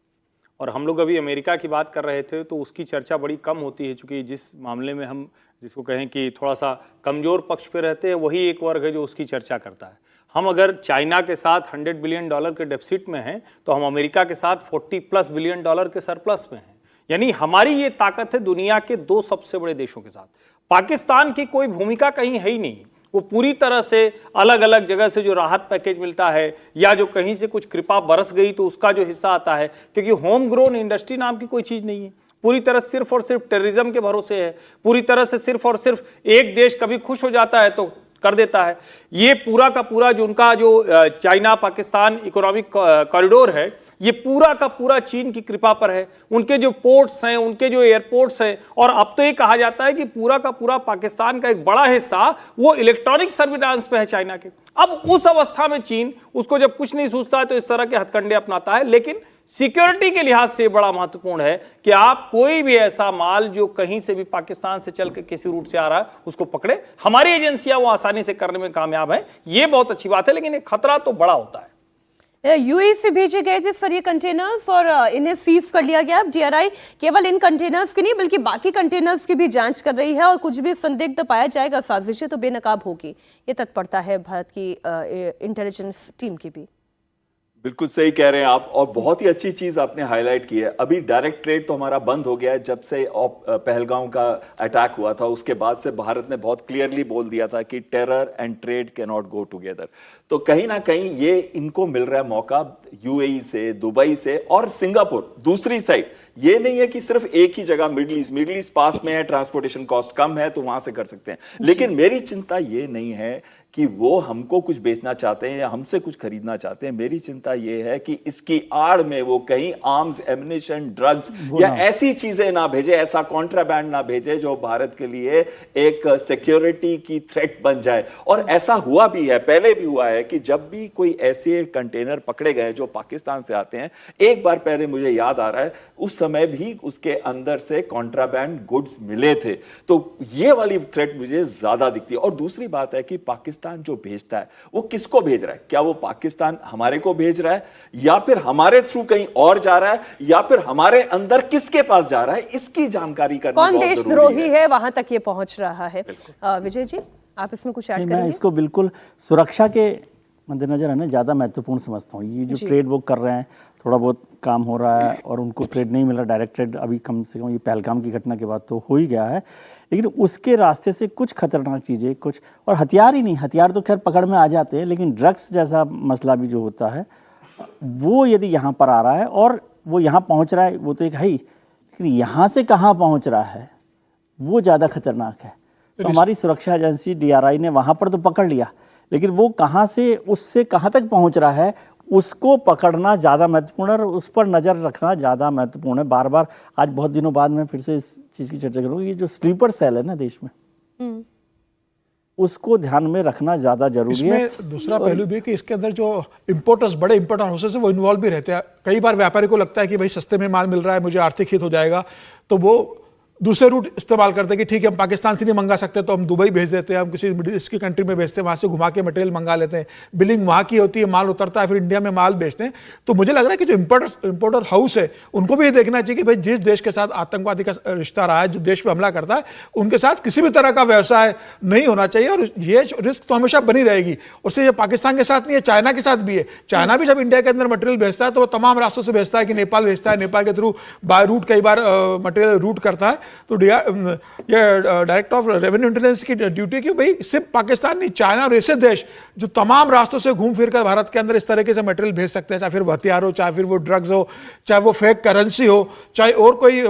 और हम लोग अभी अमेरिका की बात कर रहे थे तो उसकी चर्चा बड़ी कम होती है, क्योंकि जिस मामले में हम जिसको कहें कि थोड़ा सा कमज़ोर पक्ष पे रहते हैं, वही एक वर्ग है जो उसकी चर्चा करता है। हम अगर चाइना के साथ $100 बिलियन के डेफिसिट में हैं तो हम अमेरिका के साथ $40+ बिलियन के सरप्लस में हैं। यानी हमारी ये ताकत है दुनिया के 2 सबसे बड़े देशों के साथ। पाकिस्तान की कोई भूमिका कहीं है ही नहीं। वो पूरी तरह से अलग अलग जगह से जो राहत पैकेज मिलता है या जो कहीं से कुछ कृपा बरस गई तो उसका जो हिस्सा आता है, क्योंकि होम ग्रोन इंडस्ट्री नाम की कोई चीज़ नहीं है। पूरी तरह सिर्फ और सिर्फ टेररिज्म के भरोसे है। पूरी तरह से सिर्फ और सिर्फ एक देश कभी खुश हो जाता है तो कर देता है। ये पूरा का पूरा जो उनका जो चाइना पाकिस्तान इकोनॉमिक कॉरिडोर है, ये पूरा का पूरा चीन की कृपा पर है। उनके जो पोर्ट्स हैं, उनके जो एयरपोर्ट्स हैं, और अब तो ये कहा जाता है कि पूरा का पूरा पाकिस्तान का एक बड़ा हिस्सा वो इलेक्ट्रॉनिक सर्विलांस पे है चाइना के। अब उस अवस्था में चीन उसको जब कुछ नहीं सोचता है तो इस तरह के हथकंडे अपनाता है। लेकिन सिक्योरिटी के लिहाज से बड़ा महत्वपूर्ण है कि आप कोई भी ऐसा माल जो कहीं से भी पाकिस्तान से चल के किसी रूट से आ रहा है उसको पकड़े। हमारी एजेंसियां वो आसानी से करने में कामयाब है, ये बहुत अच्छी बात है। लेकिन एक खतरा तो बड़ा होता है। यूएई से भेजे गए थे सर ये कंटेनर्स और इन्हें सीज कर लिया गया। अब डीआरआई केवल इन कंटेनर्स की नहीं बल्कि बाकी कंटेनर्स की भी जांच कर रही है और कुछ भी संदिग्ध पाया जाएगा साजिशें तो बेनकाब होगी। ये तत्परता है भारत की इंटेलिजेंस टीम की भी। बिल्कुल सही कह रहे हैं आप, और बहुत ही अच्छी चीज आपने हाईलाइट की है। अभी डायरेक्ट ट्रेड तो हमारा बंद हो गया है जब से पहलगांव का अटैक हुआ था। उसके बाद से भारत ने बहुत क्लियरली बोल दिया था कि terror and trade can not go together. तो कहीं ना कहीं ये इनको मिल रहा है मौका यूएई से, दुबई से और सिंगापुर दूसरी साइड। ये नहीं है कि सिर्फ एक ही जगह मिडिल ईस्ट पास में है, ट्रांसपोर्टेशन कॉस्ट कम है तो वहां से कर सकते हैं। लेकिन मेरी चिंता ये नहीं है कि वो हमको कुछ बेचना चाहते हैं या हमसे कुछ खरीदना चाहते हैं। मेरी चिंता ये है कि इसकी आड़ में वो कहीं आर्म्स, एमिनेशन, ड्रग्स या ऐसी चीजें ना भेजे, ऐसा कॉन्ट्राबैंड ना भेजे जो भारत के लिए एक सिक्योरिटी की थ्रेट बन जाए। और ऐसा हुआ भी है, पहले भी हुआ है कि जब भी कोई ऐसे कंटेनर पकड़े गए जो पाकिस्तान से आते हैं, एक बार पहले मुझे याद आ रहा है उस समय भी उसके अंदर से कॉन्ट्राबैंड गुड्स मिले थे। तो ये वाली थ्रेट मुझे ज्यादा दिखती है। और दूसरी बात है कि पाकिस्तान जो भेजता है वो किसको भेज रहा है? क्या वो पाकिस्तान हमारे को भेज रहा है या फिर हमारे थ्रू कहीं और जा रहा है या फिर हमारे अंदर किसके पास जा रहा है? इसकी जानकारी करना कौन देशद्रोही है वहां तक ये पहुंच रहा है। विजय जी, आप इसमें कुछ ऐड करेंगे? मैं इसको बिल्कुल सुरक्षा के मद्देनजर है ना ज़्यादा महत्वपूर्ण समझता हूँ। ये जो ट्रेड वो कर रहे हैं, थोड़ा बहुत काम हो रहा है और उनको ट्रेड नहीं मिल रहा, डायरेक्ट ट्रेड अभी कम से कम ये पहलगाम की घटना के बाद तो हो ही गया है। लेकिन उसके रास्ते से कुछ खतरनाक चीज़ें, कुछ और हथियार ही नहीं, हथियार तो खैर पकड़ में आ जाते हैं, लेकिन ड्रग्स जैसा मसला भी जो होता है वो यदि यहाँ पर आ रहा है और वो यहाँ पहुँच रहा है वो तो एक है ही, लेकिन यहाँ से कहाँ पहुँच रहा है वो ज़्यादा खतरनाक है। तो हमारी सुरक्षा एजेंसी डीआरआई ने वहाँ पर तो पकड़ लिया, लेकिन वो कहाँ से उससे कहाँ तक पहुँच रहा है उसको पकड़ना ज़्यादा महत्वपूर्ण है और उस पर नज़र रखना ज़्यादा महत्वपूर्ण है। बार बार आज बहुत दिनों बाद मैं फिर से इस चीज़ की चर्चा करूँगी। ये जो स्लीपर सेल है ना देश में, उसको ध्यान में रखना ज़्यादा जरूरी है। दूसरा पहलू भी है कि इसके अंदर जो इम्पोर्टर्स, बड़े इम्पोर्टर हाउसेस है वो इन्वॉल्व भी रहते हैं। कई बार व्यापारी को लगता है कि भाई सस्ते में माल मिल रहा है, मुझे आर्थिक हित हो जाएगा, तो वो दूसरे रूट इस्तेमाल करते हैं कि ठीक है हम पाकिस्तान से नहीं मंगा सकते तो हम दुबई भेज देते हैं, हम किसी मिडिल ईस्ट की कंट्री में भेजते हैं, वहाँ से घुमा के मटेरियल मंगा लेते हैं, बिलिंग वहाँ की होती है, माल उतरता है, फिर इंडिया में माल बेचते हैं। तो मुझे लग रहा है कि जो इम्पोर्टर हाउस है उनको भी ये देखना चाहिए कि भाई जिस देश के साथ आतंकवादी का रिश्ता रहा है, जो देश पर हमला करता है, उनके साथ किसी भी तरह का व्यवसाय नहीं होना चाहिए। और ये रिस्क तो हमेशा बनी रहेगी। और सिर्फ पाकिस्तान के साथ नहीं है, चाइना के साथ भी है। चाइना भी जब इंडिया के अंदर मटेरियल भेजता है तो वो तमाम रास्तों से भेजता है कि नेपाल भेजता है, नेपाल के थ्रू बाय रूट कई बार मटेरियल रूट करता है। तो ये डायरेक्टर ऑफ रेवेन्यू इंटेलिजेंस की ड्यूटी कि भाई सिर्फ पाकिस्तान नहीं, चाइना और ऐसे देश जो तमाम रास्तों से घूम फिर कर भारत के अंदर इस तरीके से मटेरियल भेज सकते हैं, चाहे फिर वो हथियार हो, चाहे फिर वो ड्रग्स हो, चाहे वो फेक करेंसी हो, चाहे और कोई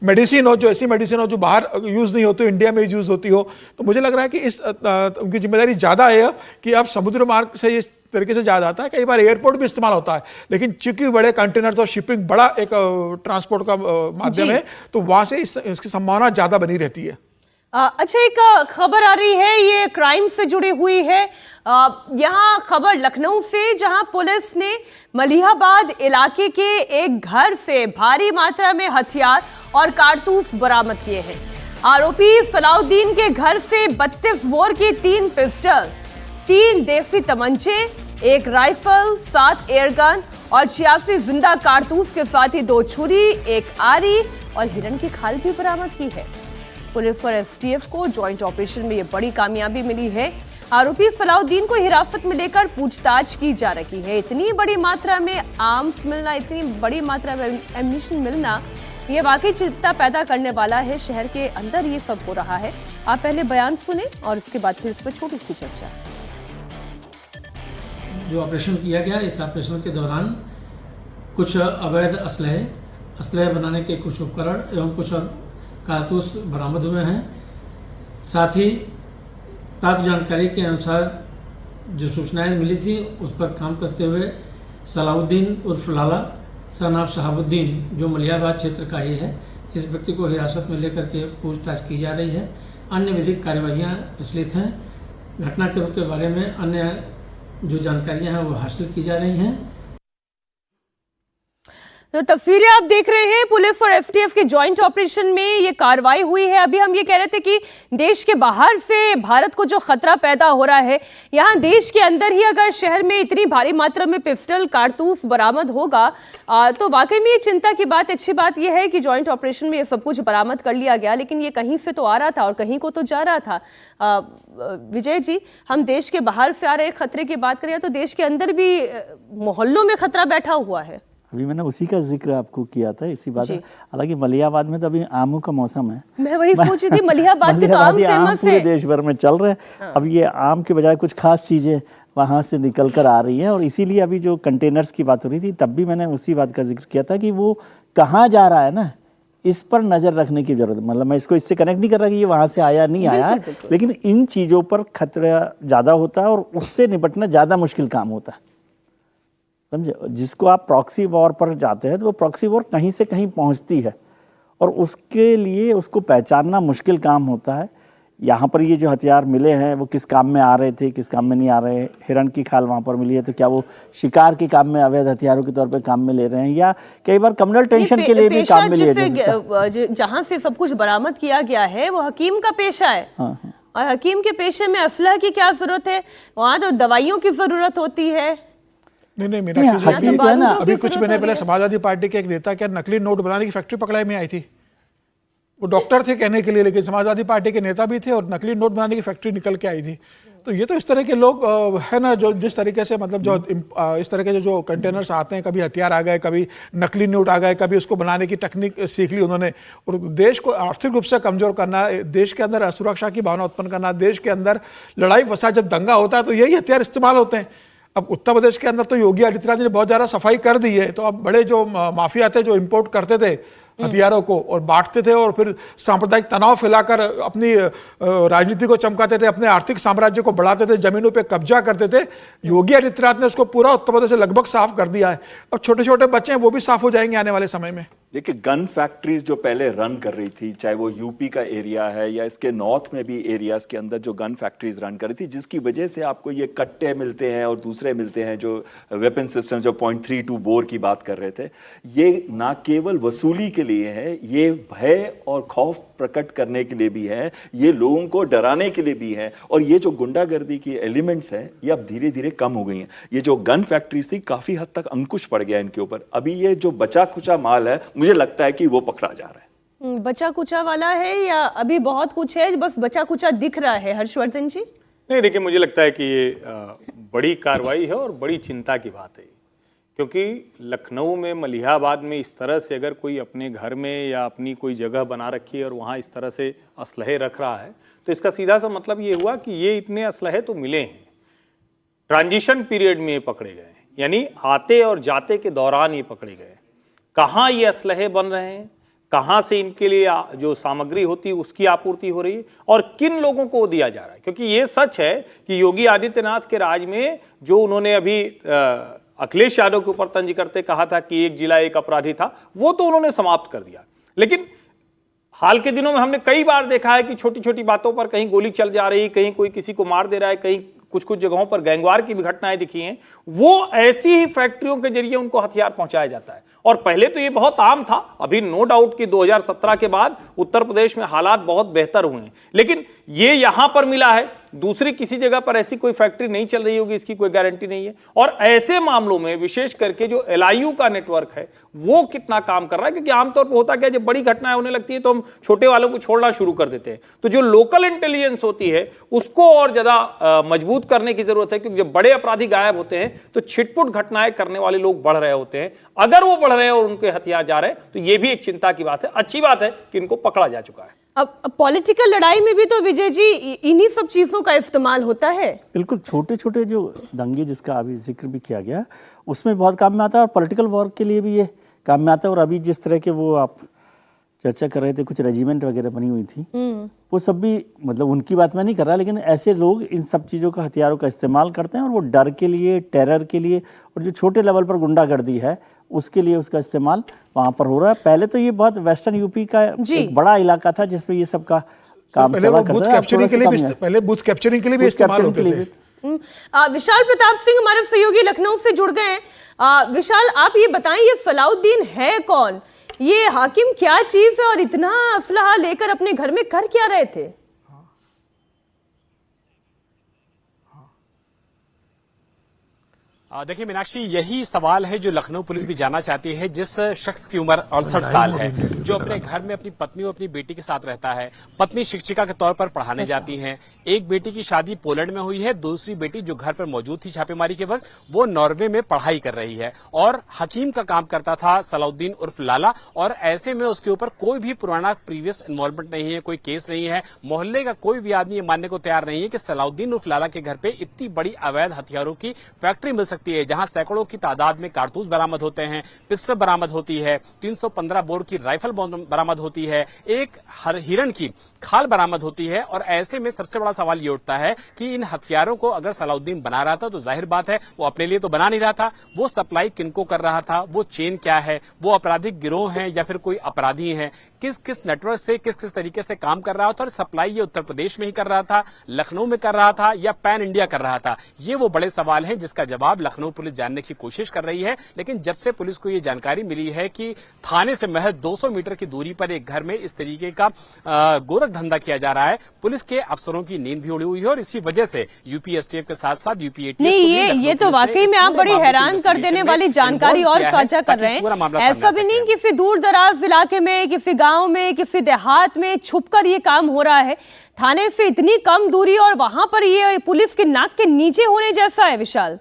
मेडिसिन हो, जो ऐसी मेडिसिन हो जो बाहर यूज नहीं होती, इंडिया में यूज होती हो। तो मुझे लग रहा है कि इस उनकी जिम्मेदारी ज्यादा है कि अब समुद्र मार्ग से इस तरीके से ज्यादा आता है। कई बार एयरपोर्ट भी इस्तेमाल होता है, लेकिन चूंकि बड़े कंटेनर तो शिपिंग बड़ा एक ट्रांसपोर्ट का माध्यम है, तो वहां से इसकी संभावना ज्यादा बनी रहती है। अच्छा, एक खबर आ रही है, ये क्राइम से जुड़ी हुई है। यहाँ खबर लखनऊ से, जहां पुलिस ने मलिहाबाद इलाके के एक घर से भारी मात्रा में हथियार और कारतूस बरामद किए हैं। आरोपी सलाउद्दीन के घर से 32 बोर की 3 पिस्टल, 3 देसी तमंचे, 1 राइफल, 7 एयरगन और 86 जिंदा कारतूस के साथ ही 2 छुरी, 1 आरी और हिरण की खाल भी बरामद की है। पुलिस और एसटीएफ को जॉइंट ऑपरेशन में ये बड़ी कामयाबी मिली है। आरोपी सलाउद्दीन को हिरासत में लेकर पूछताछ की जा रही है। इतनी बड़ी मात्रा में आर्म्स मिलना, इतनी बड़ी मात्रा में एम्यूनिशन मिलना, ये वाकई चिंता पैदा करने वाला है। शहर के अंदर ये सब हो रहा है। आप पहले बयान सुने और उसके बाद फिर इस पर छोटी सी चर्चा। जो ऑपरेशन किया गया, इस ऑपरेशन के दौरान कुछ अवैध असलहे बनाने के कुछ उपकरण एवं कुछ कारतूस बरामद हुए हैं। साथ ही प्राप्त जानकारी के अनुसार जो सूचनाएं मिली थी उस पर काम करते हुए सलाउद्दीन उर्फ लाला सन ऑफ शहाबुद्दीन, जो मलिहाबाद क्षेत्र का ही है, इस व्यक्ति को हिरासत में लेकर के पूछताछ की जा रही है। अन्य विधिक कार्यवाहियाँ प्रचलित हैं। घटनाक्रम के बारे में अन्य जो जानकारियां हैं वो हासिल की जा रही हैं। तो तस्वीरें आप देख रहे हैं, पुलिस और एसटीएफ के जॉइंट ऑपरेशन में ये कार्रवाई हुई है। अभी हम ये कह रहे थे कि देश के बाहर से भारत को जो खतरा पैदा हो रहा है, यहाँ देश के अंदर ही अगर शहर में इतनी भारी मात्रा में पिस्टल कारतूस बरामद होगा तो वाकई में ये चिंता की बात, अच्छी बात यह है कि जॉइंट ऑपरेशन में ये सब कुछ बरामद कर लिया गया, लेकिन ये कहीं से तो आ रहा था और कहीं को तो जा रहा था। विजय जी, हम देश के बाहर से आ रहे खतरे की बात करें तो देश के अंदर भी मोहल्लों में खतरा बैठा हुआ है। अभी मैंने उसी का जिक्र आपको किया था, इसी बात। हालांकि मलिहाबाद में तो अभी आमों का मौसम है। मैं वही सोच रही थी, मलिहाबाद के तो आम फेमस पूरे देश भर में चल रहे हैं। अब ये आम के बजाय कुछ खास चीजें वहां से निकल कर आ रही हैं, और इसीलिए अभी जो कंटेनर्स की बात हो रही थी तब भी मैंने उसी बात का जिक्र किया था कि वो कहाँ जा रहा है ना, इस पर नजर रखने की जरूरत है। मतलब मैं इसको इससे कनेक्ट नहीं कर रहा कि ये वहां से आया नहीं आया, लेकिन इन चीजों पर खतरा ज्यादा होता है और उससे निपटना ज्यादा मुश्किल काम होता है, समझे। जिसको आप प्रॉक्सी वॉर पर जाते हैं तो वो प्रॉक्सी वॉर कहीं से कहीं पहुंचती है और उसके लिए उसको पहचानना मुश्किल काम होता है। यहाँ पर ये जो हथियार मिले हैं वो किस काम में आ रहे थे, किस काम में नहीं आ रहे। हिरण की खाल वहाँ पर मिली है, तो क्या वो शिकार के काम में अवैध हथियारों के तौर पे काम में ले रहे हैं, या कई बार कम्युनल टेंशन के लिए भी काम में ले रहे हैं। जहाँ से सब कुछ बरामद किया गया है वो हकीम का पेशा है। और हकीम के पेशे में असलह की क्या जरूरत है, वहाँ तो दवाइयों की जरूरत होती है। नहीं मेरा अभी कुछ महीने पहले समाजवादी पार्टी के एक नेता क्या नकली नोट बनाने की फैक्ट्री पकड़ाई में आई थी। वो डॉक्टर थे कहने के लिए, लेकिन समाजवादी पार्टी के नेता भी थे और नकली नोट बनाने की फैक्ट्री निकल के आई थी। तो ये तो इस तरह के लोग है ना, जो जिस तरीके से मतलब जो इस तरह के जो कंटेनर्स आते हैं, कभी हथियार आ गए, कभी नकली नोट आ गए, कभी उसको बनाने की टेक्निक सीख ली उन्होंने। और देश को आर्थिक रूप से कमजोर करना, देश के अंदर असुरक्षा की भावना उत्पन्न करना, देश के अंदर लड़ाई फसाद, जब दंगा होता है तो यही हथियार इस्तेमाल होते हैं। अब उत्तर प्रदेश के अंदर तो योगी आदित्यनाथ ने बहुत ज़्यादा सफाई कर दी है। तो अब बड़े जो माफिया थे जो इंपोर्ट करते थे हथियारों को और बांटते थे और फिर सांप्रदायिक तनाव फैलाकर अपनी राजनीति को चमकाते थे, अपने आर्थिक साम्राज्य को बढ़ाते थे, जमीनों पे कब्जा करते थे। योगी आदित्यनाथ ने उसको पूरा उत्तर प्रदेश से लगभग साफ कर दिया है। अब छोटे छोटे बच्चे हैं वो भी साफ हो जाएंगे आने वाले समय में। देखिए, गन फैक्ट्रीज जो पहले रन कर रही थी, चाहे वो यूपी का एरिया है या इसके नॉर्थ में भी एरियाज के अंदर जो गन फैक्ट्रीज रन कर रही थी, जिसकी वजह से आपको ये कट्टे मिलते हैं और दूसरे मिलते हैं जो वेपन सिस्टम, जो 0.32 बोर की बात कर रहे थे, ये ना केवल वसूली के लिए है, ये भय और खौफ प्रकट करने के लिए भी है, ये लोगों को डराने के लिए भी है। और ये जो गुंडागर्दी की एलिमेंट्स हैं ये अब धीरे धीरे कम हो गई हैं। ये जो गन फैक्ट्रीज थी काफी हद तक अंकुश पड़ गया इनके ऊपर। अभी ये जो बचा खुचा माल है मुझे लगता है कि वो पकड़ा जा रहा है। बचा कुचा वाला है या अभी बहुत कुछ है, बस बचा कुचा दिख रहा है? हर्षवर्धन जी, नहीं, देखिए मुझे लगता है कि ये बड़ी कार्रवाई है और बड़ी चिंता की बात है, क्योंकि लखनऊ में, मलिहाबाद में इस तरह से अगर कोई अपने घर में या अपनी कोई जगह बना रखी है और वहाँ इस तरह से असलहे रख रहा है, तो इसका सीधा सा मतलब ये हुआ कि ये इतने असलहे तो मिले हैं, ट्रांजिशन पीरियड में ये पकड़े गए हैं, यानी आते और जाते के दौरान ये पकड़े गए। कहाँ ये असलहे बन रहे हैं, कहाँ से इनके लिए जो सामग्री होती है उसकी आपूर्ति हो रही है और किन लोगों को दिया जा रहा है। क्योंकि ये सच है कि योगी आदित्यनाथ के राज में जो उन्होंने अभी अखिलेश यादव के ऊपर तंज करते कहा था कि एक जिला एक अपराधी था, वो तो उन्होंने समाप्त कर दिया। लेकिन हाल के दिनों में हमने कई बार देखा है कि छोटी छोटी बातों पर कहीं गोली चल जा रही, कहीं कोई किसी को मार दे रहा है, कहीं कुछ कुछ जगहों पर गैंगवार की भी घटनाएं दिखी हैं, वो ऐसी ही फैक्ट्रियों के जरिए उनको हथियार पहुंचाया जाता है। और पहले तो ये बहुत आम था, अभी नो डाउट कि 2017 के बाद उत्तर प्रदेश में हालात बहुत बेहतर हुए हैं, लेकिन ये यहां पर मिला है, दूसरी किसी जगह पर ऐसी कोई फैक्ट्री नहीं चल रही होगी, इसकी कोई गारंटी नहीं है। और ऐसे मामलों में विशेष करके जो LIU का नेटवर्क है वो कितना काम कर रहा है, क्योंकि आमतौर पर होता क्या, जब बड़ी घटनाएं होने लगती है तो हम छोटे वालों को छोड़ना शुरू कर देते हैं। तो जो लोकल इंटेलिजेंस होती है उसको और ज्यादा मजबूत करने की जरूरत है, क्योंकि जब बड़े अपराधी गायब होते हैं तो छिटपुट घटनाएं करने वाले लोग बढ़ रहे होते हैं। अगर वो बढ़ रहे हैं और उनके हथियार जा रहे हैं तो ये भी एक चिंता की बात है। अच्छी बात है कि इनको पकड़ा जा चुका है। अब पॉलिटिकल लड़ाई में भी तो विजय जी इन्हीं सब चीजों का इस्तेमाल होता है। बिल्कुल, छोटे छोटे जो दंगे जिसका अभी जिक्र भी किया गया उसमें बहुत काम में आता है, और पॉलिटिकल वॉर के लिए भी ये काम में आता है। और अभी जिस तरह के वो आप चर्चा कर रहे थे, कुछ रेजिमेंट वगैरह बनी हुई थी, वो सब भी, मतलब उनकी बात मैं नहीं कर रहा, लेकिन ऐसे लोग इन सब चीज़ों का, हथियारों का इस्तेमाल करते हैं, और वो डर के लिए, टेरर के लिए, और जो छोटे लेवल पर गुंडागर्दी है उसके लिए उसका इस्तेमाल वहाँ पर हो रहा है। पहले तो ये बहुत वेस्टर्न यूपी का एक बड़ा इलाका था जिसमें ये सब का काम पहले वो बूथ कैप्चरिंग के लिए भी, पहले बूथ कैप्चरिंग के लिए भी इस्तेमाल होते थे। विशाल प्रताप सिंह हमारे सहयोगी लखनऊ से जुड़ गए हैं। विशाल, आप ये बताएं, ये सलाउद्दीन है कौन, ये हाकिम क्या चीज है, और इतना असलहा लेकर अपने घर में कर क्या रहे थे? देखिए मीनाक्षी, यही सवाल है जो लखनऊ पुलिस भी जानना चाहती है। जिस शख्स की उम्र 68 साल है, जो अपने घर में अपनी पत्नी और अपनी बेटी के साथ रहता है, पत्नी शिक्षिका के तौर पर पढ़ाने जाती हैं, एक बेटी की शादी पोलैंड में हुई है, दूसरी बेटी जो घर पर मौजूद थी छापेमारी के वक्त वो नॉर्वे में पढ़ाई कर रही है, और हकीम का काम करता था सलाउद्दीन उर्फ लाला। और ऐसे में उसके ऊपर कोई भी पुराना प्रीवियस इन्वॉल्वमेंट नहीं है, कोई केस नहीं है। मोहल्ले का कोई भी आदमी ये मानने को तैयार नहीं है कि सलाउद्दीन उर्फ लाला के घर पे इतनी बड़ी अवैध हथियारों की फैक्ट्री मिल सकती है, जहां सैकड़ों की तादाद में कारतूस बरामद होते हैं, पिस्टल बरामद होती है, 315 बोर की राइफल बरामद होती है, एक हिरण की खाल बरामद होती है। और ऐसे में सबसे बड़ा सवाल ये उठता है कि इन हथियारों को अगर सलाउद्दीन बना रहा था तो जाहिर बात है वो अपने लिए तो बना नहीं रहा था, वो सप्लाई किनको कर रहा था, वो चेन क्या है, वो आपराधिक गिरोह है या फिर कोई अपराधी है, किस किस नेटवर्क से किस किस तरीके से काम कर रहा था, और सप्लाई ये उत्तर प्रदेश में ही कर रहा था, लखनऊ में कर रहा था या पैन इंडिया कर रहा था। ये वो बड़े सवाल हैं जिसका जवाब लखनऊ पुलिस जानने की कोशिश कर रही है। लेकिन जब से पुलिस को ये जानकारी मिली है कि थाने से महज 200 मीटर की दूरी पर एक घर में इस तरीके का गोरख धंधा किया जा रहा है, पुलिस के अफसरों की नींद भी उड़ी हुई है। और इसी वजह से यूपी एसटीएफ के साथ साथ यूपी एटीएस नहीं, ये तो वाकई में आप बड़ी हैरान कर देने वाली जानकारी और साझा कर रहे हैं। ऐसा भी नहीं किसी दूर दराज इलाके में, किसी गांव में, किसी देहात में छुपकर ये काम हो रहा है, थाने से इतनी कम दूरी और वहां पर ये पुलिस के नाक के नीचे होने जैसा है। विशाल,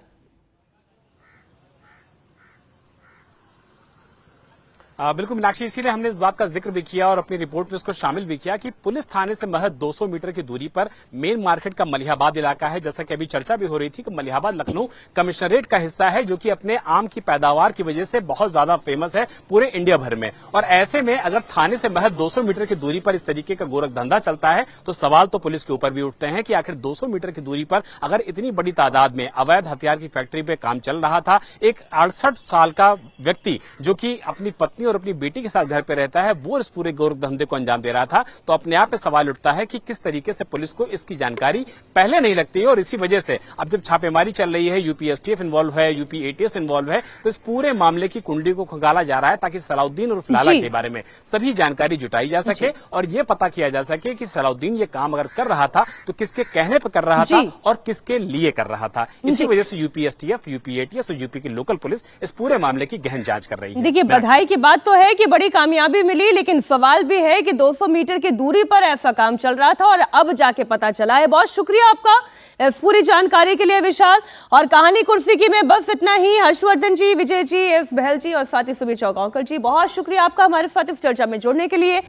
बिल्कुल मीनाक्षी, इसीलिए हमने इस बात का जिक्र भी किया और अपनी रिपोर्ट में उसको शामिल भी किया कि पुलिस थाने से महज 200 मीटर की दूरी पर मेन मार्केट का मलिहाबाद इलाका है। जैसा कि अभी चर्चा भी हो रही थी कि मलिहाबाद लखनऊ कमिश्नरेट का हिस्सा है, जो कि अपने आम की पैदावार की वजह से बहुत ज्यादा फेमस है पूरे इंडिया भर में। और ऐसे में अगर थाने से महज 200 मीटर की दूरी पर इस तरीके का गोरख धंधा चलता है तो सवाल तो पुलिस के ऊपर भी उठते हैं कि आखिर 200 मीटर की दूरी पर अगर इतनी बड़ी तादाद में अवैध हथियार की फैक्ट्री पे काम चल रहा था, एक 68 साल का व्यक्ति जो कि अपनी पत्नी और अपनी बेटी के साथ घर पे रहता है, वो इस पूरे गोरख धंधे को अंजाम दे रहा था, तो अपने आप पे सवाल उठता है कि किस तरीके से पुलिस को इसकी जानकारी पहले नहीं लगती है। और इसी वजह से अब जब छापेमारी चल रही है, यूपी एसटीएफ इन्वॉल्व है, यूपी एटीएस इन्वॉल्व है, तो इस पूरे मामले की कुंडली को खंगाला जा रहा है ताकि सलाउद्दीन उर्फ लाला के बारे में सभी जानकारी जुटाई जा सके और ये पता किया जा सके कि सलाउद्दीन ये काम अगर कर रहा था तो किसके कहने पर कर रहा था और किसके लिए कर रहा था। इसी वजह से यूपी एसटीएफ, यूपी एटीएस और यूपी की लोकल पुलिस इस पूरे मामले की गहन जांच कर रही है। देखिए, बधाई की बात तो है कि बड़ी कामयाबी मिली, लेकिन सवाल भी है कि 200 मीटर की दूरी पर ऐसा काम चल रहा था और अब जाके पता चला है। बहुत शुक्रिया आपका इस पूरी जानकारी के लिए विशाल। और कहानी कुर्सी की में बस इतना ही। हर्षवर्धन जी, विजय जी, एस बहल जी और साथ ही सुबीर चौगांवकर जी, बहुत शुक्रिया आपका हमारे साथ इस चर्चा में जुड़ने के लिए।